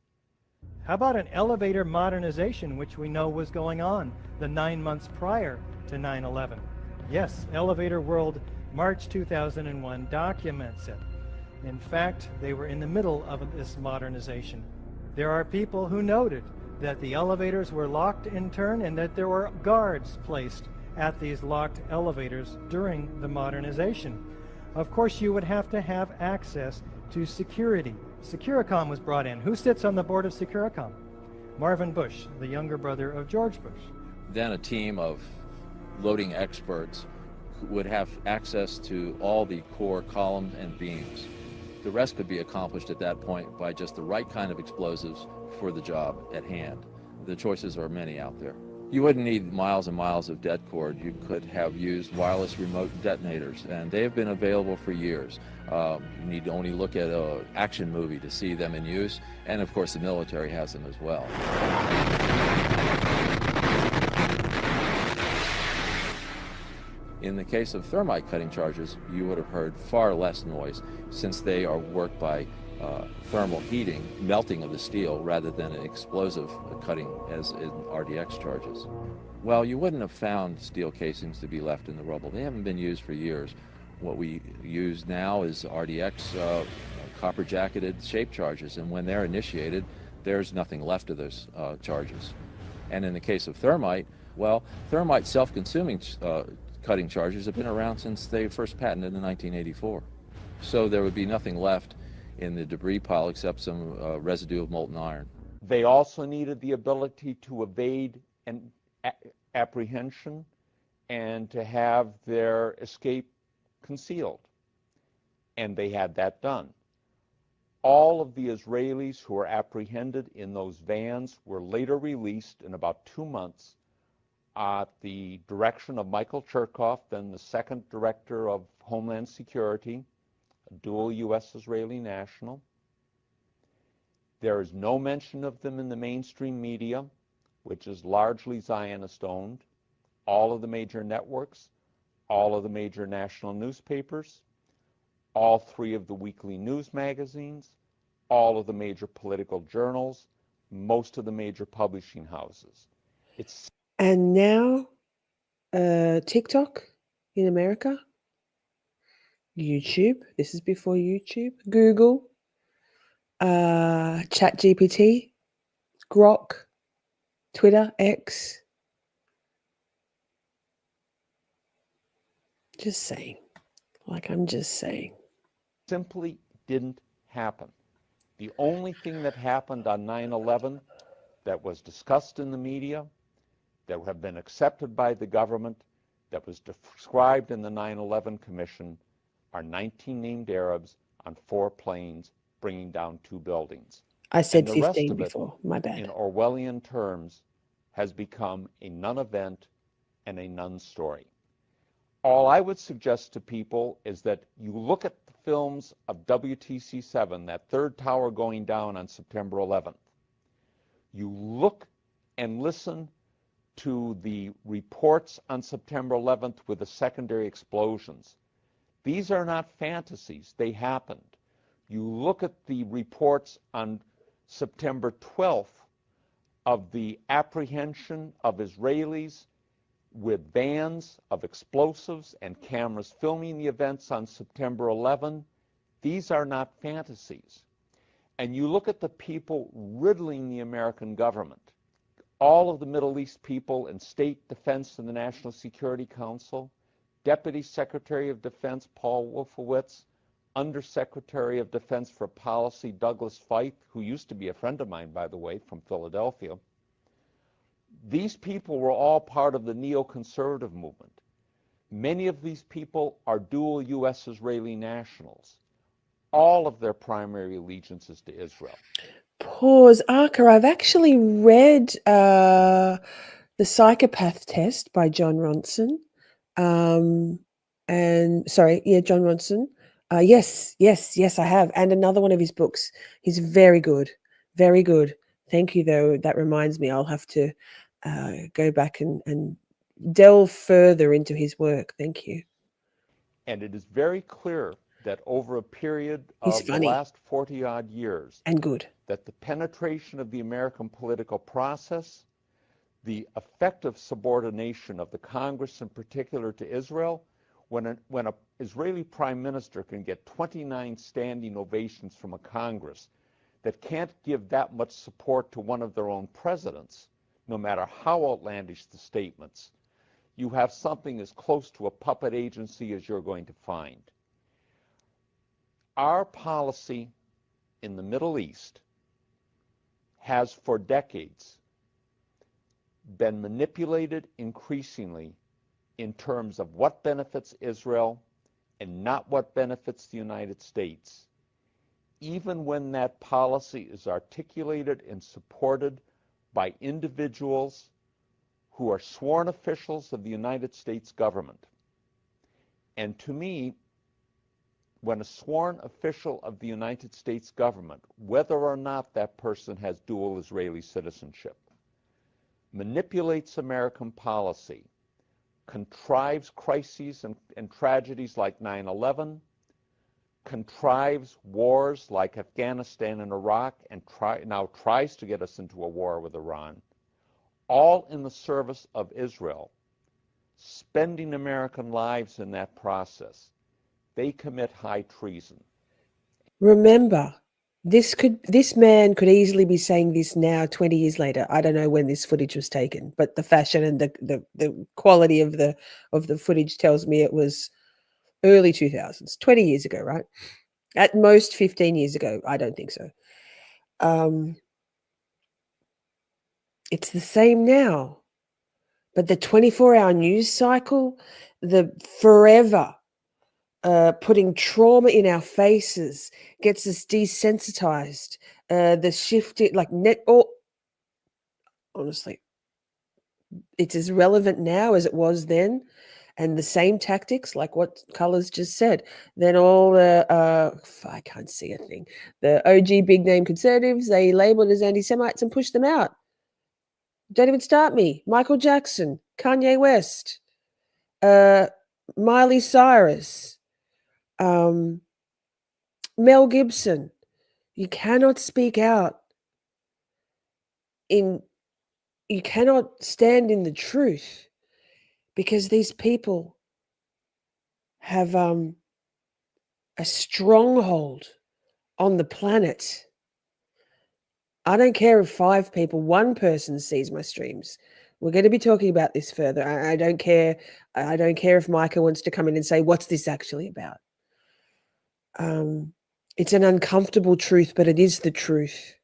How about an elevator modernization, which we know was going on the 9 months prior to 9/11? Yes, Elevator World, March 2001 documents it. In fact, they were in the middle of this modernization. There are people who noted that the elevators were locked in turn and that there were guards placed at these locked elevators during the modernization. Of course, you would have to have access to security. Securicom was brought in. Who sits on the board of Securicom? Marvin Bush, the younger brother of George Bush. Then a team of loading experts would have access to all the core columns and beams. The rest could be accomplished at that point by just the right kind of explosives for the job at hand. The choices are many out there. You wouldn't need miles and miles of det cord. You could have used wireless remote detonators, and they have been available for years. You need to only look at an action movie to see them in use, and of course the military has them as well. In the case of thermite cutting charges, you would have heard far less noise since they are worked by thermal heating, melting of the steel, rather than an explosive cutting as in RDX charges. Well, you wouldn't have found steel casings to be left in the rubble. They haven't been used for years. What we use now is RDX copper-jacketed shape charges, and when they're initiated, there's nothing left of those charges. And in the case of thermite, well, thermite self-consuming cutting charges have been around since they first patented in 1984. So there would be nothing left in the debris pile except some residue of molten iron. They also needed the ability to evade an apprehension and to have their escape concealed. And they had that done. All of the Israelis who were apprehended in those vans were later released in about 2 months at the direction of Michael Chertoff, then the second director of Homeland Security, a dual U.S.-Israeli national. There is no mention of them in the mainstream media, which is largely Zionist-owned. All of the major networks, all of the major national newspapers, all 3 of the weekly news magazines, all of the major political journals, most of the major publishing houses. And now, TikTok in America, YouTube, this is before YouTube, Google, ChatGPT, Grok, Twitter, X. Just saying. Like, I'm just saying. Simply didn't happen. The only thing that happened on 9/11 that was discussed in the media, that have been accepted by the government, that was described in the 9/11 Commission, are 19 named Arabs on 4 planes bringing down 2 buildings. I said and the 15 rest of before, my bad. in Orwellian terms, has become a non-event and a non-story. All I would suggest to people is that you look at the films of WTC-7, that third tower going down on September 11th. You look and listen to the reports on September 11th with the secondary explosions. These are not fantasies, they happened. You look at the reports on September 12th of the apprehension of Israelis with vans of explosives and cameras filming the events on September 11. These are not fantasies. And you look at the people riddling the American government, all of the Middle East people in State Defense and the National Security Council, Deputy Secretary of Defense Paul Wolfowitz, Undersecretary of Defense for Policy Douglas Feith, who used to be a friend of mine, by the way, from Philadelphia. These people were all part of the neoconservative movement. Many of these people are dual U.S.-Israeli nationals. All of their primary allegiance is to Israel. Pause, Arca. I've actually read The Psychopath Test by John Ronson. John Ronson. Yes, I have. And another one of his books. He's very good. Very good. Thank you, though. That reminds me, I'll have to go back and delve further into his work. Thank you. And it is very clear that over a period of the last 40-odd years, and good, that the penetration of the American political process, the effective subordination of the Congress in particular to Israel, When an Israeli prime minister can get 29 standing ovations from a Congress that can't give that much support to one of their own presidents, no matter how outlandish the statements, you have something as close to a puppet agency as you're going to find. Our policy in the Middle East has for decades been manipulated increasingly in terms of what benefits Israel and not what benefits the United States, even when that policy is articulated and supported by individuals who are sworn officials of the United States government. And to me, when a sworn official of the United States government, whether or not that person has dual Israeli citizenship, manipulates American policy, contrives crises and tragedies like 9/11, contrives wars like Afghanistan and Iraq, and now tries to get us into a war with Iran, all in the service of Israel, spending American lives in that process, they commit high treason. Remember, this man could easily be saying this now, 20 years later. I don't know when this footage was taken, but the fashion and the quality of the footage tells me it was early 2000s, 20 years ago, right? At most 15 years ago. I don't think so. It's the same now. But the 24-hour news cycle, the forever putting trauma in our faces gets us desensitized. The shift, honestly, it's as relevant now as it was then. And the same tactics, like what Colors just said. Then all the, I can't see a thing. The OG big name conservatives, they labeled as anti-Semites and pushed them out. Don't even start me. Michael Jackson, Kanye West, Miley Cyrus, Mel Gibson. You cannot speak out you cannot stand in the truth because these people have a stronghold on the planet. I don't care if 5 people, 1 person sees my streams. We're going to be talking about this further. I don't care. I don't care if Micah wants to come in and say, what's this actually about? It's an uncomfortable truth, but it is the truth.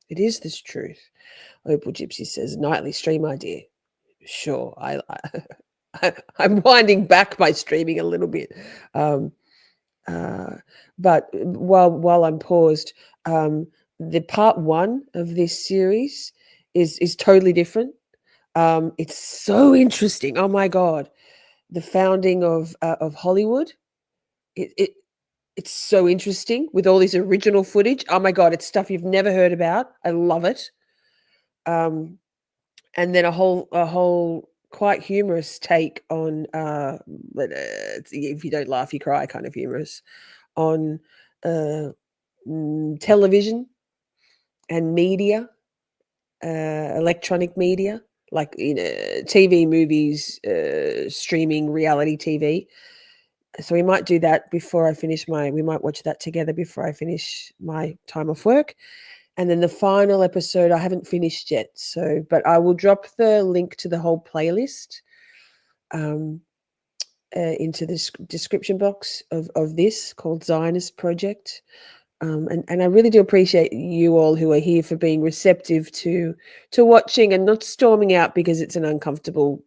It is this truth. Opal Gypsy says, nightly stream idea. Sure. I'm winding back my streaming a little bit. But while I'm paused, the part 1 of this series is totally different. It's so interesting. Oh my God. The founding of Hollywood. It's so interesting with all this original footage. Oh my God, it's stuff you've never heard about. I love it. And then a whole quite humorous take on if you don't laugh, you cry kind of humorous on television and media, electronic media, like TV, movies, streaming, reality TV. So we might do that before I finish we might watch that together before I finish my time off work. And then the final episode I haven't finished yet. So, but I will drop the link to the whole playlist into the description box of this called Zionist Project. And I really do appreciate you all who are here for being receptive to watching and not storming out because it's an uncomfortable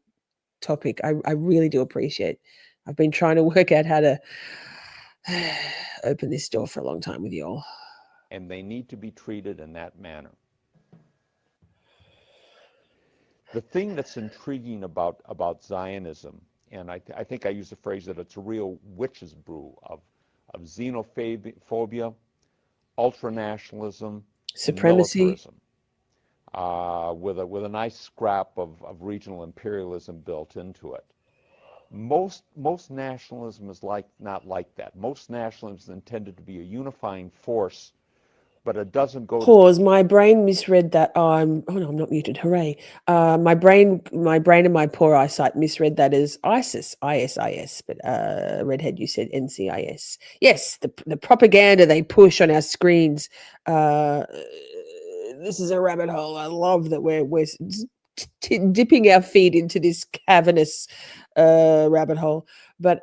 topic. I really do appreciate. I've been trying to work out how to open this door for a long time with you all. And they need to be treated in that manner. The thing that's intriguing about Zionism, and I think I use the phrase that it's a real witch's brew of xenophobia, ultranationalism, supremacy, militarism, with a nice scrap of regional imperialism built into it. Most nationalism is not like that. Most nationalism is intended to be a unifying force but it doesn't go. Pause. My brain misread that. Oh no, I'm not muted. Hooray! My brain and my poor eyesight misread that as ISIS, ISIS. But redhead, you said NCIS. Yes, the propaganda they push on our screens. This is a rabbit hole. I love that we're dipping our feet into this cavernous rabbit hole. But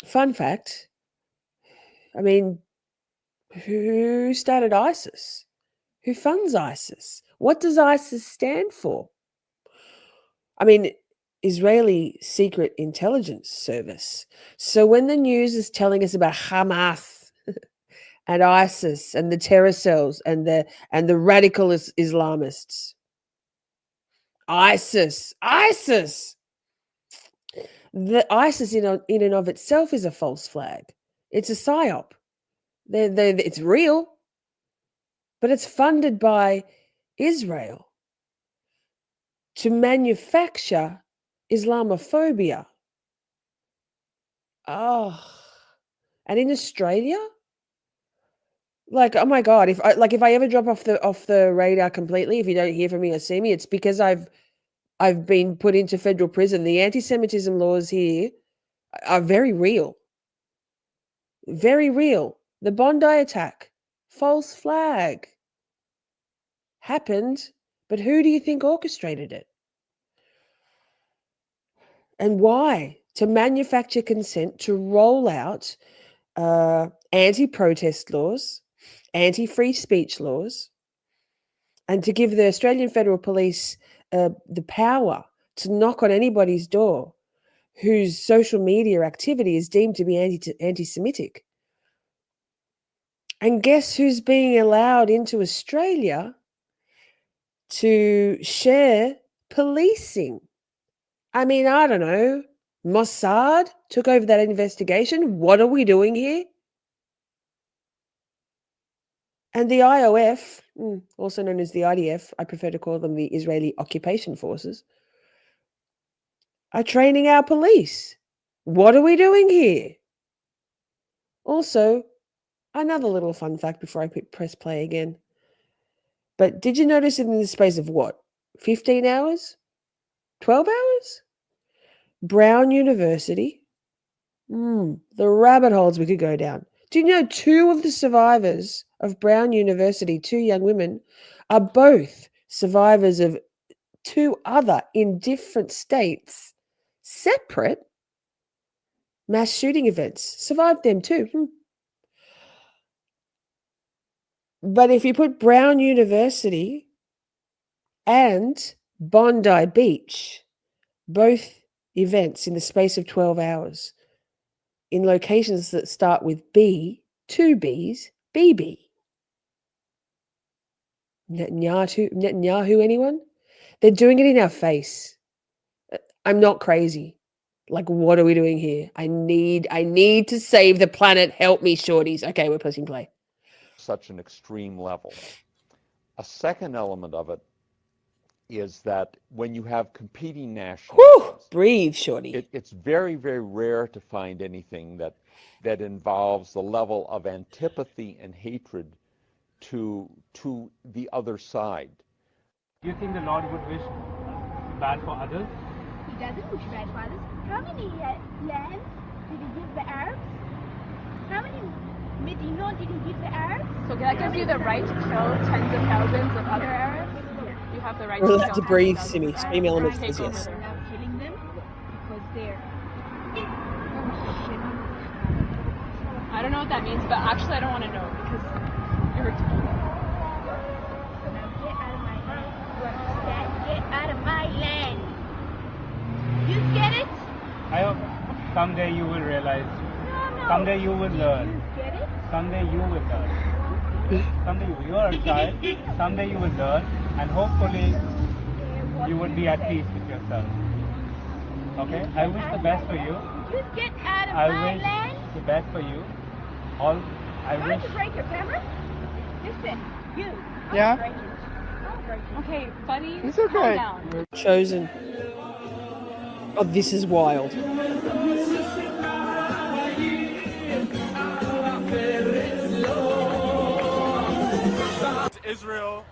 fun fact. I mean, who started ISIS? Who funds ISIS? What does ISIS stand for? I mean, Israeli Secret Intelligence Service. So when the news is telling us about Hamas and ISIS and the terror cells and the radical Islamists, ISIS, the ISIS in and of itself is a false flag. It's a psyop. It's real, but it's funded by Israel to manufacture Islamophobia. Oh, and in Australia, like, oh my God, if I ever drop off the radar completely, if you don't hear from me or see me, it's because I've been put into federal prison. The anti-Semitism laws here are very real. Very real. The Bondi attack, false flag, happened, but who do you think orchestrated it? And why? To manufacture consent to roll out anti-protest laws, anti-free speech laws, and to give the Australian Federal Police the power to knock on anybody's door whose social media activity is deemed to be anti-Semitic. And guess who's being allowed into Australia to share policing? I mean, I don't know. Mossad took over that investigation. What are we doing here? And the IOF, also known as the IDF, I prefer to call them the Israeli Occupation Forces, are training our police. What are we doing here? Also, another little fun fact before I press play again. But did you notice in the space of what? 15 hours? 12 hours? Brown University. The rabbit holes we could go down. Do you know 2 of the survivors of Brown University, 2 young women, are both survivors of 2 other in different states, separate mass shooting events? Survived them too. But if you put Brown University and Bondi Beach, both events in the space of 12 hours, in locations that start with B, 2 Bs, BB. Netanyahu, anyone? They're doing it in our face. I'm not crazy. Like, what are we doing here? I need to save the planet. Help me, shorties. Okay, we're pressing play. Such an extreme level. A second element of it is that when you have competing nationalisms, breathe, shorty. It's very, very rare to find anything that involves the level of antipathy and hatred to the other side. Do you think the Lord would wish bad for others? He doesn't wish bad for others. How many lands did he give the Arabs? How many Medina did he give the Arabs? So that gives you the right to kill tens of thousands of other Arabs? You have the right We're to allowed to breathe, Simi. Stream Elements says yes. They're not killing them because they're... I don't know what that means, but actually I don't want to know because it hurts me. Now get out of my land. Get out of my land. You get it? I hope someday you will realize. No. Someday you will learn. You get it? Someday you will learn. Someday you are a child. Someday you will learn, and hopefully you will be at peace with yourself. Okay? I wish the best for you. You get out of my land. I wish the best for you. I Trying wish. to break your camera? Listen, you. Yeah? Break it. I'll break it. Okay, buddy, It's okay. calm down. Chosen. Oh, this is wild. Israel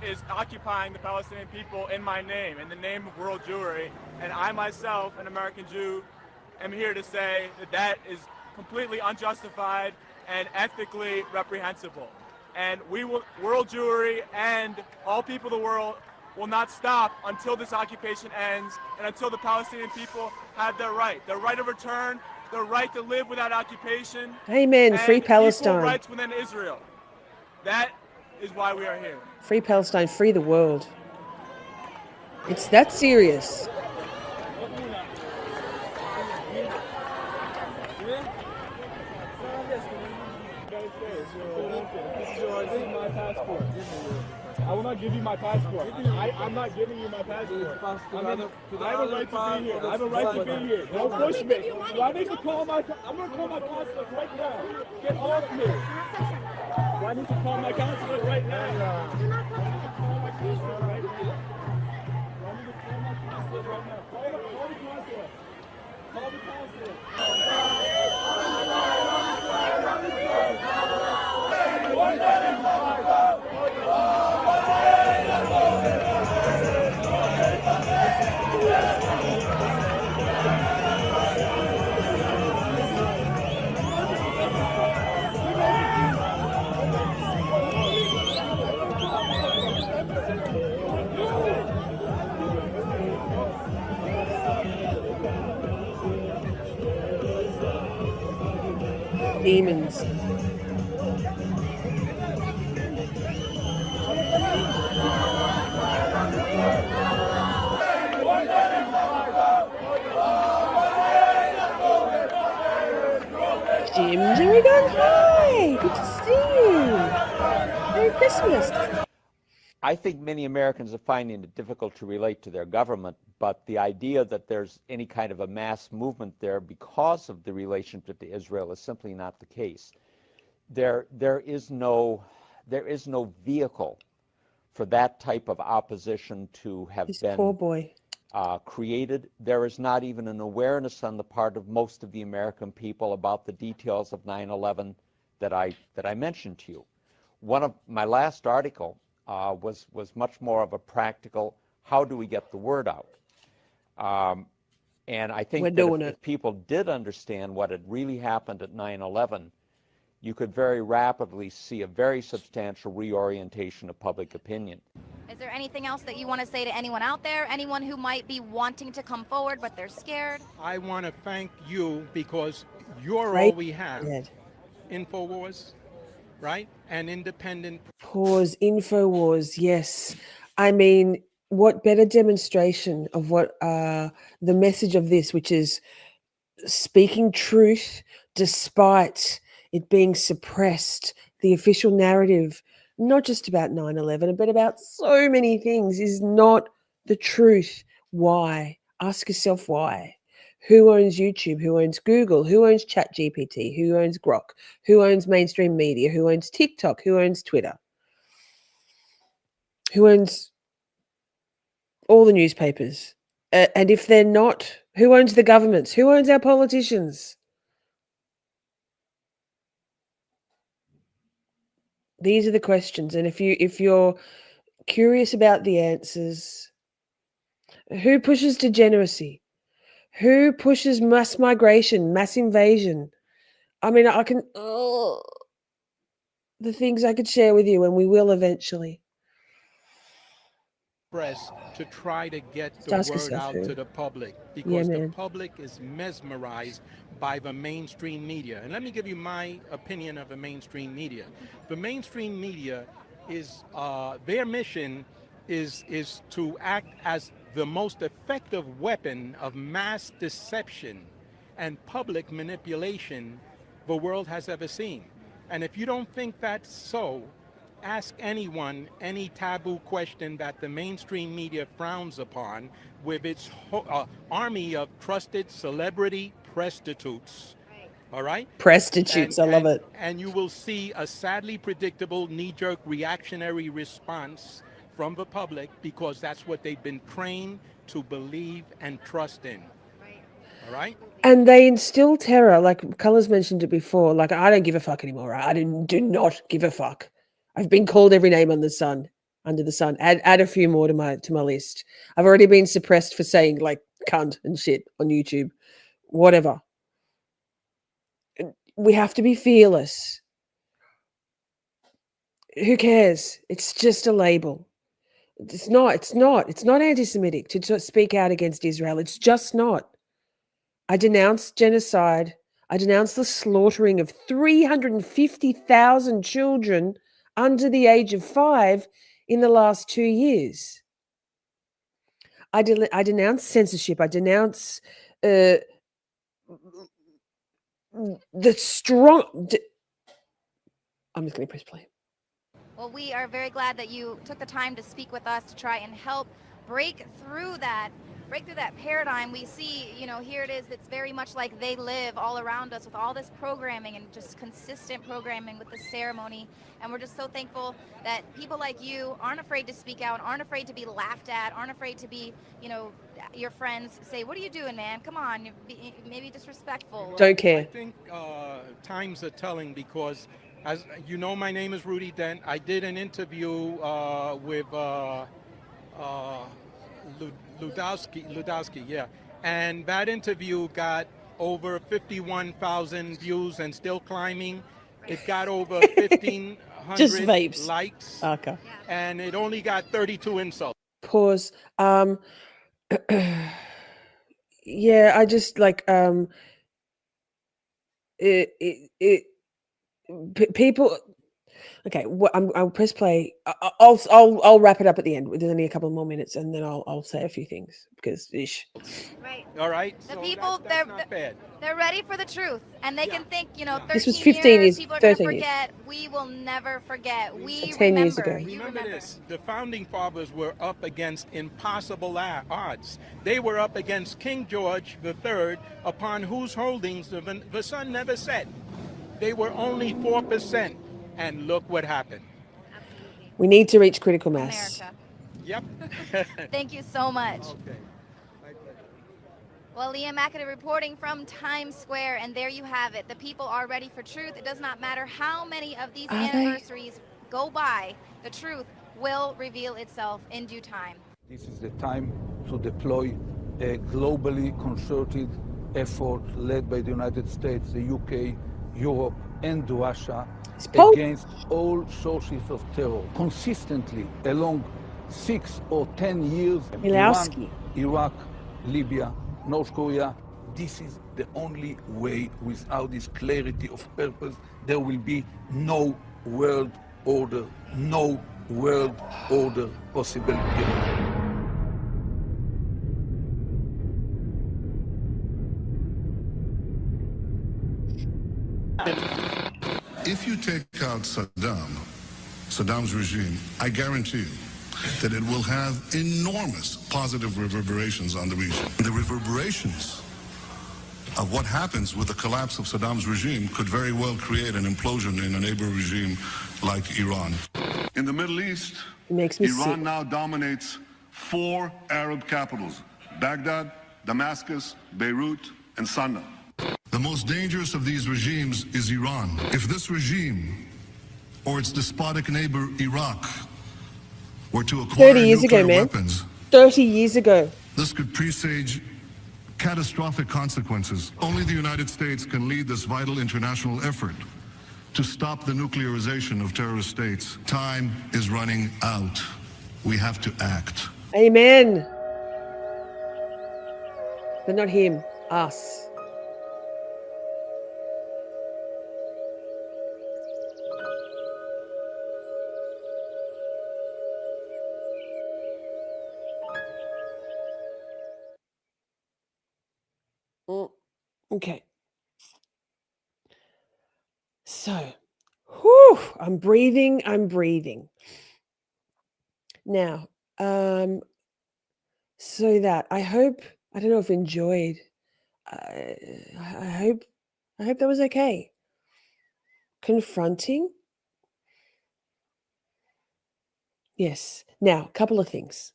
is occupying the Palestinian people in my name, in the name of world Jewry, and I myself, an American Jew, am here to say that that is completely unjustified and ethically reprehensible. And we will, world Jewry and all people of the world will not stop until this occupation ends and until the Palestinian people have their right of return, their right to live without occupation. Amen. Free and Palestine. Equal rights within Israel. That is why we are here. Free Palestine, free the world. It's that serious. My passport. I will not give you my passport. I'm not giving you my passport. I have a right to be here. I have a right to be here. Don't push me. Do I need to call my... I'm going to call my consulate right now. Get off me. Do I need to call my consulate right now? Do I need to call my consulate right now? Call the consulate. Call the consulate. Demons. Jim, Jerry Gunn, hi! Good to see you. Merry Christmas. I think many Americans are finding it difficult to relate to their government, but the idea that there's any kind of a mass movement there because of the relationship to Israel is simply not the case. There is no vehicle for that type of opposition to have been poor boy. Created. There is not even an awareness on the part of most of the American people about the details of 9/11 that I mentioned to you. One of my last article was much more of a practical, how do we get the word out? And I think that if people did understand what had really happened at 9/11, you could very rapidly see a very substantial reorientation of public opinion. Is there anything else that you want to say to anyone out there, anyone who might be wanting to come forward but they're scared? I want to thank you because you're all we have. InfoWars, right? And independent. Pause. InfoWars, yes. I mean, what better demonstration of what the message of this, which is speaking truth despite it being suppressed, the official narrative, not just about 9/11, but about so many things, is not the truth. Why? Ask yourself why. Who owns YouTube? Who owns Google? Who owns ChatGPT? Who owns Grok? Who owns mainstream media? Who owns TikTok? Who owns Twitter? Who owns all the newspapers? And if they're not, who owns the governments? Who owns our politicians? These are the questions. And if you're curious about the answers, who pushes degeneracy? Who pushes mass migration, mass invasion? I mean, I can, the things I could share with you, and we will eventually. Press to try to get the word out to the public because the public is mesmerized by the mainstream media. And let me give you my opinion of the mainstream media. The mainstream media is, their mission is to act as the most effective weapon of mass deception and public manipulation the world has ever seen. And if you don't think that's so, ask anyone any taboo question that the mainstream media frowns upon with its army of trusted celebrity prostitutes. All right? Prostitutes, I love it. And you will see a sadly predictable knee-jerk reactionary response from the public because that's what they've been trained to believe and trust in. All right? And they instill terror, like Colors mentioned it before. Like, I don't give a fuck anymore. Right? Do not give a fuck. I've been called every name under the sun. Add a few more to my list. I've already been suppressed for saying like cunt and shit on YouTube. Whatever. We have to be fearless. Who cares? It's just a label. It's not anti-Semitic to speak out against Israel. It's just not. I denounce genocide. I denounce the slaughtering of 350,000 children under the age of 5 in the last 2 years. I denounce censorship. I denounce the strong... I'm just going to press play. Well, we are very glad that you took the time to speak with us to try and help break through that paradigm. We see, here it is, it's very much like they live all around us with all this programming and just consistent programming with the ceremony. And we're just so thankful that people like you aren't afraid to speak out, aren't afraid to be laughed at, aren't afraid to be, your friends say, what are you doing, man? Come on, maybe disrespectful. Don't care. I think times are telling because, as you know, my name is Rudy Dent. I did an interview with Ludowski, yeah. And that interview got over 51,000 views and still climbing. It got over 1,500 likes. Okay. And it only got 32 insults. Pause. Yeah, I just like people. Okay, I'll press play. I'll wrap it up at the end. There's only a couple more minutes, and then I'll say a few things because ish. Right. All right. The people, that's not bad. They're ready for the truth, and they can think, 13 This was 15 years, people are going to 13 years. forget. We will never forget. We 10 years ago. Remember this: the founding fathers were up against impossible odds. They were up against King George III, upon whose holdings the sun never set. They were only 4%. And look what happened. We need to reach critical mass. America. Yep. Thank you so much. Okay. Well, Leah McAdoo reporting from Times Square, and there you have it. The people are ready for truth. It does not matter how many of these anniversaries go by. The truth will reveal itself in due time. This is the time to deploy a globally concerted effort led by the United States, the UK, Europe, and Russia against all sources of terror. Consistently, along 6 or 10 years, Iran, Iraq, Libya, North Korea, this is the only way. Without this clarity of purpose, there will be no world order, no world order possible here. If you take out Saddam's regime, I guarantee you that it will have enormous positive reverberations on the region. The reverberations of what happens with the collapse of Saddam's regime could very well create an implosion in a neighbor regime like Iran. In the Middle East, Iran now dominates 4 Arab capitals: Baghdad, Damascus, Beirut, and Sana'a. The most dangerous of these regimes is Iran. If this regime or its despotic neighbor Iraq were to acquire 30 years nuclear ago, man. weapons, 30 years ago. this could presage catastrophic consequences. Only the United States can lead this vital international effort to stop the nuclearization of terrorist states. Time is running out. We have to act. Amen. But not him, us. Okay. So, I'm breathing. Now, so that I don't know if enjoyed. I hope that was okay. Confronting. Yes. Now, a couple of things.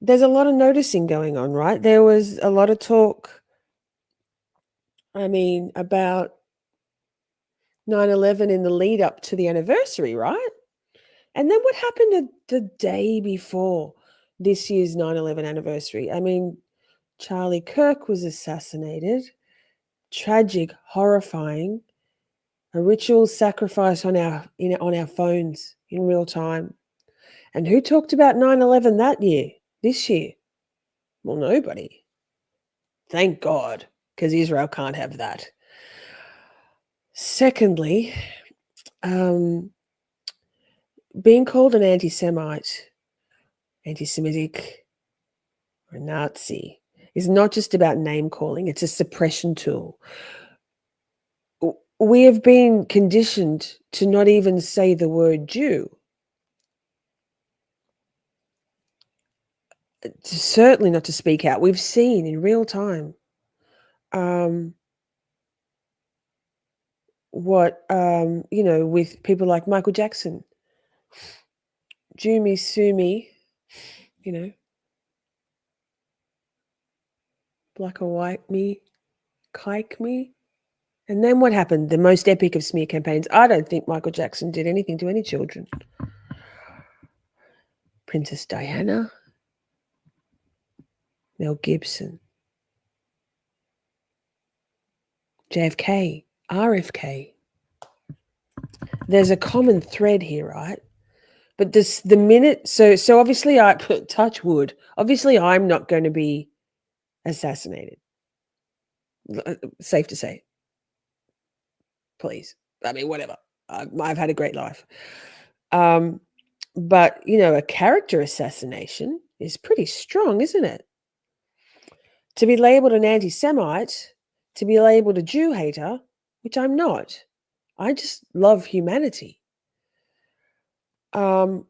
There's a lot of noticing going on, right? There was a lot of talk, about 9/11 in the lead up to the anniversary, right? And then what happened the day before this year's 9/11 anniversary? I mean, Charlie Kirk was assassinated. Tragic, horrifying. A ritual sacrifice on our phones in real time. And who talked about 9/11 that year? This year? Well, nobody. Thank God, because Israel can't have that. Secondly, being called an anti-Semite, anti-Semitic, or a Nazi is not just about name calling, it's a suppression tool. We have been conditioned to not even say the word Jew. Certainly not to speak out. We've seen in real time what, with people like Michael Jackson, Jew me, sue me, black or white me, kike me. And then what happened? The most epic of smear campaigns. I don't think Michael Jackson did anything to any children. Princess Diana, Mel Gibson, JFK, RFK. There's a common thread here, right? But the minute, so obviously I touch wood. Obviously, I'm not going to be assassinated. Safe to say. Please, I mean, whatever. I've had a great life. But a character assassination is pretty strong, isn't it? To be labeled an anti-Semite, to be labeled a Jew hater, which I'm not. I just love humanity. No,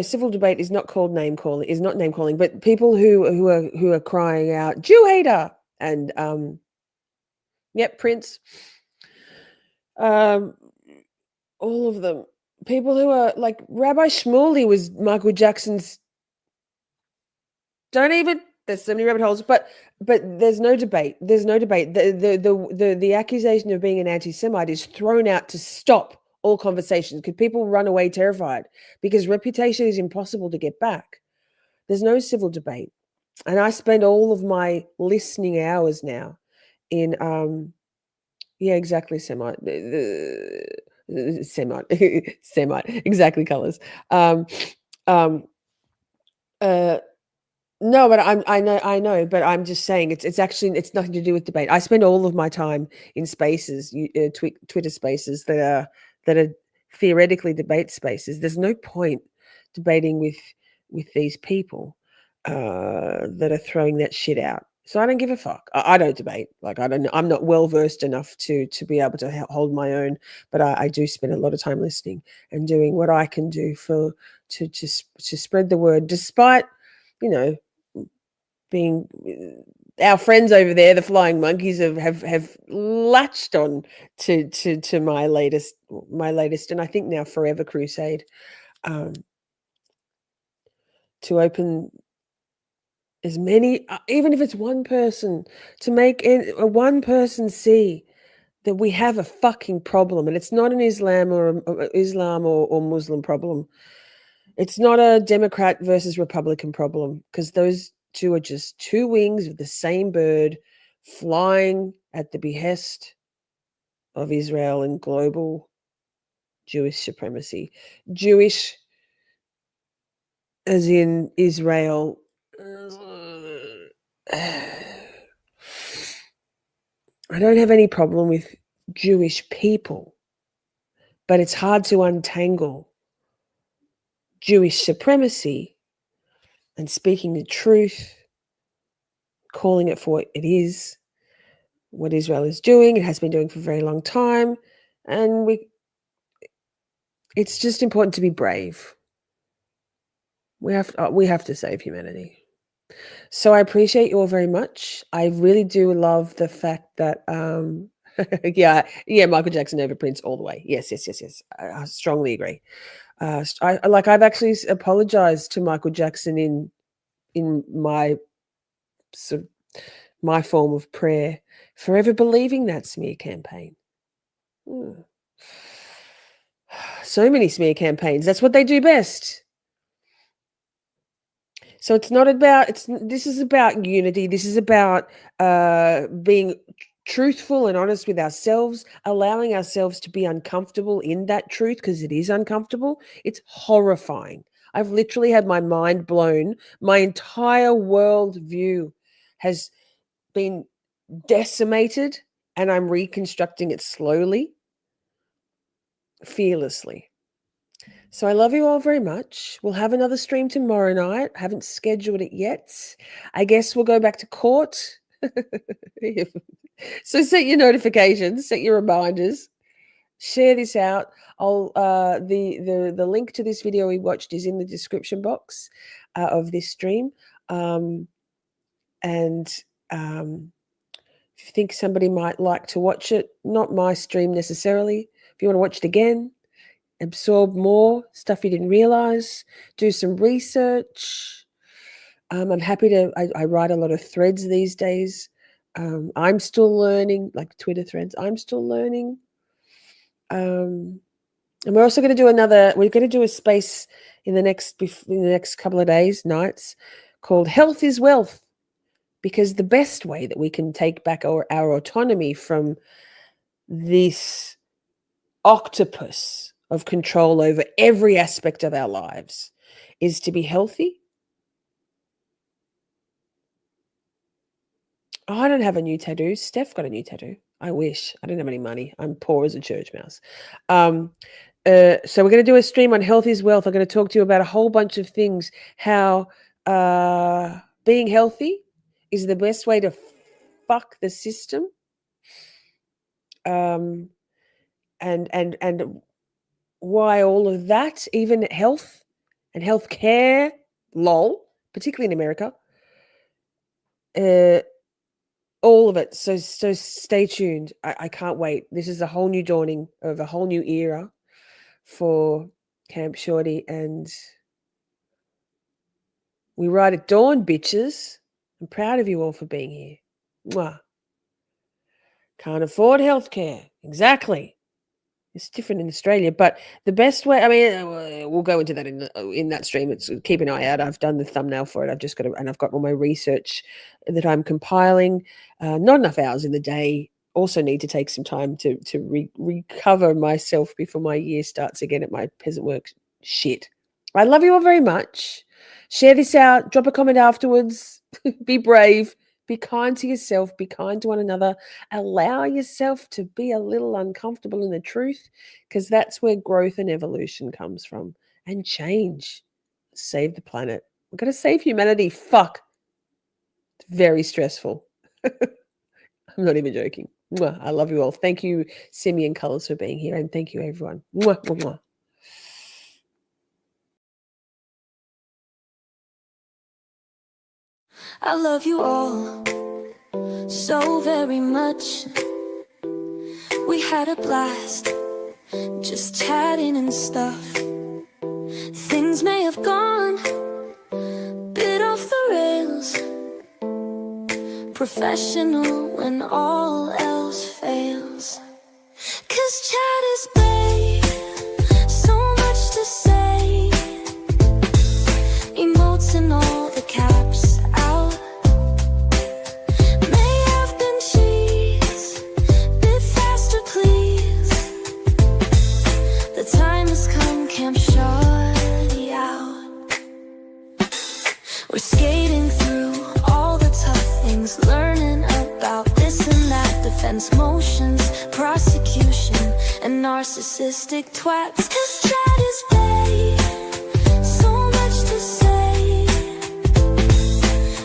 civil debate is not called name calling. Is not name calling, but people who are crying out Jew hater and yep, Prince. All of them. People who are like Rabbi Shmuley was Michael Jackson's. Don't even. There's so many rabbit holes, but there's no debate. There's no debate. The accusation of being an anti-Semite is thrown out to stop all conversations. Could people run away terrified? Because reputation is impossible to get back. There's no civil debate. And I spend all of my listening hours now in exactly Semite. Semite. Semite. Exactly colors. No, but I know, but I'm just saying it's actually it's nothing to do with debate. I spend all of my time in spaces, Twitter spaces that are theoretically debate spaces. There's no point debating with these people that are throwing that shit out. So I don't give a fuck. I don't debate. Like I'm not well versed enough to be able to hold my own. But I do spend a lot of time listening and doing what I can do to spread the word, despite being our friends over there, the flying monkeys have latched on to my latest, and I think now forever crusade to open as many, even if it's one person, to make one person see that we have a fucking problem, and it's not an Islam or Muslim problem. It's not a Democrat versus Republican problem, because those two are just two wings of the same bird flying at the behest of Israel and global Jewish supremacy. Jewish as in Israel. I don't have any problem with Jewish people, but it's hard to untangle Jewish supremacy and speaking the truth, calling it for what it is, what Israel is doing, it has been doing for a very long time, and it's just important to be brave. We have to save humanity. So I appreciate you all very much. I really do love the fact that Michael Jackson over Prince all the way. Yes. I strongly agree. I've actually apologized to Michael Jackson in my my form of prayer for ever believing that smear campaign. So many smear campaigns. That's what they do best. So it's not about, this is about unity. This is about being truthful and honest with ourselves, allowing ourselves to be uncomfortable in that truth, because it is uncomfortable. It's horrifying. I've literally had my mind blown. My entire world view has been decimated, and I'm reconstructing it slowly, fearlessly. So I love you all very much. We'll have another stream tomorrow night. I haven't scheduled it yet. I guess we'll go back to court. So set your notifications, set your reminders, share this out. I'll the link to this video we watched is in the description box of this stream. If you think somebody might like to watch it, not my stream necessarily, if you want to watch it again, absorb more stuff you didn't realize, do some research. I'm happy to, I write a lot of threads these days. I'm still learning, like Twitter threads. I'm still learning. And we're also going to do we're going to do a space in the next couple of days, nights, called Health is Wealth, because the best way that we can take back our autonomy from this octopus of control over every aspect of our lives is to be healthy. Oh, I don't have a new tattoo. Steph got a new tattoo. I wish. I don't have any money. I'm poor as a church mouse. So we're going to do a stream on Health is Wealth. I'm going to talk to you about a whole bunch of things, how being healthy is the best way to fuck the system. And why all of that, even health and healthcare, lol, particularly in America, all of it. So stay tuned. I can't wait. This is a whole new dawning of a whole new era for Camp Shorty, and we ride at dawn, bitches. I'm proud of you all for being here. Mwah. Can't afford healthcare. Exactly. It's different in Australia, but the best way, I mean, we'll go into that in that stream. It's keep an eye out. I've done the thumbnail for it. I've got all my research that I'm compiling. Not enough hours in the day. Also need to take some time to recover myself before my year starts again at my peasant work shit. I love you all very much. Share this out. Drop a comment afterwards. Be brave. Be kind to yourself. Be kind to one another. Allow yourself to be a little uncomfortable in the truth, because that's where growth and evolution comes from. And change. Save the planet. We're going to save humanity. Fuck. It's very stressful. I'm not even joking. Mwah. I love you all. Thank you, Simeon Colors, for being here. And thank you, everyone. Mwah, mwah, mwah. I love you all so very much. We had a blast just chatting and stuff. Things may have gone bit off the rails. Professional when all else fails. 'Cause chat is babe, so much to say. Emotes and all the caps out. May have been cheese, bit faster please. The time has come, Camp Shorty out. We're skating through all the tough things, learning about this and that, defense motions, prosecution, and narcissistic twats. 'Cause chat is babe, so much to say.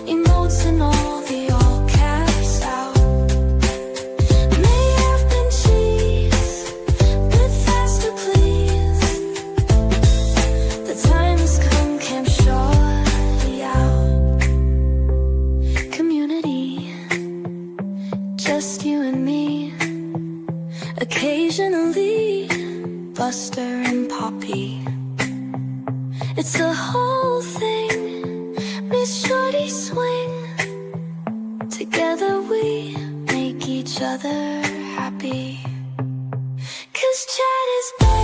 Emotes and all the all caps out. May have been cheese, bit faster please. The time has come, Camp Shorty out. Community, just you and me. Occasionally, Buster and Poppy. It's the whole thing, Miss Shorty swing. Together we make each other happy. is back.